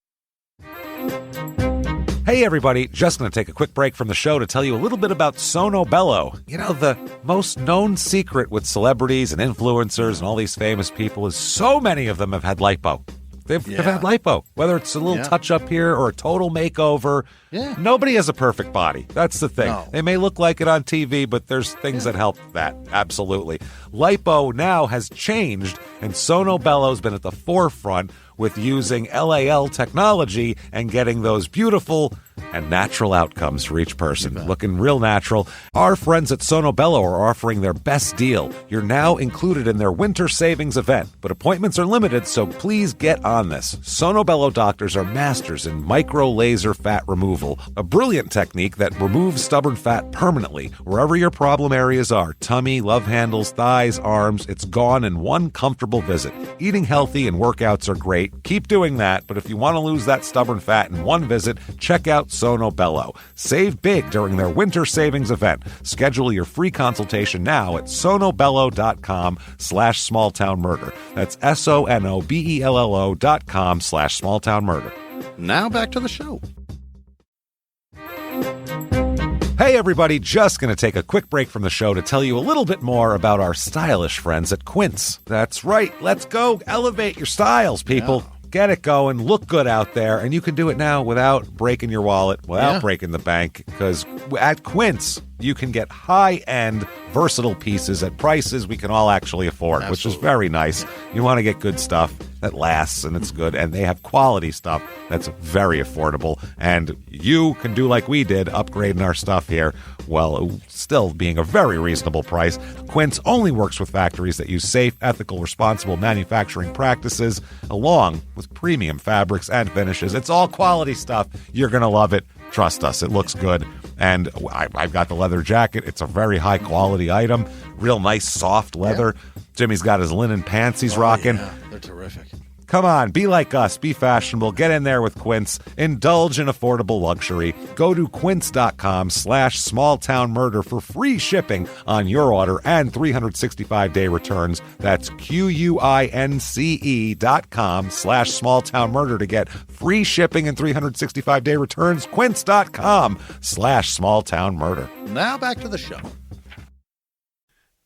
Hey, everybody. Just going to take a quick break from the show to tell you a little bit about Sono Bello. The most known secret with celebrities and influencers and all these famous people is so many of them have had lipo. They've had lipo, whether it's a little touch-up here or a total makeover. Yeah. Nobody has a perfect body. That's the thing. No. They may look like it on TV, but there's things that help that. Absolutely. Lipo now has changed, and Sono Bello's been at the forefront with using LAL technology and getting those beautiful and natural outcomes for each person. Looking real natural. Our friends at Sono Bello are offering their best deal. You're now included in their winter savings event, but appointments are limited, so please get on this. Sono Bello doctors are masters in micro-laser fat removal, a brilliant technique that removes stubborn fat permanently. Wherever your problem areas are, tummy, love handles, thighs, arms, it's gone in one comfortable visit. Eating healthy and workouts are great. Keep doing that, but if you want to lose that stubborn fat in one visit, check out Sono Bello. Save big during their winter savings event. Schedule your free consultation now at sonobello.com/smalltownmurder. That's sonobello.com/smalltownmurder. Now back to the show. Hey, everybody, just going to take a quick break from the show to tell you a little bit more about our stylish friends at Quince. That's right. Let's go elevate your styles, people. Yeah. Get it going. Look good out there. And you can do it now without breaking your wallet, without breaking the bank, because at Quince, you can get high-end, versatile pieces at prices we can all actually afford, which is very nice. You want to get good stuff that lasts and it's good, and they have quality stuff that's very affordable. And you can do like we did, upgrading our stuff here, while still being a very reasonable price. Quince only works with factories that use safe, ethical, responsible manufacturing practices, along with premium fabrics and finishes. It's all quality stuff. You're going to love it. Trust us, it looks good. And I've got the leather jacket. It's a very high-quality item. Real nice, soft leather. Yeah. Jimmy's got his linen pants he's rocking. Yeah, they're terrific. Come on, be like us. Be fashionable. Get in there with Quince. Indulge in affordable luxury. Go to quince.com/smalltownmurder for free shipping on your order and 365-day returns. That's QUINCE.com/smalltownmurder to get free shipping and 365-day returns. Quince.com/smalltownmurder. Now back to the show.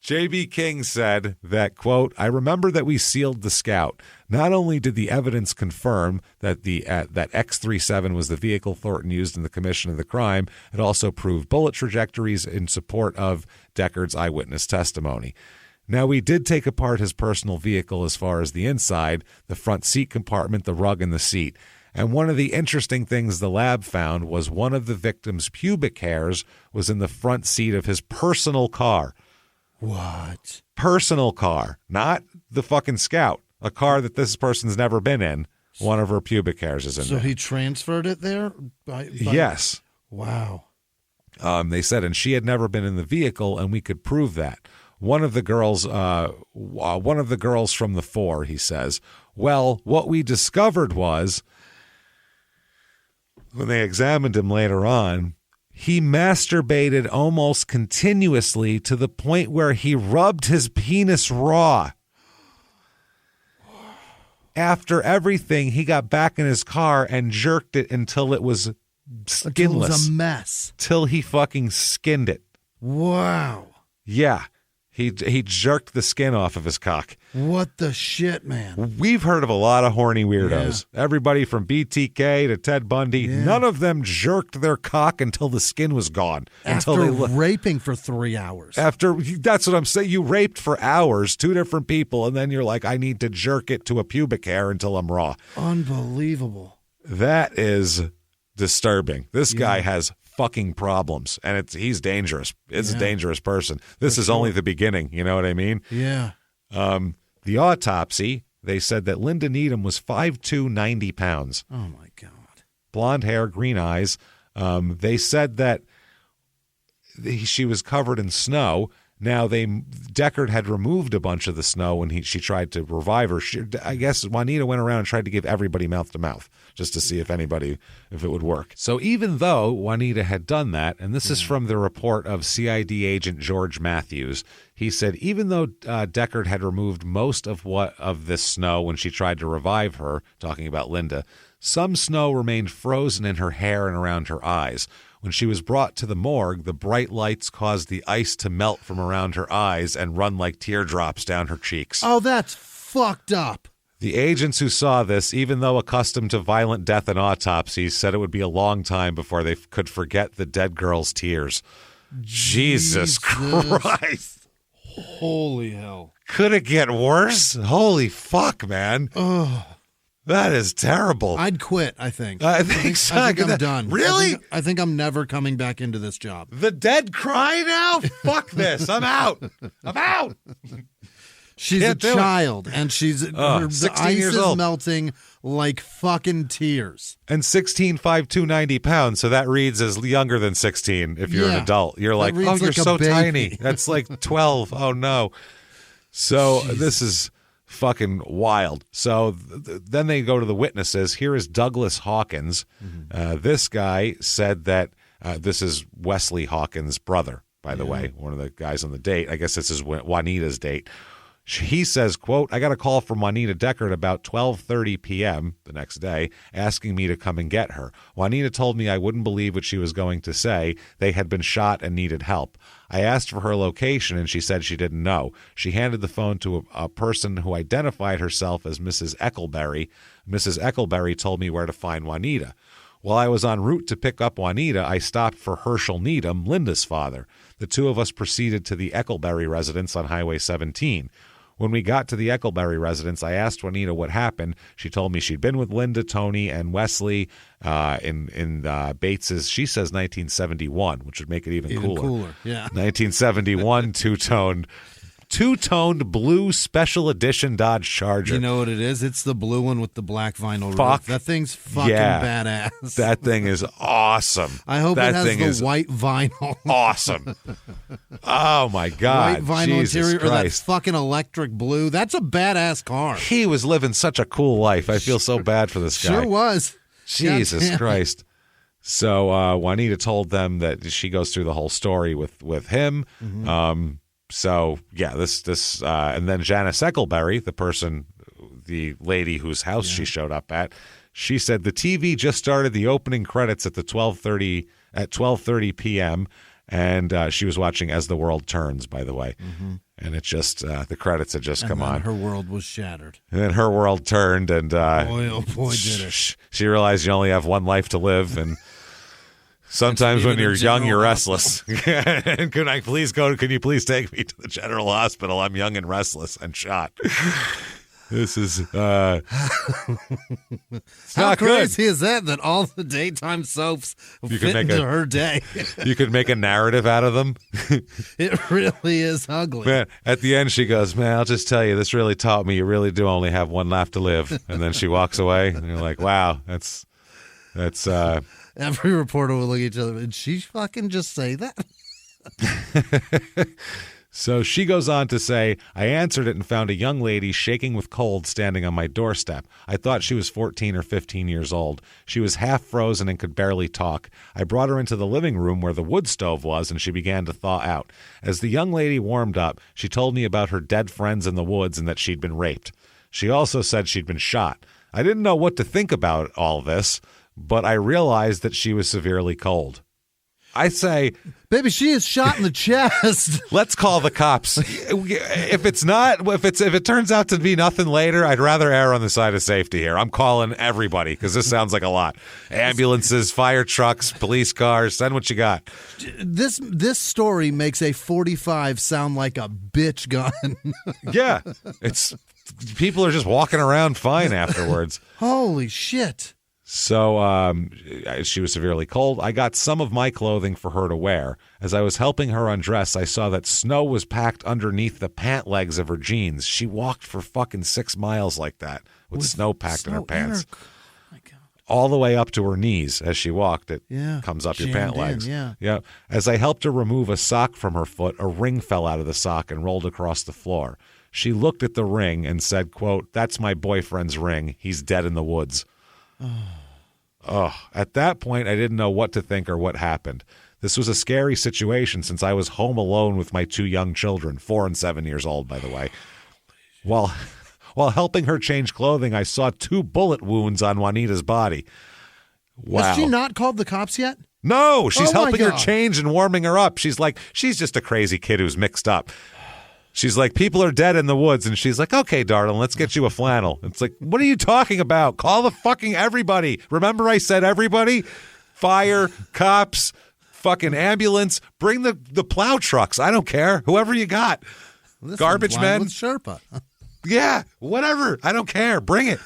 J.B. King said that, quote, I remember that we sealed the Scout. Not only did the evidence confirm that that X-37 was the vehicle Thornton used in the commission of the crime, it also proved bullet trajectories in support of Deckard's eyewitness testimony. Now, we did take apart his personal vehicle as far as the inside, the front seat compartment, the rug, and the seat. And one of the interesting things the lab found was one of the victim's pubic hairs was in the front seat of his personal car. What? Personal car, not the fucking Scout. A car that this person's never been in. One of her pubic hairs is in there. So he transferred it there? Yes. Wow. They said, and she had never been in the vehicle, and we could prove that. One of the girls from the four, he says, well, what we discovered was, when they examined him later on, he masturbated almost continuously to the point where he rubbed his penis raw. After everything, he got back in his car and jerked it until it was skinless. It was a mess. Till he fucking skinned it. Wow. Yeah. He jerked the skin off of his cock. What the shit, man? We've heard of a lot of horny weirdos. Yeah. Everybody from BTK to Ted Bundy. Yeah. None of them jerked their cock until the skin was gone. After raping for 3 hours. That's what I'm saying. You raped for hours, two different people, and then you're like, I need to jerk it to a pubic hair until I'm raw. Unbelievable. That is disturbing. This guy has fucking problems, and he's dangerous. It's a dangerous person. This is only the beginning. You know what I mean? Yeah. The autopsy, they said that Linda Needham was 5'2", 90 pounds. Oh, my God. Blonde hair, green eyes. They said that she was covered in snow. Now, Deckard had removed a bunch of the snow when she tried to revive her. I guess Juanita went around and tried to give everybody mouth to mouth just to see if it would work. So even though Juanita had done that, and this is from the report of CID agent George Matthews, he said even though Deckard had removed most of this snow when she tried to revive her, talking about Linda, some snow remained frozen in her hair and around her eyes. When she was brought to the morgue, the bright lights caused the ice to melt from around her eyes and run like teardrops down her cheeks. Oh, that's fucked up. The agents who saw this, even though accustomed to violent death and autopsies, said it would be a long time before they could forget the dead girl's tears. Jesus Christ. Holy hell. Could it get worse? Holy fuck, man. Oh. That is terrible. I'd quit, I think. I think so. I think I'm done. Really? I think I'm never coming back into this job. The dead cry now? Fuck this. I'm out. I'm out. She's a child, and her 16 ice years is old. melting like fucking tears. And 16, 5'2", 90 pounds, so that reads as younger than 16 if you're an adult. You're like, reads you're like a so baby. tiny. That's like 12. Oh, no. So this is fucking wild. So then they go to the witnesses. Here is Douglas Hawkins. This guy said that this is Wesley Hawkins' brother, by the way, one of the guys on the date. I guess this is Juanita's date. He says, quote, I got a call from Juanita Deckard about 12:30 p.m. the next day asking me to come and get her. Juanita told me I wouldn't believe what she was going to say. They had been shot and needed help. I asked for her location, and she said she didn't know. She handed the phone to a person who identified herself as Mrs. Eckleberry. Mrs. Eckleberry told me where to find Juanita. While I was en route to pick up Juanita, I stopped for Herschel Needham, Linda's father. The two of us proceeded to the Eckleberry residence on Highway 17. When we got to the Eckleberry residence, I asked Juanita what happened. She told me she'd been with Linda, Tony, and Wesley in Bates's, she says 1971, which would make it even cooler. Yeah. 1971 two-toned blue special edition Dodge Charger. You know what it is? It's the blue one with the black vinyl Fuck. roof. That thing's fucking badass. That thing is awesome. I hope that it thing has is the white vinyl. awesome. Oh, my God. White vinyl Jesus interior or that Christ. fucking electric blue. That's a badass car. He was living such a cool life. I feel so bad for this guy. Sure was. Jesus Goddamn. Christ. So Juanita told them that she goes through the whole story with him. So yeah, this and then Janice Eckleberry, the lady whose house she showed up at, she said the TV just started the opening credits at 12:30 p.m. and she was watching As the World Turns, by the way, and it just the credits had just come on. Her world was shattered. And then her world turned, and boy, oh boy, did it! She realized you only have one life to live, and sometimes when you're young, you're restless. Can you please take me to the general hospital? I'm young and restless and shot. This is How not crazy good. is that all the daytime soaps You fit can make into a- her day? You could make a narrative out of them. It really is ugly. Man, at the end, she goes, man, I'll just tell you, this really taught me you really do only have one life to live. And then she walks away, and you're like, wow, that's Every reporter will look at each other. Did she fucking just say that? So she goes on to say, I answered it and found a young lady shaking with cold standing on my doorstep. I thought she was 14 or 15 years old. She was half frozen and could barely talk. I brought her into the living room where the wood stove was, and she began to thaw out. As the young lady warmed up, she told me about her dead friends in the woods and that she'd been raped. She also said she'd been shot. I didn't know what to think about all this, but I realized that she was severely cold. I say, Baby, she is shot in the chest. let's call the cops. If it turns out to be nothing later, I'd rather err on the side of safety here. I'm calling everybody because this sounds like a lot. Ambulances, fire trucks, police cars, send what you got. This story makes a 45 sound like a bitch gun. Yeah, people are just walking around fine afterwards. Holy shit. So she was severely cold. I got some of my clothing for her to wear. As I was helping her undress, I saw that snow was packed underneath the pant legs of her jeans. She walked for fucking 6 miles like that with snow packed in her pants. My God. All the way up to her knees as she walked. It comes up your pant legs. Yeah. As I helped her remove a sock from her foot, a ring fell out of the sock and rolled across the floor. She looked at the ring and said, quote, "That's my boyfriend's ring. He's dead in the woods." At that point, I didn't know what to think or what happened. This was a scary situation since I was home alone with my 2 young children, 4 and 7 years old, by the way. While helping her change clothing, I saw 2 bullet wounds on Juanita's body. Wow. Has she not called the cops yet? No, she's helping her God. change and warming her up. She's like, she's just a crazy kid who's mixed up. She's like, people are dead in the woods. And she's like, okay, darling, let's get you a flannel. It's like, what are you talking about? Call the fucking everybody. Remember I said everybody? Fire, cops, fucking ambulance. Bring the plow trucks. I don't care. Whoever you got. Listen, Garbage men. With Sherpa. Yeah, whatever. I don't care. Bring it.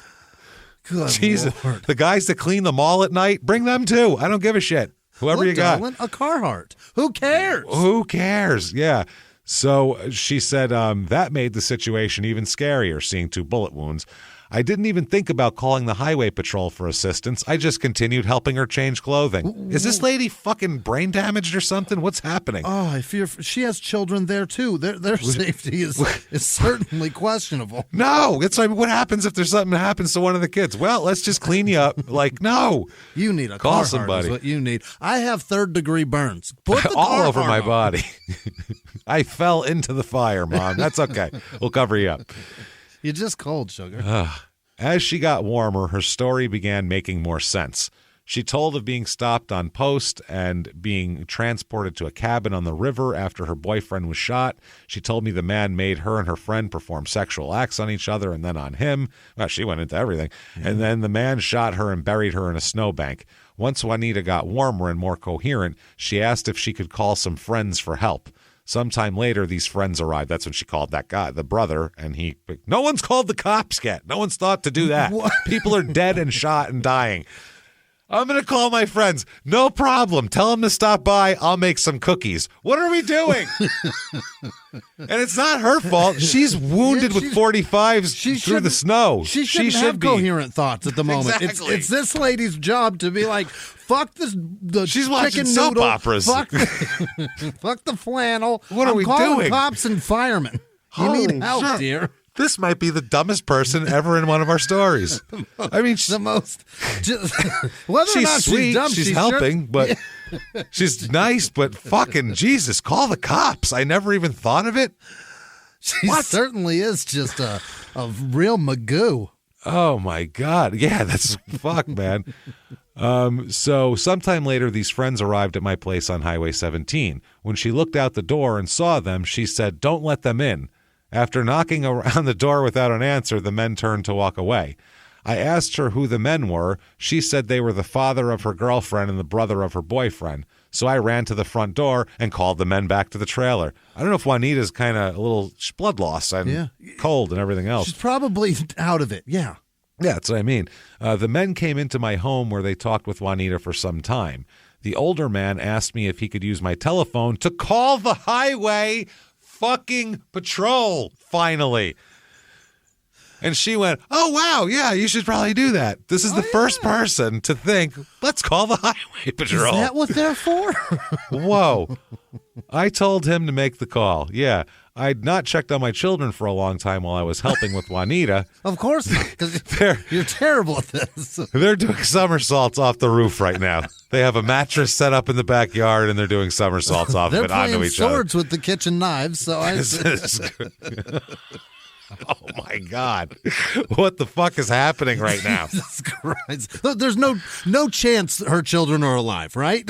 Good Jesus. Lord. The guys that clean the mall at night, bring them too. I don't give a shit. Whoever you got. Darling, a Carhartt. Who cares? Who cares? Yeah. So she said that made the situation even scarier, seeing 2 bullet wounds. I didn't even think about calling the highway patrol for assistance. I just continued helping her change clothing. Is this lady fucking brain damaged or something? What's happening? Oh, I fear she has children there too. Their safety is certainly questionable. No, it's like, what happens if there's something that happens to one of the kids? Well, let's just clean you up. Like, no. You need a Call Carhartt somebody. is what you need. I have 3rd-degree burns. Put the all Carhartt over my on. body. I fell into the fire, Mom. That's okay. We'll cover you up. You're just cold, sugar. As she got warmer, her story began making more sense. She told of being stopped on post and being transported to a cabin on the river after her boyfriend was shot. She told me the man made her and her friend perform sexual acts on each other and then on him. Well, she went into everything. And then the man shot her and buried her in a snowbank. Once Juanita got warmer and more coherent, she asked if she could call some friends for help. Sometime later, these friends arrived. That's when she called that guy, the brother, and no one's called the cops yet. No one's thought to do that. What? People are dead and shot and dying. I'm going to call my friends. No problem. Tell them to stop by. I'll make some cookies. What are we doing? And it's not her fault. She's wounded with 45s through the snow. She shouldn't have coherent thoughts at the moment. Exactly. It's this lady's job to be like, fuck this. She's chicken watching soap noodle, operas. Fuck the flannel. What are we calling doing? Cops and firemen. You need help, shit. dear. This might be the dumbest person ever in one of our stories. I mean, The most. Whether she's or not sweet, she's dumb, she's she helping, but she's nice, but fucking Jesus, call the cops. I never even thought of it. She What? certainly is just a real magoo. Oh my God. Yeah, that's fuck, man. So sometime later, these friends arrived at my place on Highway 17. When she looked out the door and saw them, she said, "Don't let them in." After knocking around the door without an answer, the men turned to walk away. I asked her who the men were. She said they were the father of her girlfriend and the brother of her boyfriend. So I ran to the front door and called the men back to the trailer. I don't know if Juanita's kind of a little blood loss and cold and everything else. She's probably out of it. Yeah. Yeah, that's what I mean. The men came into my home where they talked with Juanita for some time. The older man asked me if he could use my telephone to call the highway fucking patrol, finally. And she went, "Oh, wow, yeah, you should probably do that." This is the first person to think, let's call the highway patrol. Is that what they're for? Whoa. I told him to make the call. Yeah. I'd not checked on my children for a long time while I was helping with Juanita. Of course not, because you're terrible at this. They're doing somersaults off the roof right now. They have a mattress set up in the backyard, and they're doing somersaults off of it onto each other. They're playing swords with the kitchen knives, so I... Oh, my God. What the fuck is happening right now? Jesus Christ. There's no chance her children are alive, right?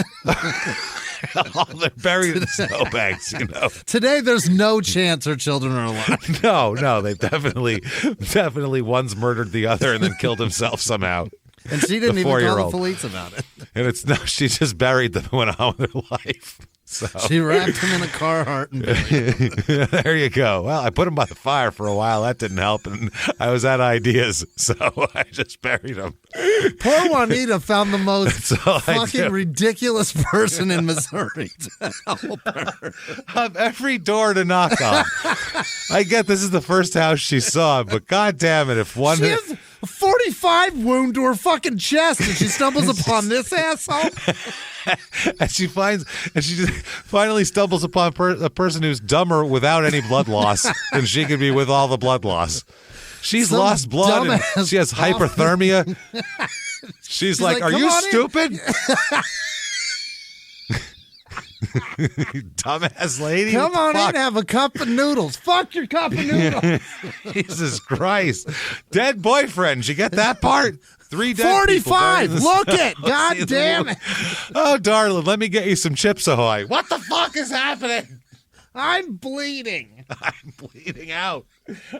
Oh, they're buried in snowbanks, you know. Today, there's no chance her children are alive. No, they definitely one's murdered the other and then killed himself somehow. And she didn't even call the 4-year-old. police about it. And it's no, she just buried them and went on with her life. So She wrapped him in a Carhartt and buried him. there you go. Well, I put him by the fire for a while. That didn't help, and I was out of ideas, so I just buried him. Poor Juanita found the most That's all I fucking do. ridiculous person in Missouri to help her. On every door to knock on. I get this is the first house she saw, but god damn it, if one She has a 45 wound to her fucking chest, and she stumbles upon this asshole. and she just finally stumbles upon a person who's dumber without any blood loss than she could be with all the blood loss. She's Some lost blood and dumbass she has hyperthermia. She's like, are "Come you on in." stupid? Dumbass lady. Come What on the in, fuck? have a cup of noodles. Fuck your cup of noodles. Jesus Christ. Dead boyfriend. You get that part? 3 dead people 45. during this- Look it. God See the damn movie. it. Oh, darling, let me get you some Chips Ahoy. What the fuck is happening? I'm bleeding. I'm bleeding out.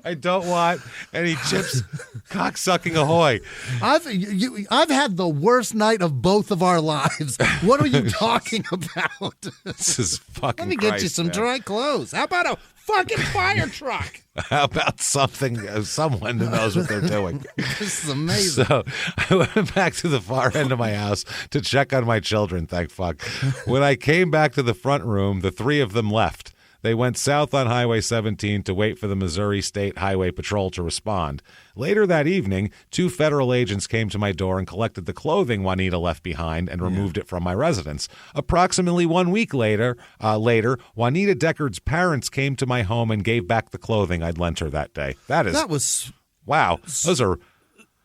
I don't want any chips cocksucking Ahoy. I've had the worst night of both of our lives. What are you talking about? This is fucking Let me get you Christ, some man. dry clothes. How about a fucking fire truck? How about someone who knows what they're doing? This is amazing. So I went back to the far end of my house to check on my children, thank fuck. When I came back to the front room, the 3 of them left. They went south on Highway 17 to wait for the Missouri State Highway Patrol to respond. Later that evening, 2 federal agents came to my door and collected the clothing Juanita left behind and removed it from my residence. Approximately 1 week later, Juanita Deckard's parents came to my home and gave back the clothing I'd lent her that day. That was Wow. Those are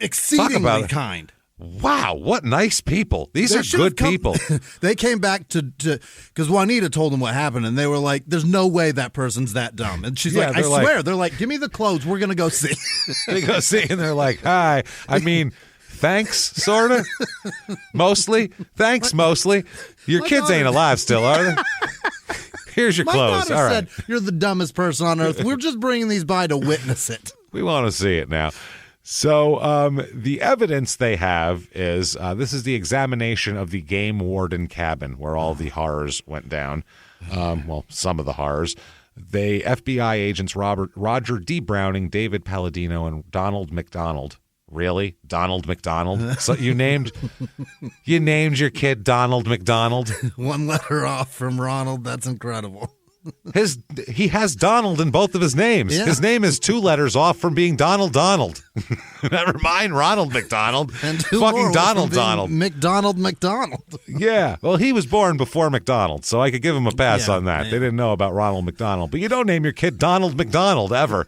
exceedingly it. kind. Wow, what nice people. These They are should have good come- people. They came back to because Juanita told them what happened, and they were like, "There's no way that person's that dumb." And she's Yeah, like, "I they're like- swear." They're like, "Give me the clothes. We're gonna go see." They go see and they're like, hi. I mean, thanks, sort of. Mostly. Thanks, mostly. Your My kids ain't daughter- alive still, are they? Here's your My clothes. daughter All right. said, "You're the dumbest person on earth. We're just bringing these by to witness it." We want to see it now. So the evidence they have is this is the examination of the game warden cabin where all the horrors went down. Well, some of the horrors. The FBI agents Roger D. Browning, David Palladino, and Donald McDonald. Really? Donald McDonald? So you named your kid Donald McDonald? One letter off from Ronald. That's incredible. He has Donald in both of his names. Yeah. His name is 2 letters off from being Donald. Never mind Ronald McDonald. And 2 Fucking more Donald from being McDonald. Yeah. Well, he was born before McDonald, so I could give him a pass Yeah, on that. yeah. They didn't know about Ronald McDonald. But you don't name your kid Donald McDonald ever.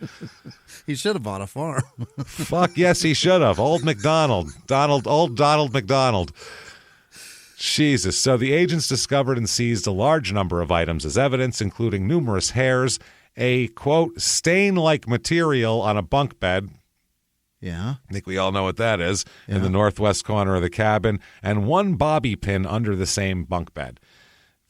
He should have bought a farm. Fuck yes, he should have. Old McDonald. Old Donald McDonald. Jesus. So the agents discovered and seized a large number of items as evidence, including numerous hairs, a, quote, stain-like material on a bunk bed. Yeah. I think we all know what that is, in the northwest corner of the cabin, and 1 bobby pin under the same bunk bed.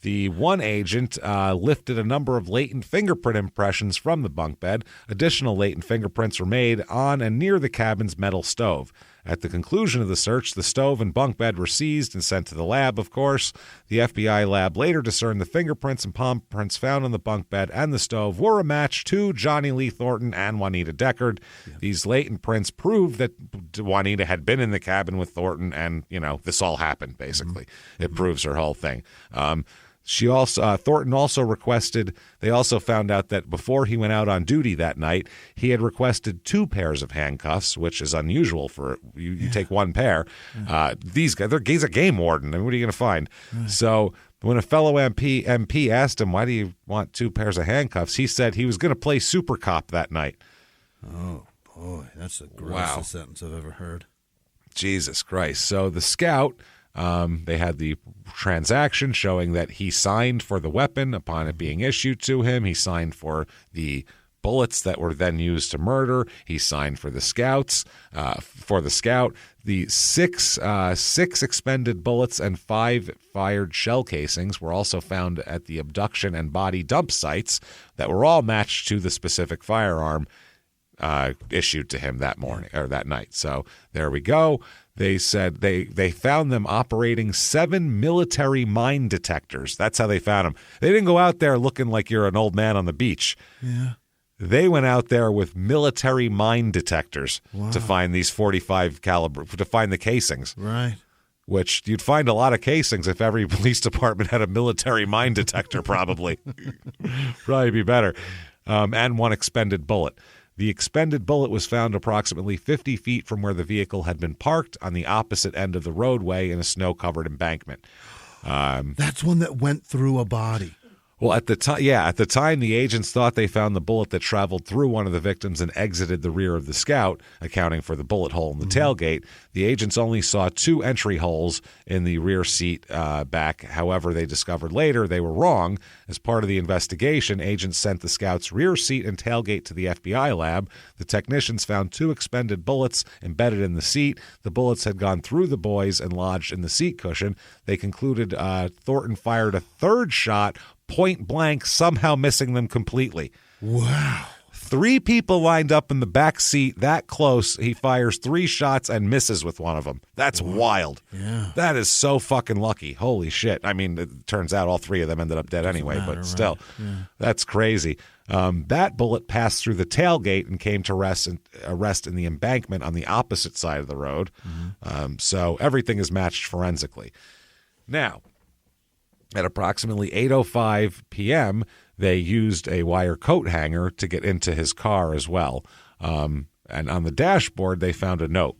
The one agent lifted a number of latent fingerprint impressions from the bunk bed. Additional latent fingerprints were made on and near the cabin's metal stove. At the conclusion of the search, the stove and bunk bed were seized and sent to the lab, of course. The FBI lab later discerned the fingerprints and palm prints found on the bunk bed and the stove were a match to Johnny Lee Thornton and Juanita Deckard. Yeah. These latent prints prove that Juanita had been in the cabin with Thornton and, this all happened, basically. Mm-hmm. It proves her whole thing. Thornton also requested, they also found out that before he went out on duty that night, he had requested 2 pairs of handcuffs, which is unusual for you take 1 pair. These guys, he's a game warden. I mean, what are you going to find? Right. So when a fellow MP asked him, why do you want 2 pairs of handcuffs? He said he was going to play Super Cop that night. Oh, boy. That's the grossest sentence I've ever heard. Jesus Christ. So the scout... they had the transaction showing that he signed for the weapon upon it being issued to him. He signed for the bullets that were then used to murder. He signed for the scouts. The six expended bullets and 5 fired shell casings were also found at the abduction and body dump sites that were all matched to the specific firearm. issued to him that morning or that night. So there we go. They said they found them operating 7 military mine detectors. That's how they found them. They didn't go out there looking like you're an old man on the beach. Yeah. They went out there with military mine detectors to find these 45 caliber, to find the casings. Right. Which you'd find a lot of casings if every police department had a military mine detector, probably. Probably be better. And one expended bullet. The expended bullet was found approximately 50 feet from where the vehicle had been parked on the opposite end of the roadway in a snow-covered embankment. That's one that went through a body. Well, at the time, the agents thought they found the bullet that traveled through one of the victims and exited the rear of the Scout, accounting for the bullet hole in the tailgate. The agents only saw 2 entry holes in the rear seat back. However, they discovered later they were wrong. As part of the investigation, agents sent the Scout's rear seat and tailgate to the FBI lab. The technicians found 2 expended bullets embedded in the seat. The bullets had gone through the boys and lodged in the seat cushion. They concluded Thornton fired a third shot point blank, somehow missing them completely. Wow. 3 people lined up in the back seat that close. He fires 3 shots and misses with one of them. That's wild. Yeah. That is so fucking lucky. Holy shit. I mean, it turns out all 3 of them ended up dead anyway, but still, that's crazy. That bullet passed through the tailgate and came to rest in the embankment on the opposite side of the road. So everything is matched forensically. Now, at approximately 8:05 p.m., they used a wire coat hanger to get into his car as well. And on the dashboard, they found a note.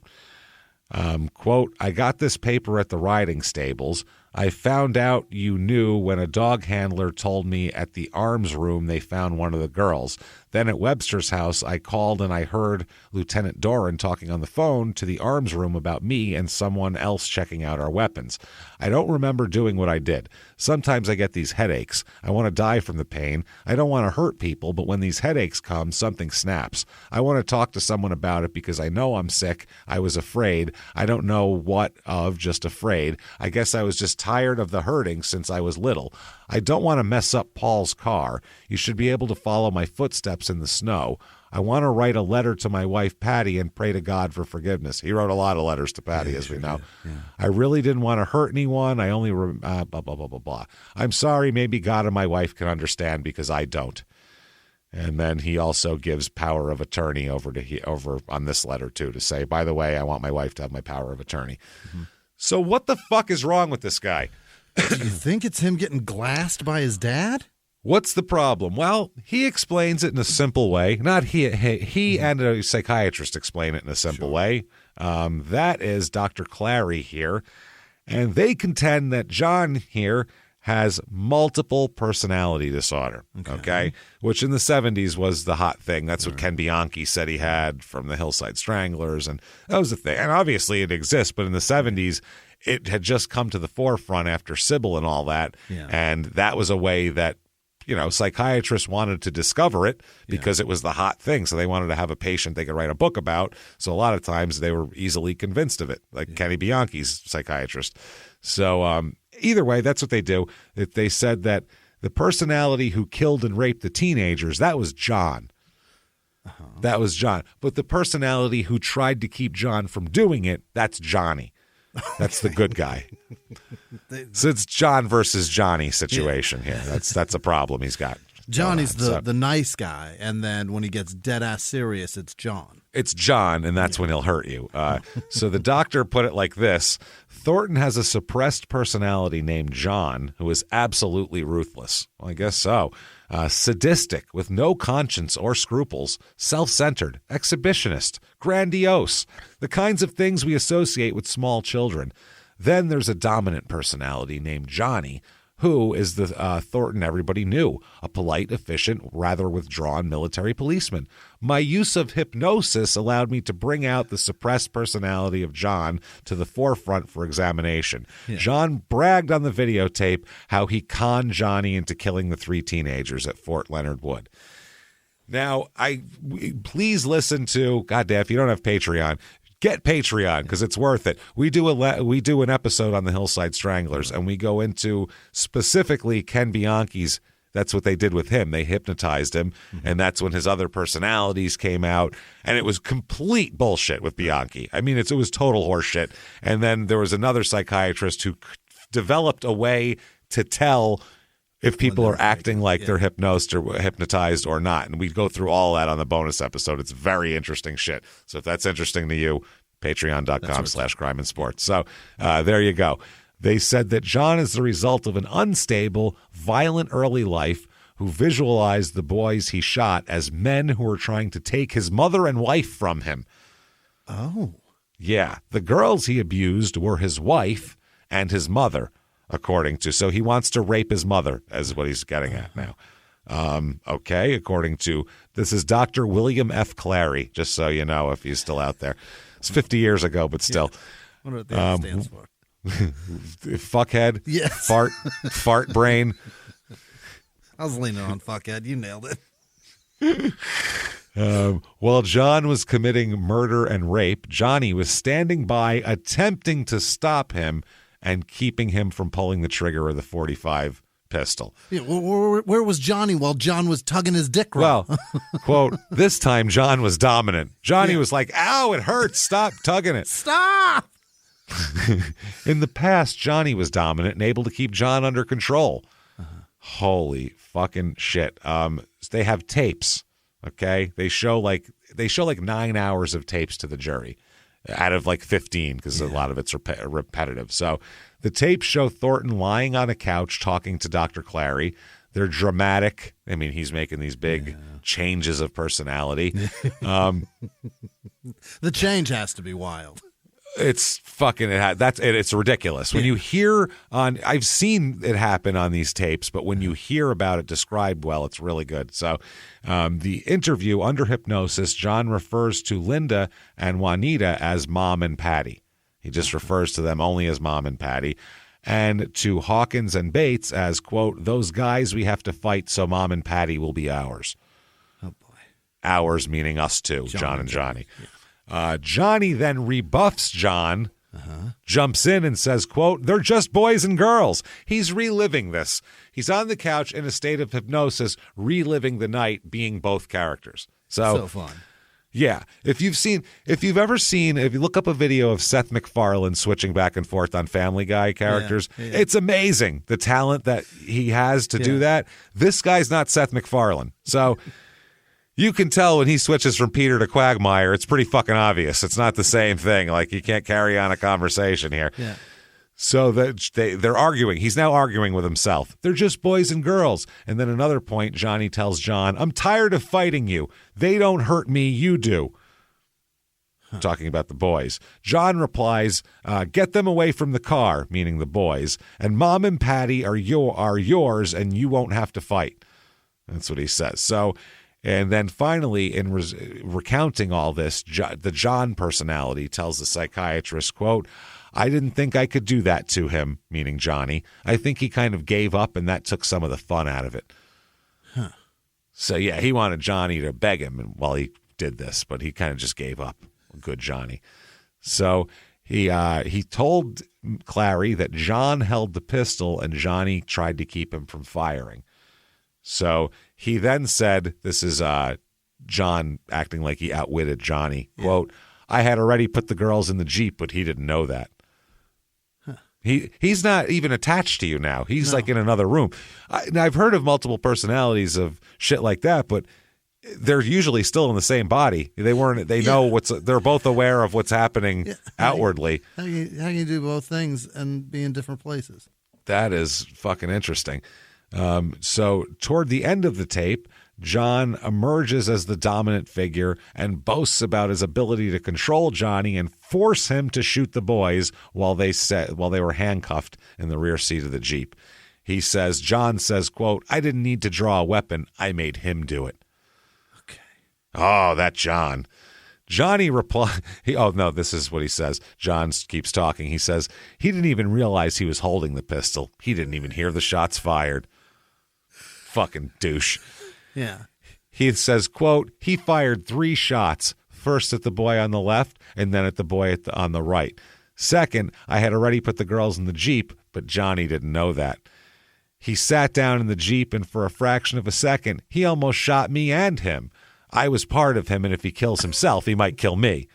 Quote, "I got this paper at the riding stables. I found out you knew when a dog handler told me at the arms room they found one of the girls. Then at Webster's house, I called and I heard Lieutenant Doran talking on the phone to the arms room about me and someone else checking out our weapons. I don't remember doing what I did. Sometimes I get these headaches. I want to die from the pain. I don't want to hurt people, but when these headaches come, something snaps. I want to talk to someone about it because I know I'm sick. I was afraid. I don't know what of, just afraid. I guess I was just tired of the hurting since I was little. I don't want to mess up Paul's car. You should be able to follow my footsteps in the snow. I want to write a letter to my wife, Patty, and pray to God for forgiveness." He wrote a lot of letters to Patty, as we know. Yeah. "I really didn't want to hurt anyone. I only blah, blah, blah, blah, blah. I'm sorry. Maybe God and my wife can understand because I don't." And then he also gives power of attorney over on this letter, too, to say, by the way, I want my wife to have my power of attorney. So what the fuck is wrong with this guy? Do you think it's him getting glassed by his dad? What's the problem? Well, he explains it in a simple way. Not he and a psychiatrist explain it in a simple way. That is Dr. Clary here. And they contend that John here has multiple personality disorder, okay? Which in the 70s was the hot thing. That's what Ken Bianchi said he had from the Hillside Stranglers, and that was the thing. And obviously it exists, but in the 70s, it had just come to the forefront after Sybil and all that, and that was a way that, you know, psychiatrists wanted to discover it because it was the hot thing. So they wanted to have a patient they could write a book about. So a lot of times they were easily convinced of it, like Kenny Bianchi's psychiatrist. So either way, that's what they do. They said that the personality who killed and raped the teenagers, that was John. That was John. But the personality who tried to keep John from doing it, that's Johnny. That's the good guy. So it's John versus Johnny situation here. That's a problem he's got. Johnny's the nice guy, and then when he gets dead ass serious, it's John. It's John, and that's when he'll hurt you. So the doctor put it like this: Thornton has a suppressed personality named John who is absolutely ruthless. Well, I guess so. Sadistic, with no conscience or scruples, self-centered, exhibitionist, grandiose, the kinds of things we associate with small children. Then there's a dominant personality named Johnny, who is the Thornton everybody knew, a polite, efficient, rather withdrawn military policeman. My use of hypnosis allowed me to bring out the suppressed personality of John to the forefront for examination. John bragged on the videotape how he conned Johnny into killing the 3 teenagers at Fort Leonard Wood. Now, please listen to, goddamn, if you don't have Patreon, get Patreon because it's worth it. We do an episode on the Hillside Stranglers, and we go into specifically Ken Bianchi's That's what they did with him. They hypnotized him, and that's when his other personalities came out, and it was complete bullshit with Bianchi. I mean, it was total horseshit. And then there was another psychiatrist who developed a way to tell if people are acting like they're hypnotized or not. And we go through all that on the bonus episode. It's very interesting shit. So if that's interesting to you, patreon.com/crime and sports. So there you go. They said that John is the result of an unstable, violent early life who visualized the boys he shot as men who were trying to take his mother and wife from him. Oh. Yeah. The girls he abused were his wife and his mother, according to. So he wants to rape his mother, is what he's getting at now. Okay. According to, this is Dr. William F. Clary, just so you know if he's still out there. It's 50 years ago, but still. I wonder what that stands for. Fuckhead. Yes. Fart brain. I was leaning on fuckhead. You nailed it. While John was committing murder and rape, Johnny was standing by attempting to stop him and keeping him from pulling the trigger of the .45 pistol. Yeah, where was Johnny while John was tugging his dick? Well, quote, this time John was dominant. Johnny was like, ow, it hurts. Stop tugging it. Stop. In the past, Johnny was dominant and able to keep John under control. Holy fucking shit. They have tapes, okay? They show like 9 hours of tapes to the jury out of like 15 because a lot of it's repetitive. So the tapes show Thornton lying on a couch talking to Dr. Clary. They're dramatic. I mean, he's making these big changes of personality. The change has to be wild. It's fucking it's ridiculous. When you hear I've seen it happen on these tapes, but when you hear about it described well, it's really good. So the interview under hypnosis, John refers to Linda and Juanita as Mom and Patty. He just refers to them only as Mom and Patty. And to Hawkins and Bates as, quote, those guys we have to fight so Mom and Patty will be ours. Oh, boy. Ours meaning us two, John and Johnny. Yeah. Johnny then rebuffs John, jumps in and says, quote, they're just boys and girls. He's reliving this. He's on the couch in a state of hypnosis, reliving the night, being both characters. So fun. Yeah. If you look up a video of Seth MacFarlane switching back and forth on Family Guy characters, it's amazing the talent that he has to do that. This guy's not Seth MacFarlane. So you can tell when he switches from Peter to Quagmire, it's pretty fucking obvious. It's not the same thing. Like, you can't carry on a conversation here. Yeah. So they're arguing. He's now arguing with himself. They're just boys and girls. And then another point, Johnny tells John, I'm tired of fighting you. They don't hurt me. You do. Talking about the boys. John replies, get them away from the car, meaning the boys. And Mom and Patty are yours, and you won't have to fight. That's what he says. So, and then finally, in recounting all this, the John personality tells the psychiatrist, quote, I didn't think I could do that to him, meaning Johnny. I think he kind of gave up, and that took some of the fun out of it. Huh. So, yeah, he wanted Johnny to beg him while he did this, but he kind of just gave up. Good Johnny. So he told Clary that John held the pistol and Johnny tried to keep him from firing. So he then said, this is John acting like he outwitted Johnny, quote, I had already put the girls in the Jeep, but he didn't know that. He's not even attached to you now. He's like in another room. I've heard of multiple personalities of shit like that, but they're usually still in the same body. They weren't. They know they're both aware of what's happening outwardly. How can you do both things and be in different places? That is fucking interesting. So toward the end of the tape, John emerges as the dominant figure and boasts about his ability to control Johnny and force him to shoot the boys while they were handcuffed in the rear seat of the Jeep. John says, quote, I didn't need to draw a weapon. I made him do it. Okay. Oh, that John. Johnny replied, this is what he says. John keeps talking. He says, he didn't even realize he was holding the pistol. He didn't even hear the shots fired. Fucking douche. Yeah. He says, quote, he fired 3 shots, first at the boy on the left and then at the boy on the right. Second, I had already put the girls in the Jeep, but Johnny didn't know that. He sat down in the Jeep, and for a fraction of a second, he almost shot me and him. I was part of him, and if he kills himself, he might kill me.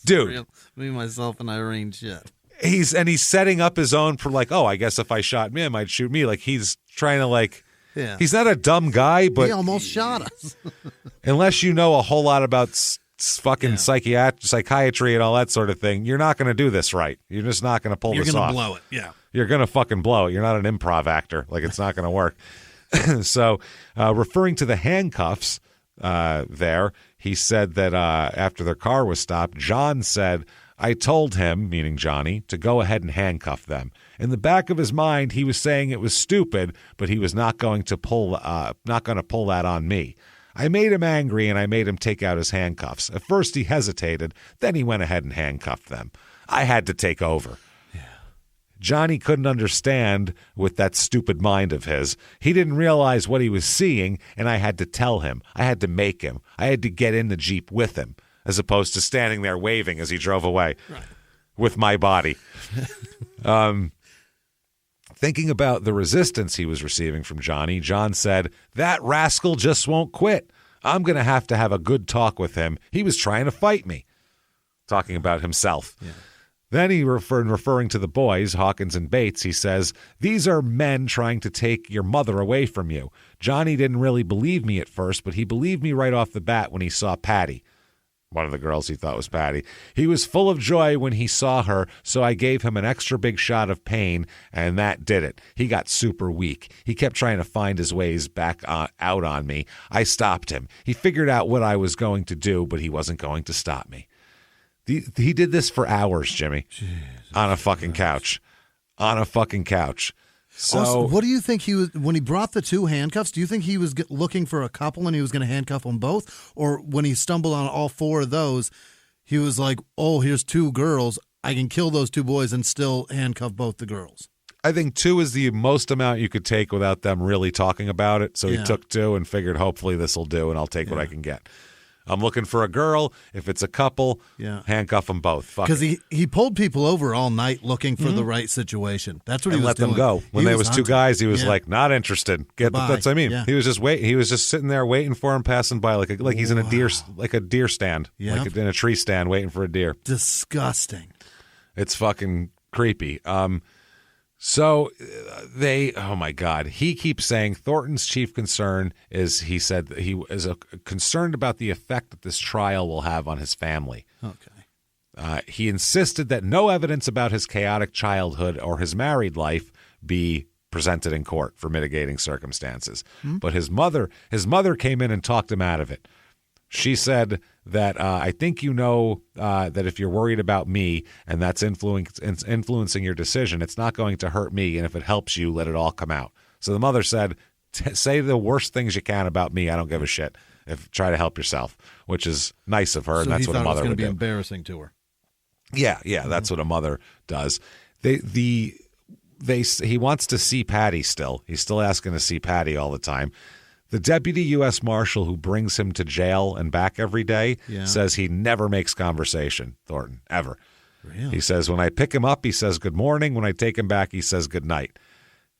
Dude. Me, myself, and Irene shit. He's setting up his own for like, oh, I guess if I shot me, it might shoot me. Like, he's trying to like, he's not a dumb guy, but he almost shot us. Unless you know a whole lot about fucking psychiatry and all that sort of thing, you're not going to do this right. You're just not going to pull this off. You're going to blow it, yeah. You're going to fucking blow it. You're not an improv actor. Like, it's not going to work. So, referring to the handcuffs there, he said that after their car was stopped, John said, I told him, meaning Johnny, to go ahead and handcuff them. In the back of his mind, he was saying it was stupid, but he was not going to pull that on me. I made him angry, and I made him take out his handcuffs. At first, he hesitated. Then he went ahead and handcuffed them. I had to take over. Yeah. Johnny couldn't understand with that stupid mind of his. He didn't realize what he was seeing, and I had to tell him. I had to make him. I had to get in the Jeep with him, as opposed to standing there waving as he drove away with my body. Thinking about the resistance he was receiving from Johnny, John said, that rascal just won't quit. I'm going to have a good talk with him. He was trying to fight me. Talking about himself. Yeah. Then he referring to the boys, Hawkins and Bates, he says, these are men trying to take your mother away from you. Johnny didn't really believe me at first, but he believed me right off the bat when he saw Patty. One of the girls he thought was Patty. He was full of joy when he saw her, so I gave him an extra big shot of pain, and that did it. He got super weak. He kept trying to find his ways back out on me. I stopped him. He figured out what I was going to do, but he wasn't going to stop me. He did this for hours, Jimmy, on a fucking couch. On a fucking couch. So, also, what do you think he was when he brought the two handcuffs? Do you think he was looking for a couple and he was going to handcuff them both, or when he stumbled on all four of those, he was like, "Oh, here's two girls. I can kill those two boys and still handcuff both the girls." I think two is the most amount you could take without them really talking about it. So he took two and figured, hopefully this will do, and I'll take what I can get. I'm looking for a girl. If it's a couple, handcuff them both. Because he pulled people over all night looking for the right situation. That's what he was let doing. Them go. When there was two guys, he was like, not interested. That's what I mean. Yeah. He was just waiting. He was just sitting there waiting for him, passing by like he's in a deer stand, like in a tree stand, waiting for a deer. Disgusting. It's fucking creepy. So oh my God, he keeps saying Thornton's chief concern is, he said that he is concerned about the effect that this trial will have on his family. Okay. He insisted that no evidence about his chaotic childhood or his married life be presented in court for mitigating circumstances. But his mother came in and talked him out of it. She said that I think you know that if you're worried about me and that's influencing your decision, it's not going to hurt me. And if it helps you, let it all come out. So the mother said, say the worst things you can about me. I don't give a shit. Try to help yourself, which is nice of her. So and that's what a mother would do. It was going to be embarrassing to her. Yeah. That's what a mother does. He wants to see Patty still. He's still asking to see Patty all the time. The deputy U.S. Marshal who brings him to jail and back every day says he never makes conversation, Thornton, ever. Really? He says, when I pick him up, he says good morning. When I take him back, he says good night.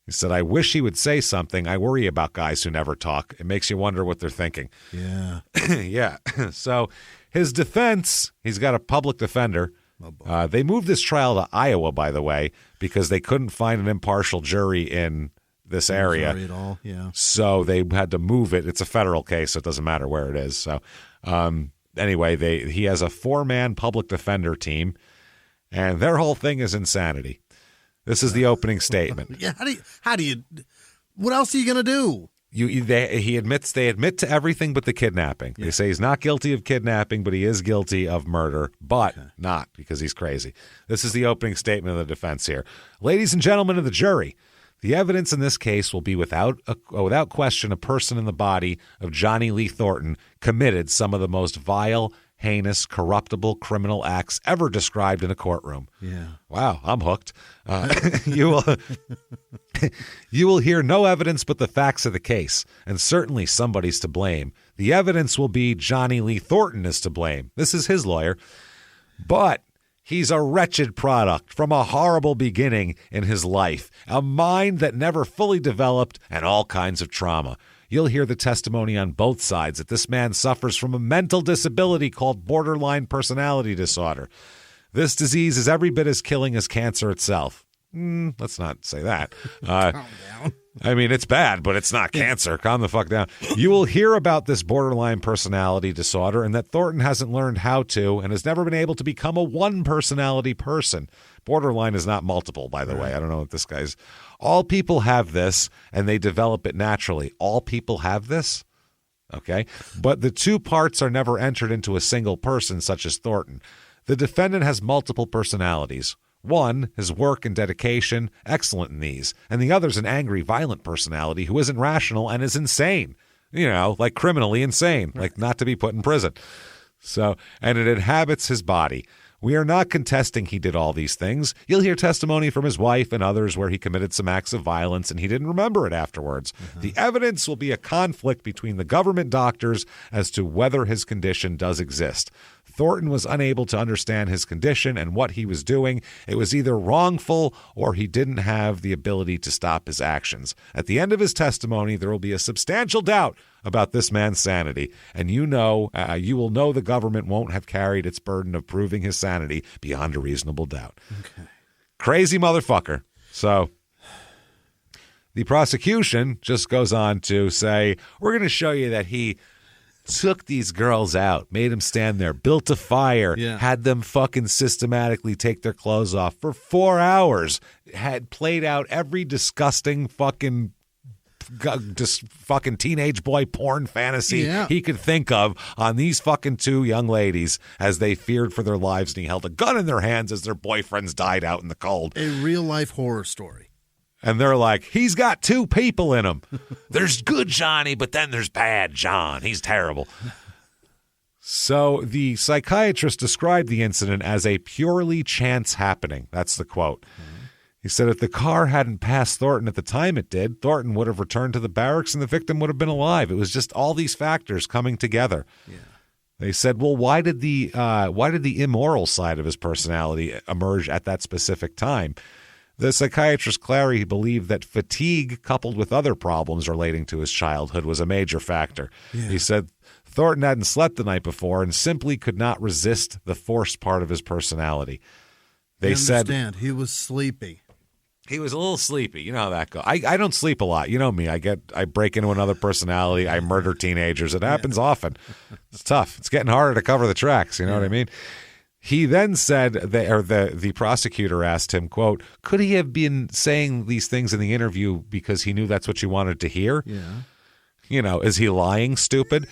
He said, I wish he would say something. I worry about guys who never talk. It makes you wonder what they're thinking. Yeah. Yeah. So his defense, he's got a public defender. They moved this trial to Iowa, by the way, because they couldn't find an impartial jury in this area. At all. Yeah. So they had to move it. It's a federal case, so it doesn't matter where it is. So anyway, he has a 4-man public defender team, and their whole thing is insanity. This is the opening statement. Yeah. How do you? What else are you gonna do? They admit to everything but the kidnapping. Yeah. They say he's not guilty of kidnapping, but he is guilty of murder, but not because he's crazy. This is the opening statement of the defense here. Ladies and gentlemen of the jury, the evidence in this case will be without question a person in the body of Johnny Lee Thornton committed some of the most vile, heinous, corruptible criminal acts ever described in a courtroom. Yeah. Wow, I'm hooked. You will hear no evidence but the facts of the case, and certainly somebody's to blame. The evidence will be Johnny Lee Thornton is to blame. This is his lawyer. But He's a wretched product from a horrible beginning in his life, a mind that never fully developed, and all kinds of trauma. You'll hear the testimony on both sides that this man suffers from a mental disability called borderline personality disorder. This disease is every bit as killing as cancer itself. Let's not say that. Calm down. I mean, it's bad, but it's not cancer. Calm the fuck down. You will hear about this borderline personality disorder and that Thornton hasn't learned how to and has never been able to become a one-personality person. Borderline is not multiple, by the way. I don't know what this guy's... All people have this, and they develop it naturally. All people have this? Okay. But the two parts are never entered into a single person, such as Thornton. The defendant has multiple personalities. One, his work and dedication, excellent in these, and the other's an angry, violent personality who isn't rational and is insane. You know, like criminally insane, like not to be put in prison. So, and it inhabits his body. We are not contesting he did all these things. You'll hear testimony from his wife and others where he committed some acts of violence and he didn't remember it afterwards. The evidence will be a conflict between the government doctors as to whether his condition does exist. Thornton was unable to understand his condition and what he was doing. It was either wrongful or he didn't have the ability to stop his actions. At the end of his testimony, there will be a substantial doubt about this man's sanity, and you will know the government won't have carried its burden of proving his sanity beyond a reasonable doubt. Okay. Crazy motherfucker. So the prosecution just goes on to say, we're going to show you that he took these girls out, made them stand there, built a fire, had them fucking systematically take their clothes off for 4 hours, had played out every disgusting fucking teenage boy porn fantasy he could think of on these fucking two young ladies as they feared for their lives, and he held a gun in their hands as their boyfriends died out in the cold. A real-life horror story. And they're like, he's got two people in him. There's good Johnny, but then there's bad John. He's terrible. So the psychiatrist described the incident as a purely chance happening. That's the quote. He said if the car hadn't passed Thornton at the time it did, Thornton would have returned to the barracks and the victim would have been alive. It was just all these factors coming together. Yeah. They said, well, why did the immoral side of his personality emerge at that specific time? The psychiatrist Clary believed that fatigue coupled with other problems relating to his childhood was a major factor. Yeah. He said Thornton hadn't slept the night before and simply could not resist the forced part of his personality. They said he was sleepy. He was a little sleepy. You know how that goes. I don't sleep a lot. You know me. I break into another personality. I murder teenagers. It happens often. It's tough. It's getting harder to cover the tracks. You know what I mean? He then said, the prosecutor asked him, quote, could he have been saying these things in the interview because he knew that's what you wanted to hear? Yeah. You know, is he lying, stupid?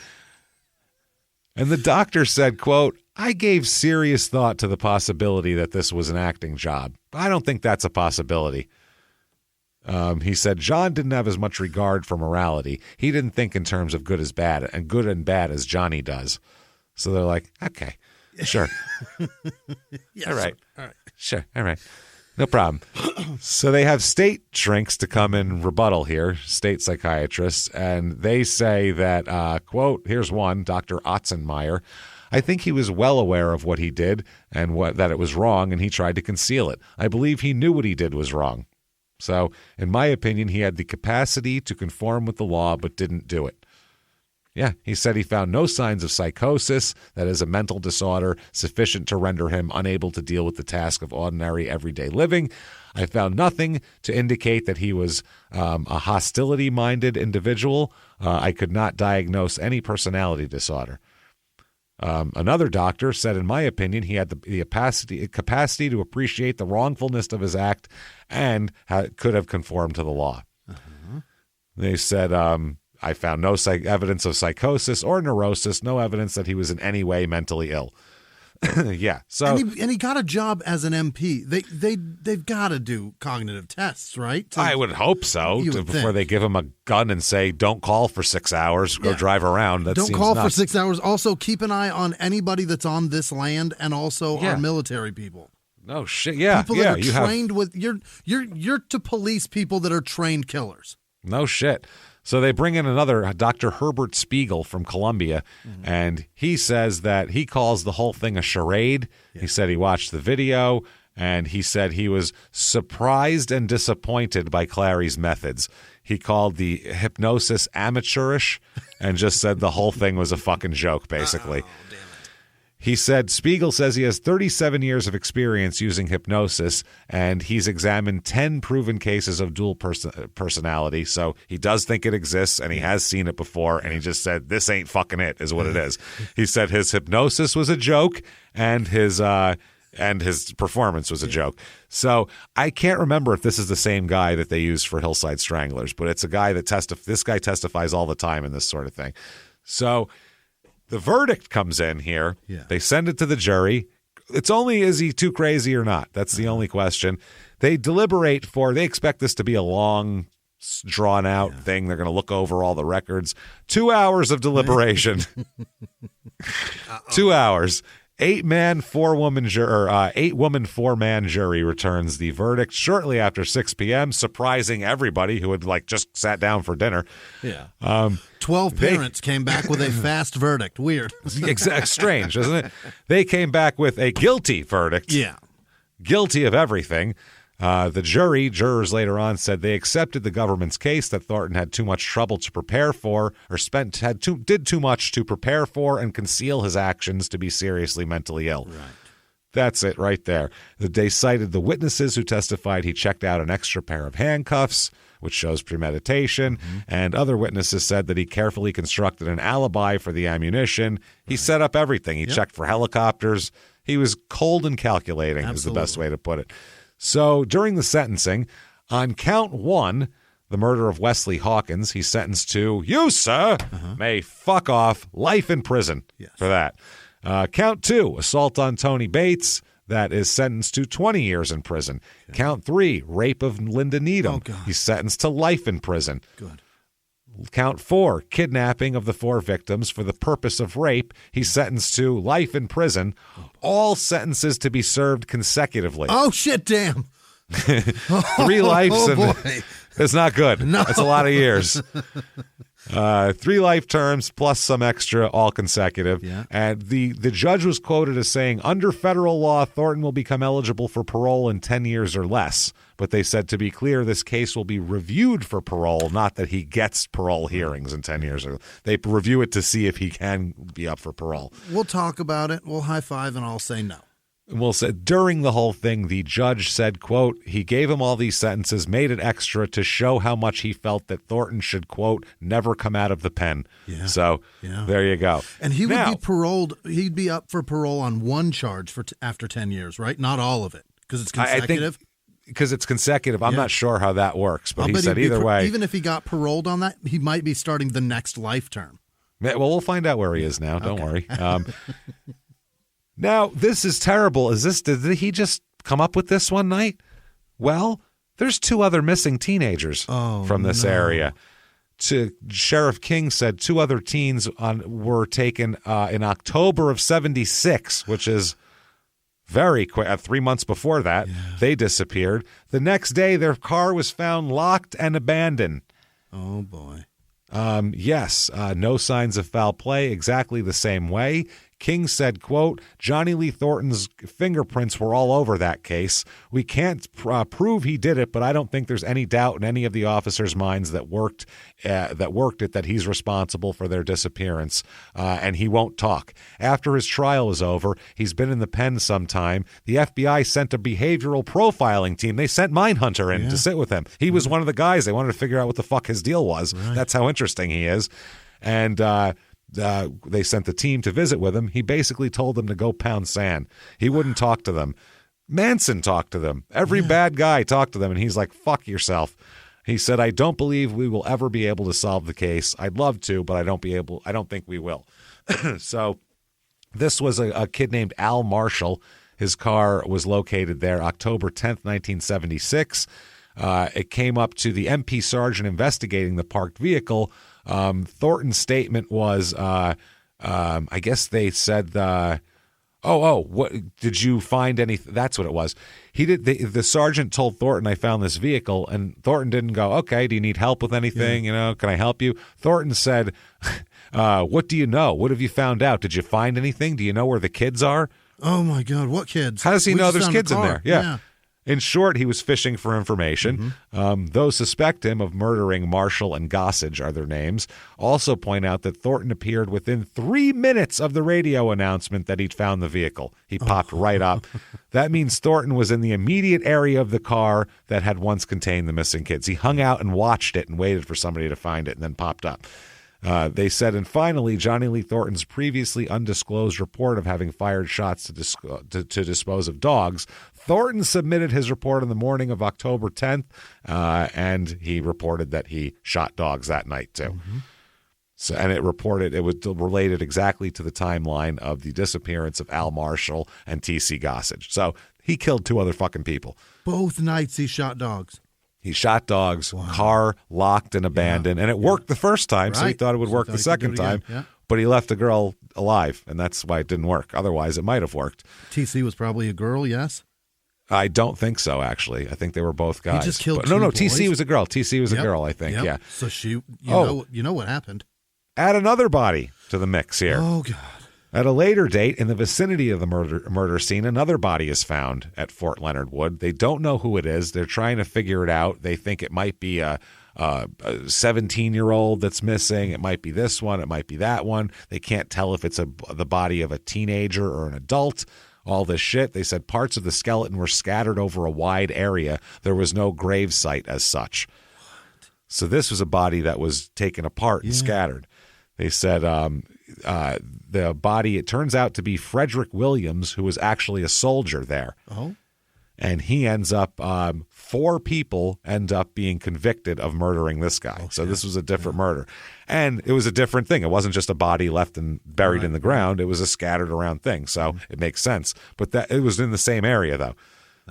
And the doctor said, quote, I gave serious thought to the possibility that this was an acting job. I don't think that's a possibility. He said John didn't have as much regard for morality. He didn't think in terms of good and bad as Johnny does. So they're like, okay. Sure. Yes, all right. All right. Sure. All right. No problem. So they have state shrinks to come in rebuttal here, state psychiatrists, and they say that, quote, here's one, Dr. Otzenmeyer, I think he was well aware of what he did and that it was wrong, and he tried to conceal it. I believe he knew what he did was wrong. So, in my opinion, he had the capacity to conform with the law but didn't do it. Yeah, he said he found no signs of psychosis, that is a mental disorder, sufficient to render him unable to deal with the task of ordinary everyday living. I found nothing to indicate that he was a hostility-minded individual. I could not diagnose any personality disorder. Another doctor said, in my opinion, he had the capacity to appreciate the wrongfulness of his act and could have conformed to the law. Uh-huh. They said, I found no evidence of psychosis or neurosis, no evidence that he was in any way mentally ill. Yeah. So and he got a job as an MP. They've got to do cognitive tests, right? I would hope so. Before they give him a gun and say, "Don't call for 6 hours. Go drive around." That don't call for 6 hours. Also, keep an eye on anybody that's on this land, and also our military people. No shit. Yeah. People that are trained with you're to police people that are trained killers. No shit. So they bring in another Dr. Herbert Spiegel from Columbia, and he says that he calls the whole thing a charade. He said he watched the video, and he said he was surprised and disappointed by Clary's methods. He called the hypnosis amateurish and just said the whole thing was a fucking joke, basically. He said Spiegel says he has 37 years of experience using hypnosis, and he's examined 10 proven cases of dual personality. So he does think it exists, and he has seen it before, and he just said, this ain't fucking it, is what it is. He said his hypnosis was a joke, and his performance was a joke. So I can't remember if this is the same guy that they used for Hillside Stranglers, but it's a guy that this guy testifies all the time in this sort of thing. So the verdict comes in here. Yeah. They send it to the jury. It's only, is he too crazy or not? That's the only question. They deliberate they expect this to be a long, drawn out thing. They're going to look over all the records. 2 hours of deliberation. 2 hours. 8-man, 4-woman jury, 8-woman, 4-man jury returns the verdict shortly after 6 p.m., surprising everybody who had just sat down for dinner. Yeah. 12 parents came back with a fast verdict. Weird. Strange, isn't it? They came back with a guilty verdict. Yeah. Guilty of everything. The jurors later on said they accepted the government's case that Thornton had too much trouble to prepare for, or did too much to prepare for and conceal his actions to be seriously mentally ill. Right. That's it right there. They cited the witnesses who testified he checked out an extra pair of handcuffs, which shows premeditation, and other witnesses said that he carefully constructed an alibi for the ammunition. He set up everything. He checked for helicopters. He was cold and calculating, is the best way to put it. So during the sentencing, on count 1, the murder of Wesley Hawkins, he's sentenced to, you, sir, may fuck off, life in prison for that. Count 2, assault on Tony Bates, that is sentenced to 20 years in prison. Okay. Count 3, rape of Linda Needham. He's sentenced to life in prison. Good. Count 4, kidnapping of the 4 victims for the purpose of rape. He's sentenced to life in prison. All sentences to be served consecutively. Oh, shit, damn. 3 lives. It's not good. No. It's a lot of years. 3 life terms plus some extra, all consecutive. Yeah. And the judge was quoted as saying, under federal law, Thornton will become eligible for parole in 10 years or less. But they said, to be clear, this case will be reviewed for parole, not that he gets parole hearings in 10 years. They review it to see if he can be up for parole. We'll talk about it. We'll high five and I'll say no. Well, during the whole thing, the judge said, quote, he gave him all these sentences, made it extra to show how much he felt that Thornton should, quote, never come out of the pen. Yeah. So there you go. And he would be paroled. He'd be up for parole on one charge after 10 years, right? Not all of it, because it's consecutive. Because it's consecutive. I'm not sure how that works, but he said either way. Even if he got paroled on that, he might be starting the next life term. Well, we'll find out where he is now. Don't worry. Now, this is terrible. Did he just come up with this one night? Well, there's 2 other missing teenagers from this area. Sheriff King said 2 other teens were taken in October of 76, which is very quick. 3 months before that, they disappeared. The next day, their car was found locked and abandoned. Oh, boy. Yes, no signs of foul play, exactly the same way. King said, quote, Johnny Lee Thornton's fingerprints were all over that case. We can't prove he did it, but I don't think there's any doubt in any of the officers' minds that worked it that he's responsible for their disappearance, and he won't talk. After his trial was over, he's been in the pen some time. The FBI sent a behavioral profiling team. They sent Mindhunter in to sit with him. He was one of the guys. They wanted to figure out what the fuck his deal was. Right. That's how interesting he is. And they sent the team to visit with him. He basically told them to go pound sand. He wouldn't talk to them. Manson talked to them. Every bad guy talked to them, and he's like, fuck yourself. He said, I don't believe we will ever be able to solve the case. I'd love to, but I don't think we will. So this was a kid named Al Marshall. His car was located there October 10th, 1976. It came up to the MP sergeant investigating the parked vehicle. Thornton's statement was, I guess they said What did you find any? That's what it was. He did. The sergeant told Thornton, I found this vehicle, and Thornton didn't go, okay, do you need help with anything? Can I help you? Thornton said, what do you know? What have you found out? Did you find anything? Do you know where the kids are? Oh my God, what kids? How does he know there's found a kids in car. there? Yeah. In short, he was fishing for information. Those suspect him of murdering Marshall and Gossage are their names. Also point out that Thornton appeared within 3 minutes of the radio announcement that he'd found the vehicle. He popped right up. That means Thornton was in the immediate area of the car that had once contained the missing kids. He hung out and watched it and waited for somebody to find it and then popped up. They said, and finally, Johnny Lee Thornton's previously undisclosed report of having fired shots to dispose of dogs. Thornton submitted his report on the morning of October 10th, and he reported that he shot dogs that night, too. So, and it was related exactly to the timeline of the disappearance of Al Marshall and T.C. Gossage. So he killed 2 other fucking people. Both nights he shot dogs. He shot dogs, car locked and abandoned, and it worked the first time, so he thought it would work the second time. But he left a girl alive, and that's why it didn't work. Otherwise, it might have worked. TC was probably a girl, yes? I don't think so, actually. I think they were both guys. He just killed No, boys? TC was a girl. TC was a girl, I think, yeah. So you know what happened. Add another body to the mix here. Oh, God. At a later date, in the vicinity of the murder scene, another body is found at Fort Leonard Wood. They don't know who it is. They're trying to figure it out. They think it might be a 17-year-old that's missing. It might be this one. It might be that one. They can't tell if it's the body of a teenager or an adult. All this shit. They said parts of the skeleton were scattered over a wide area. There was no grave site as such. What? So this was a body that was taken apart and scattered. They said the body, it turns out to be Frederick Williams, who was actually a soldier there. Oh. And he ends up, 4 people end up being convicted of murdering this guy. Okay. So this was a different murder. And it was a different thing. It wasn't just a body left and buried in the ground. It was a scattered around thing. So it makes sense. But it was in the same area, though.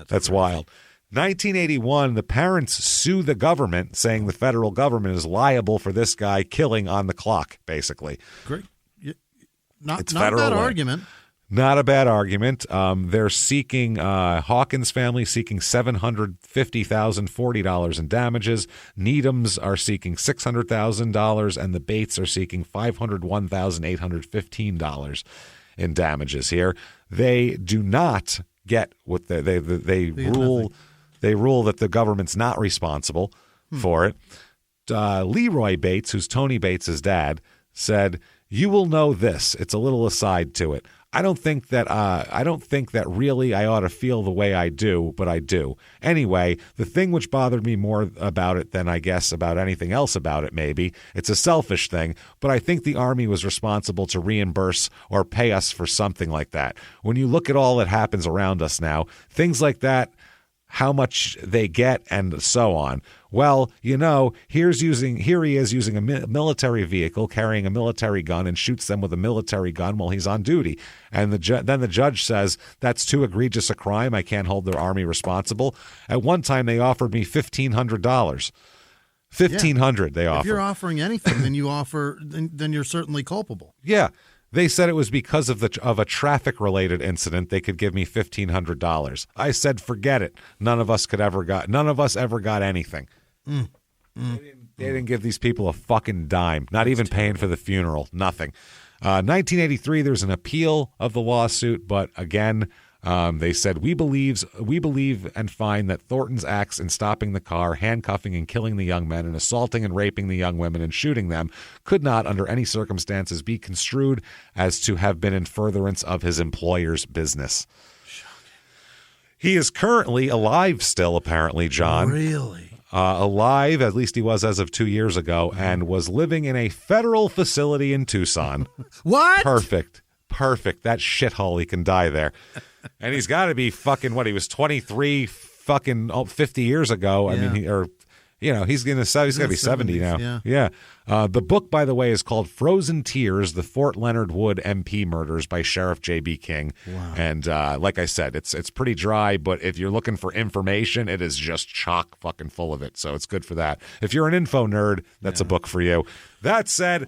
That's wild. 1981, the parents sue the government, saying the federal government is liable for this guy killing on the clock, basically. Great. Not a bad argument. Not a bad argument. They're seeking, Hawkins family seeking $750,040 in damages. Needham's are seeking $600,000, and the Bates are seeking $501,815 in damages here. They do not get what they rule. They rule that the government's not responsible for it. Leroy Bates, who's Tony Bates' dad, said, "You will know this." It's a little aside to it. I don't think that really I ought to feel the way I do, but I do. Anyway, the thing which bothered me more about it than I guess about anything else about it, maybe, it's a selfish thing, but I think the Army was responsible to reimburse or pay us for something like that. When you look at all that happens around us now, things like that, how much they get and so on. Well, here he is using a military vehicle, carrying a military gun, and shoots them with a military gun while he's on duty. And then the judge says, that's too egregious a crime. I can't hold the Army responsible. At one time, they offered me $1,500. $1,500 they offered. If you're offering anything, then you're certainly culpable. Yeah. They said it was because of a traffic-related incident. They could give me $1,500. I said, forget it. None of us ever got anything. They didn't give these people a fucking dime. Not even paying for the funeral. Nothing. 1983, there's an appeal of the lawsuit, but again, they said we believe and find that Thornton's acts in stopping the car, handcuffing and killing the young men, and assaulting and raping the young women and shooting them could not, under any circumstances, be construed as to have been in furtherance of his employer's business. He is currently alive still, apparently, John. Really? Alive, at least he was as of 2 years ago, and was living in a federal facility in Tucson. What? Perfect. That shithole, he can die there. And he's got to be fucking, he was 23 fucking 50 years ago. I mean, he's got to be 70 now. Yeah. The book, by the way, is called Frozen Tears, The Fort Leonard Wood MP Murders by Sheriff J.B. King. Wow. And like I said, it's pretty dry, but if you're looking for information, it is just chock fucking full of it. So it's good for that. If you're an info nerd, that's a book for you. That said,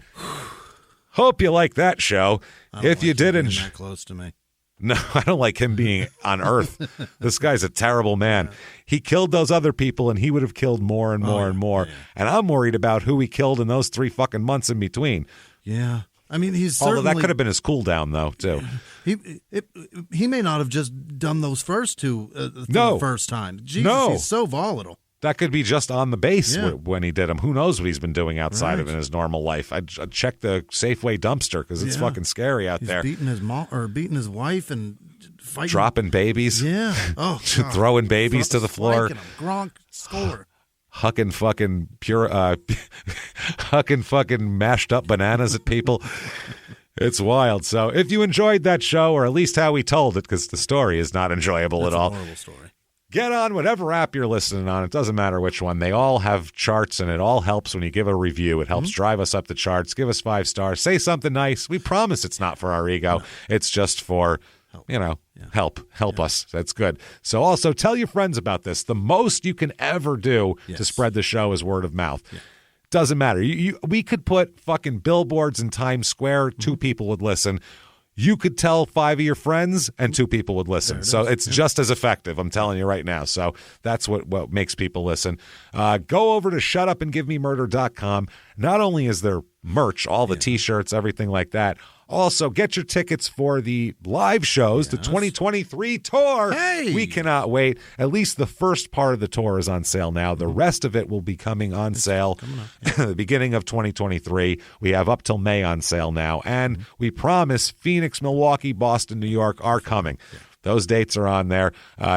hope you like that show. If you did enjoy, that close to me. No, I don't like him being on Earth. This guy's a terrible man. He killed those other people, and he would have killed more and more and more. Yeah. And I'm worried about who he killed in those 3 fucking months in between. Yeah. I mean, he's although that could have been his cool down, though, too. He may not have just done those first two the first time. Jesus, he's so volatile. That could be just on the base when he did them. Who knows what he's been doing outside of in his normal life? I'd check the Safeway dumpster because it's fucking scary out there. Beating his mom or beating his wife and fighting. Dropping babies. Yeah. Oh, throwing babies to the floor. Gronk score. Hucking fucking hucking fucking mashed up bananas at people. It's wild. So if you enjoyed that show, or at least how we told it, because the story is not enjoyable at all. It's a horrible story. Get on whatever app you're listening on. It doesn't matter which one. They all have charts, and it all helps when you give a review. It helps drive us up the charts. Give us 5 stars. Say something nice. We promise it's not for our ego. No. It's just for, help. Help us. That's good. So also tell your friends about this. The most you can ever do to spread the show is word of mouth. Yeah. Doesn't matter. We could put fucking billboards in Times Square. 2 people would listen. You could tell 5 of your friends and 2 people would listen. So it's just as effective, I'm telling you right now. So that's what makes people listen. Go over to shutupandgivememurder.com. Not only is there merch, all the T-shirts, everything like that. Also, get your tickets for the live shows, the 2023 tour. Hey! We cannot wait. At least the first part of the tour is on sale now. The rest of it will be coming on sale at the beginning of 2023. We have up till May on sale now. And we promise Phoenix, Milwaukee, Boston, New York are coming. Yeah. Those dates are on there.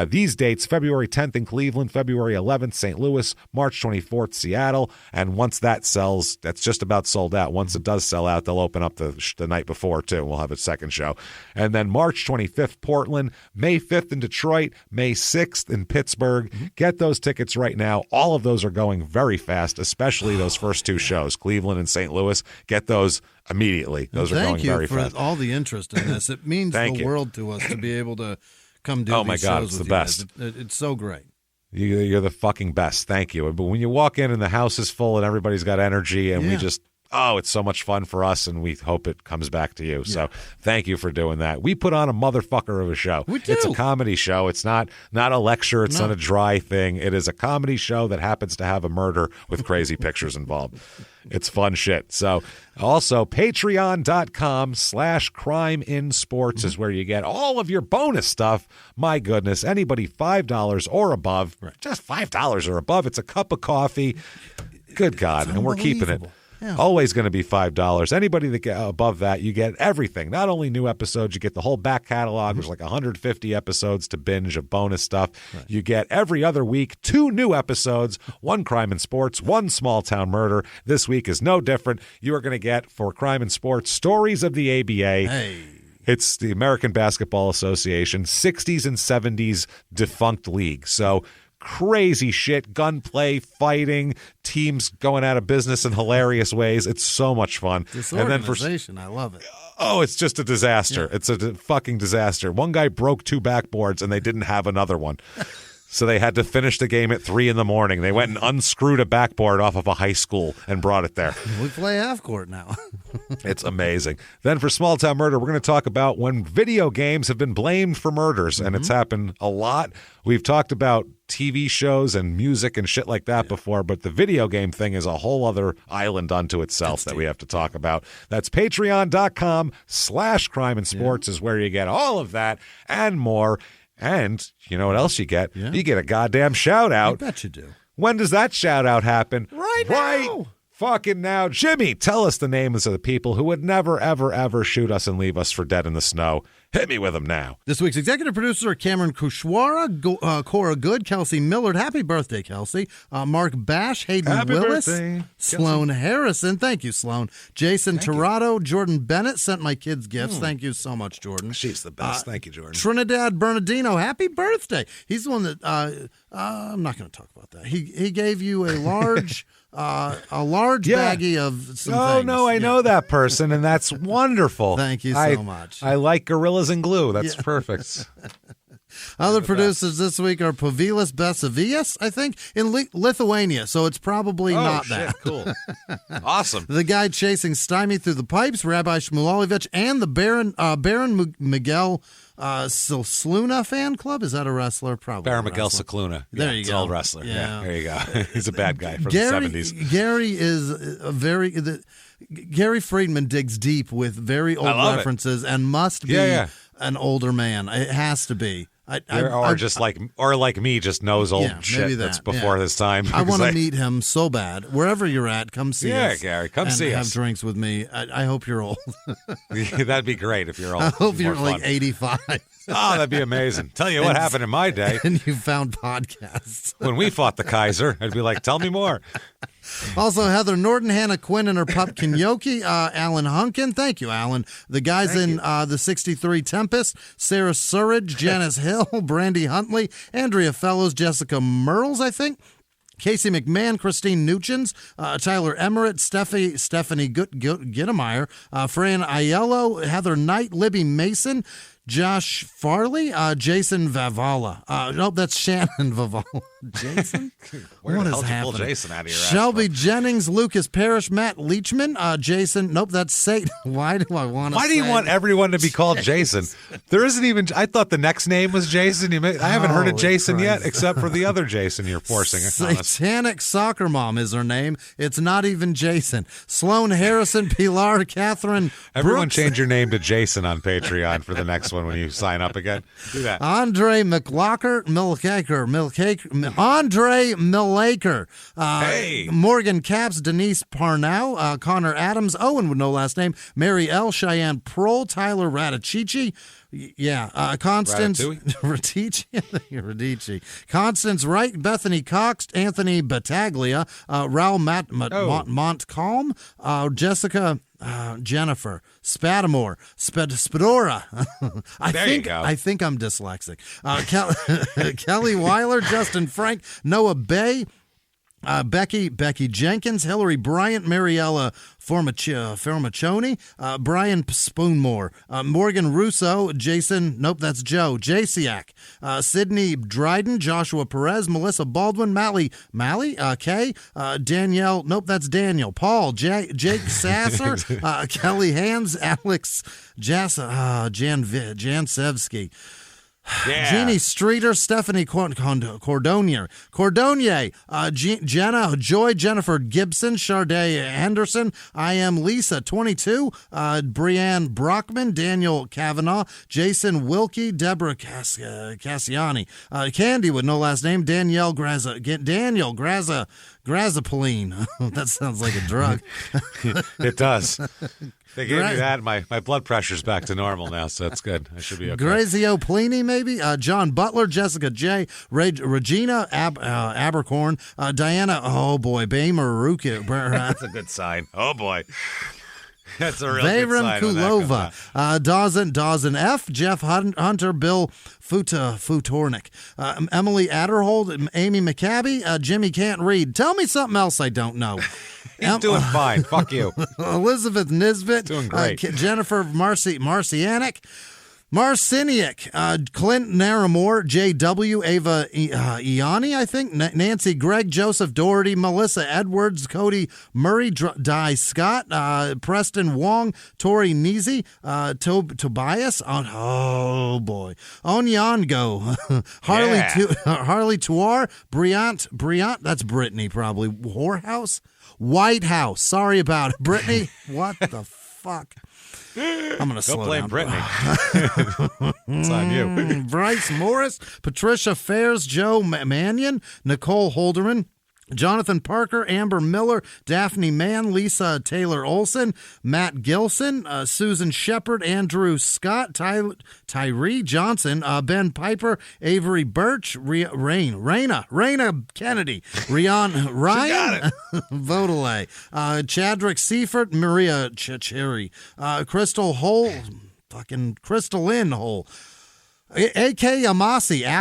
These dates, February 10th in Cleveland, February 11th, St. Louis, March 24th, Seattle. And once that sells, that's just about sold out. Once it does sell out, they'll open up the night before, too. We'll have a second show. And then March 25th, Portland, May 5th in Detroit, May 6th in Pittsburgh. Get those tickets right now. All of those are going very fast, especially those first 2 shows, Cleveland and St. Louis. Get those immediately. Those are going very fast. Thank you for all the interest in this. It means the world to us to be able to come do these shows it's with the you best. It's so great. You're the fucking best. Thank you. But when you walk in and the house is full and everybody's got energy and we just, it's so much fun for us and we hope it comes back to you. Yeah. So thank you for doing that. We put on a motherfucker of a show. We do. It's a comedy show. It's not a lecture. It's not a dry thing. It is a comedy show that happens to have a murder with crazy pictures involved. It's fun shit. So also patreon.com/crimeinsports is where you get all of your bonus stuff. My goodness, anybody $5 or above, just $5 or above. It's a cup of coffee. Good God. And we're keeping it. Yeah. Always going to be $5. Anybody that get above that, you get everything. Not only new episodes, you get the whole back catalog. There's like 150 episodes to binge of bonus stuff. Right. You get every other week 2 new episodes, 1 Crime and Sports, 1 Small Town Murder. This week is no different. You are going to get, for Crime and Sports, Stories of the ABA. Hey. It's the American Basketball Association, 60s and 70s defunct league. So crazy shit, gunplay, fighting, teams going out of business in hilarious ways. It's so much fun. Disorganization, I love it. Oh, it's just a disaster. Yeah. It's a fucking disaster. One guy broke 2 backboards and they didn't have another one. So they had to finish the game at 3 a.m. They went and unscrewed a backboard off of a high school and brought it there. We play half court now. It's amazing. Then for Small Town Murder, we're going to talk about when video games have been blamed for murders, and it's happened a lot. We've talked about TV shows and music and shit like that before, but the video game thing is a whole other island unto itself that we have to talk about. That's patreon.com/crime and sports is where you get all of that and more. And you know what else you get? Yeah. You get a goddamn shout out. I bet you do. When does that shout out happen? Right now. Fucking now. Jimmy, tell us the names of the people who would never, ever, ever shoot us and leave us for dead in the snow. Hit me with them now. This week's executive producer are Cameron Kushwara, Cora Good, Kelsey Millard. Happy birthday, Kelsey. Mark Bash, Hayden Happy Willis, birthday, Sloan Harrison. Thank you, Sloan. Jason Tirado, Jordan Bennett sent my kids gifts. Thank you so much, Jordan. She's the best. Thank you, Jordan. Trinidad Bernardino, happy birthday. He's the one that I'm not going to talk about that. He gave you a large baggie of some things. No, I know that person, and that's wonderful. Thank you so much. I like Gorillas and Glue. That's perfect. Other producers this week are Pavilas Besavias, I think, in Lithuania. So it's probably not that. Cool. Awesome. The guy chasing Stymie through the pipes, Rabbi Shmulevich, and the Baron Miguel Silsluna fan club. Is that a wrestler? Probably. Baron Miguel Silsluna. There you go. It's an old wrestler. Yeah. There you go. He's a bad guy from the 70s. Gary is Gary Friedman digs deep with very old references and must be an older man. It has to be. Or like me, just knows old shit that's before his time. I want to meet him so bad. Wherever you're at, come see us. Yeah, Gary, come see us. Have drinks with me. I hope you're old. That'd be great if you're old. I hope you're like 85. Oh, that'd be amazing. Tell you what happened in my day. And you found podcasts. When we fought the Kaiser, I'd be like, tell me more. Also, Heather Norton, Hannah Quinn and her pup Kinyoki, Alan Hunkin. Thank you, Alan. The guys in the 63 Tempest, Sarah Surridge, Janice Hill, Brandy Huntley, Andrea Fellows, Jessica Merles, I think. Casey McMahon, Christine Nuchens, Tyler Emmerich, Stephanie Gittemeyer, Fran Aiello, Heather Knight, Libby Mason, Josh Farley, Jason Vavala. Nope, that's Shannon Vavala. Jason? Where what the is hell did you pull happening? Jason out of your ass Shelby from? Jennings, Lucas Parrish, Matt Leachman, Jason. Nope, that's Satan. Why do I want to Why do you want everyone to be called Jason? There isn't even. I thought the next name was Jason. I haven't heard of Jason yet, except for the other Jason you're forcing on us. Satanic Soccer Mom is her name. It's not even Jason. Sloan Harrison, Pilar, Catherine. Everyone Brooks. change your name to Jason on Patreon for the next one when you sign up again. Do that. Andre Milkaker, Andre Millaker, Hey. Morgan Capps, Denise Parnell, Connor Adams, Owen with no last name, Mary L, Cheyenne Prohl, Tyler Radici, Constance Radici, Constance Wright, Bethany Cox, Anthony Battaglia, Raul Montcalm, Jessica. Jennifer Spadamore, Spadora. I think I'm dyslexic. Kelly Weiler, Justin Frank, Noah Bay, Becky Jenkins, Hillary Bryant, Mariella Formaccioni, Brian Spoonmore, Morgan Russo, Jason, nope, that's Joe, Jasiak, Sydney Dryden, Joshua Perez, Melissa Baldwin, Mally, Kay, Danielle, nope, that's Daniel, Paul, Jake Sasser, Kelly Hands, Alex Jansevsky. Yeah. Jeannie Streeter, Stephanie Cordonier, Jenna Joy, Jennifer Gibson, Sharday Henderson, I am Lisa, 22, Brianne Brockman, Daniel Kavanaugh, Jason Wilkie, Deborah Cassiani, Candy with no last name, Danielle Grazapoline. That sounds like a drug. It does. They gave me that. My blood pressure's back to normal now, so that's good. I should be okay. Grazio Plini, maybe. John Butler, Jessica J. Regina Abercorn, Diana, oh boy, Baymaruka. That's a good sign. Oh boy. That's a real good sign. Kulova, Dawson F., Jeff Hunter, Bill Futornik, Emily Adderhold, Amy McCabe, Jimmy Can't Read. Tell me something else I don't know. He's doing fine. Fuck you. Elizabeth Nisbet, Doing great. Jennifer Marcianic, Clint Naramore, J.W., Ava Iani, I think, Nancy Gregg, Joseph Doherty, Melissa Edwards, Cody Murray, Di Scott, Preston Wong, Tori Neasy, Tobias, oh boy, Onyango, Harley Tuar, Briant, that's Brittany probably, White House, sorry about it, Brittany, what the fuck? I'm going to slow blame down. Brittany. It's on you. Bryce Morris, Patricia Fairs, Joe Mannion, Nicole Holderman, Jonathan Parker, Amber Miller, Daphne Mann, Lisa Taylor Olson, Matt Gilson, Susan Shepard, Andrew Scott, Tyree Johnson, Ben Piper, Avery Birch, Raina Kennedy, Ryan Vodele, Chadrick Seifert, Maria Cherry, Crystal Lynn Hole, A.K. Akamasi,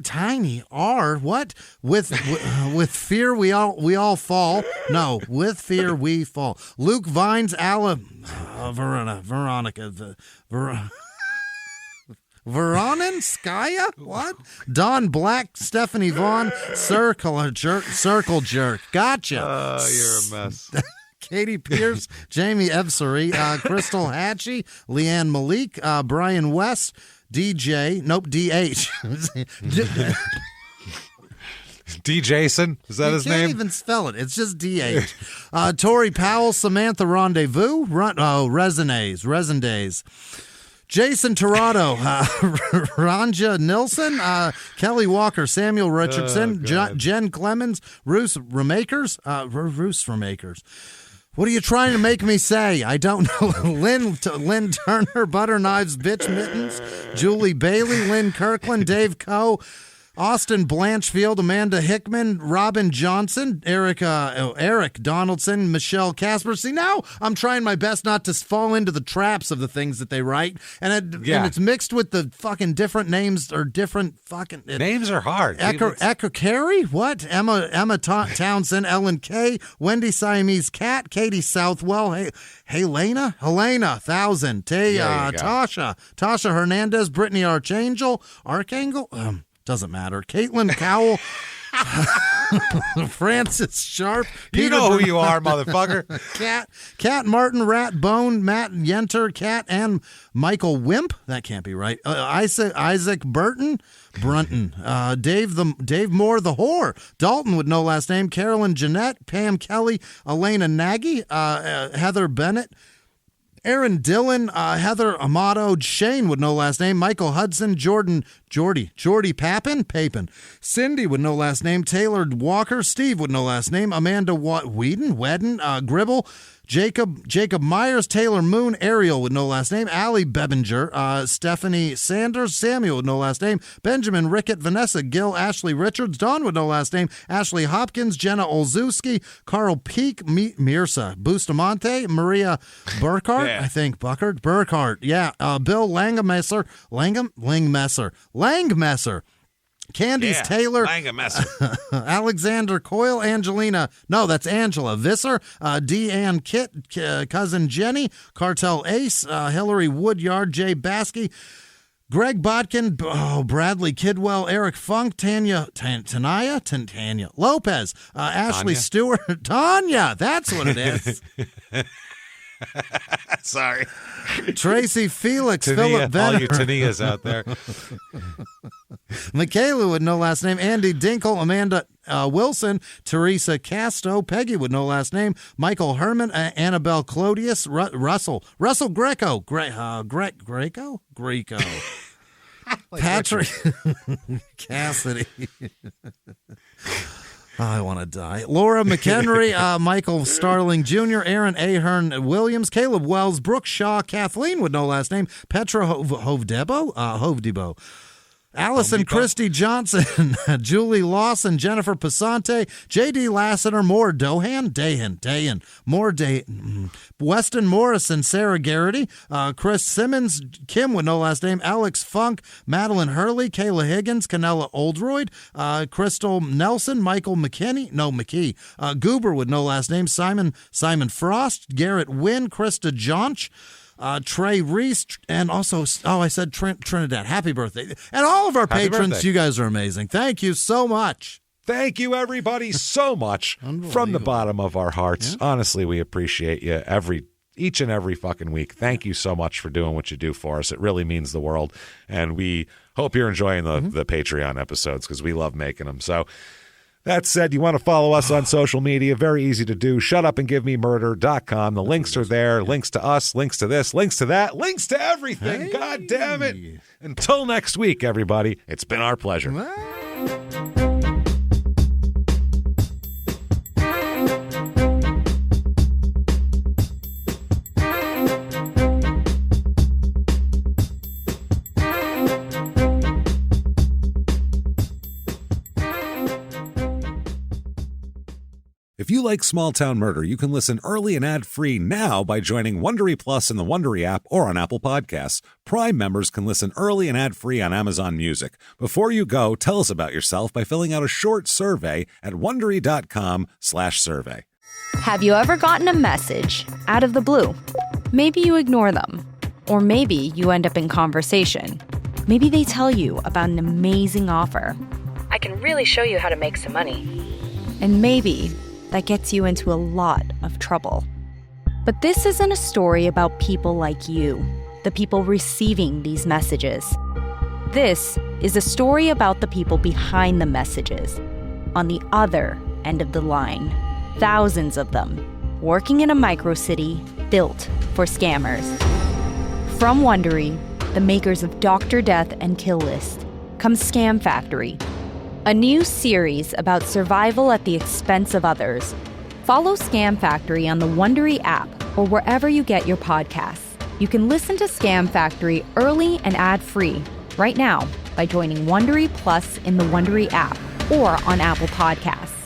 Tiny R. What? With fear we all fall. No, with fear we fall. Luke Vines, Veronica. Skaya? What? Don Black, Stephanie Vaughn, Circle Jerk. Gotcha. Oh, you're a mess. Katie Pierce, Jamie Evsary, Crystal Hatchie, Leanne Malik, Brian West, DH. D. Jason? Is that his name? You can't even spell it. It's just DH. Tori Powell, Samantha Rendezvous, Resendays. Jason Torado, Ranja Nilsson, Kelly Walker, Samuel Richardson, Jen Clemens, Roos Ramakers. What are you trying to make me say? I don't know. Lynn Turner, Butter Knives, Bitch Mittens, Julie Bailey, Lynn Kirkland, Dave Coe, Austin Blanchfield, Amanda Hickman, Robin Johnson, Eric Donaldson, Michelle Casper. See, now I'm trying my best not to fall into the traps of the things that they write. And it's mixed with the fucking different names or different fucking... Names are hard. Echo Carey? What? Emma Townsend, Ellen Kay, Wendy Siamese Cat, Katie Southwell, Helena, 1000, Tasha Hernandez, Brittany Archangel, doesn't matter. Caitlin Cowell, Francis Sharp. You know who you are, motherfucker. Cat Martin, Rat Bone, Matt Yenter, Cat and Michael Wimp. That can't be right. Isaac Brunton, Dave Moore, the whore. Dalton with no last name. Carolyn Jeanette, Pam Kelly, Elena Nagy, Heather Bennett. Aaron Dillon, Heather Amato, Shane with no last name, Michael Hudson, Jordy Papin, Cindy with no last name, Taylor Walker, Steve with no last name, Amanda Wedden, Gribble, Jacob Myers, Taylor Moon, Ariel with no last name, Allie Bebinger, Stephanie Sanders, Samuel with no last name, Benjamin Rickett, Vanessa Gill, Ashley Richards, Dawn with no last name, Ashley Hopkins, Jenna Olszewski, Carl Peak, Mirsa Bustamante, Maria Burkhart, I think Burkhart, Bill Langmesser, Candice Taylor, Alexander Coyle, Angelina, no, that's Angela Visser, Deanne Kitt, Cousin Jenny, Cartel Ace, Hillary Woodyard, Jay Baskey, Greg Botkin, Bradley Kidwell, Eric Funk, Tanya Lopez, Ashley Stewart, Tanya, that's what it is. Sorry. Tracy Felix, Philip Venner. All you Tanias out there. Michaela with no last name, Andy Dinkle, Amanda Wilson, Teresa Casto, Peggy with no last name, Michael Herman, Annabelle Clodius, Russell Greco, Patrick Cassidy. I want to die. Laura McHenry, Michael Starling Jr., Aaron Ahern Williams, Caleb Wells, Brooke Shaw, Kathleen with no last name, Petra Hovdebo, Allison Christie Johnson, Julie Lawson, Jennifer Passante, J.D. Lassiter, Moore Dahan, Moore Weston Morrison, Sarah Garrity, Chris Simmons, Kim with no last name, Alex Funk, Madeline Hurley, Kayla Higgins, Canella Oldroyd, Crystal Nelson, Michael McKee, Goober with no last name, Simon Frost, Garrett Wynn, Krista Jonch, Trey Reese, and also, I said Trinidad. Happy birthday. And all of our patrons, you guys are amazing. Thank you so much. Thank you, everybody, so much from the bottom of our hearts. Yeah. Honestly, we appreciate you each and every fucking week. Thank you so much for doing what you do for us. It really means the world. And we hope you're enjoying the Patreon episodes because we love making them. So that said, you want to follow us on social media, very easy to do. Shutupandgivememurder.com. The links are there. Links to us, links to this, links to that, links to everything. Hey. God damn it. Until next week, everybody, it's been our pleasure. If you like Small Town Murder, you can listen early and ad-free now by joining Wondery Plus in the Wondery app or on Apple Podcasts. Prime members can listen early and ad-free on Amazon Music. Before you go, tell us about yourself by filling out a short survey at Wondery.com/survey. Have you ever gotten a message out of the blue? Maybe you ignore them, or maybe you end up in conversation. Maybe they tell you about an amazing offer. I can really show you how to make some money. And maybe that gets you into a lot of trouble. But this isn't a story about people like you, the people receiving these messages. This is a story about the people behind the messages, on the other end of the line. Thousands of them, working in a microcity built for scammers. From Wondery, the makers of Dr. Death and Kill List, comes Scam Factory, a new series about survival at the expense of others. Follow Scam Factory on the Wondery app or wherever you get your podcasts. You can listen to Scam Factory early and ad-free right now by joining Wondery Plus in the Wondery app or on Apple Podcasts.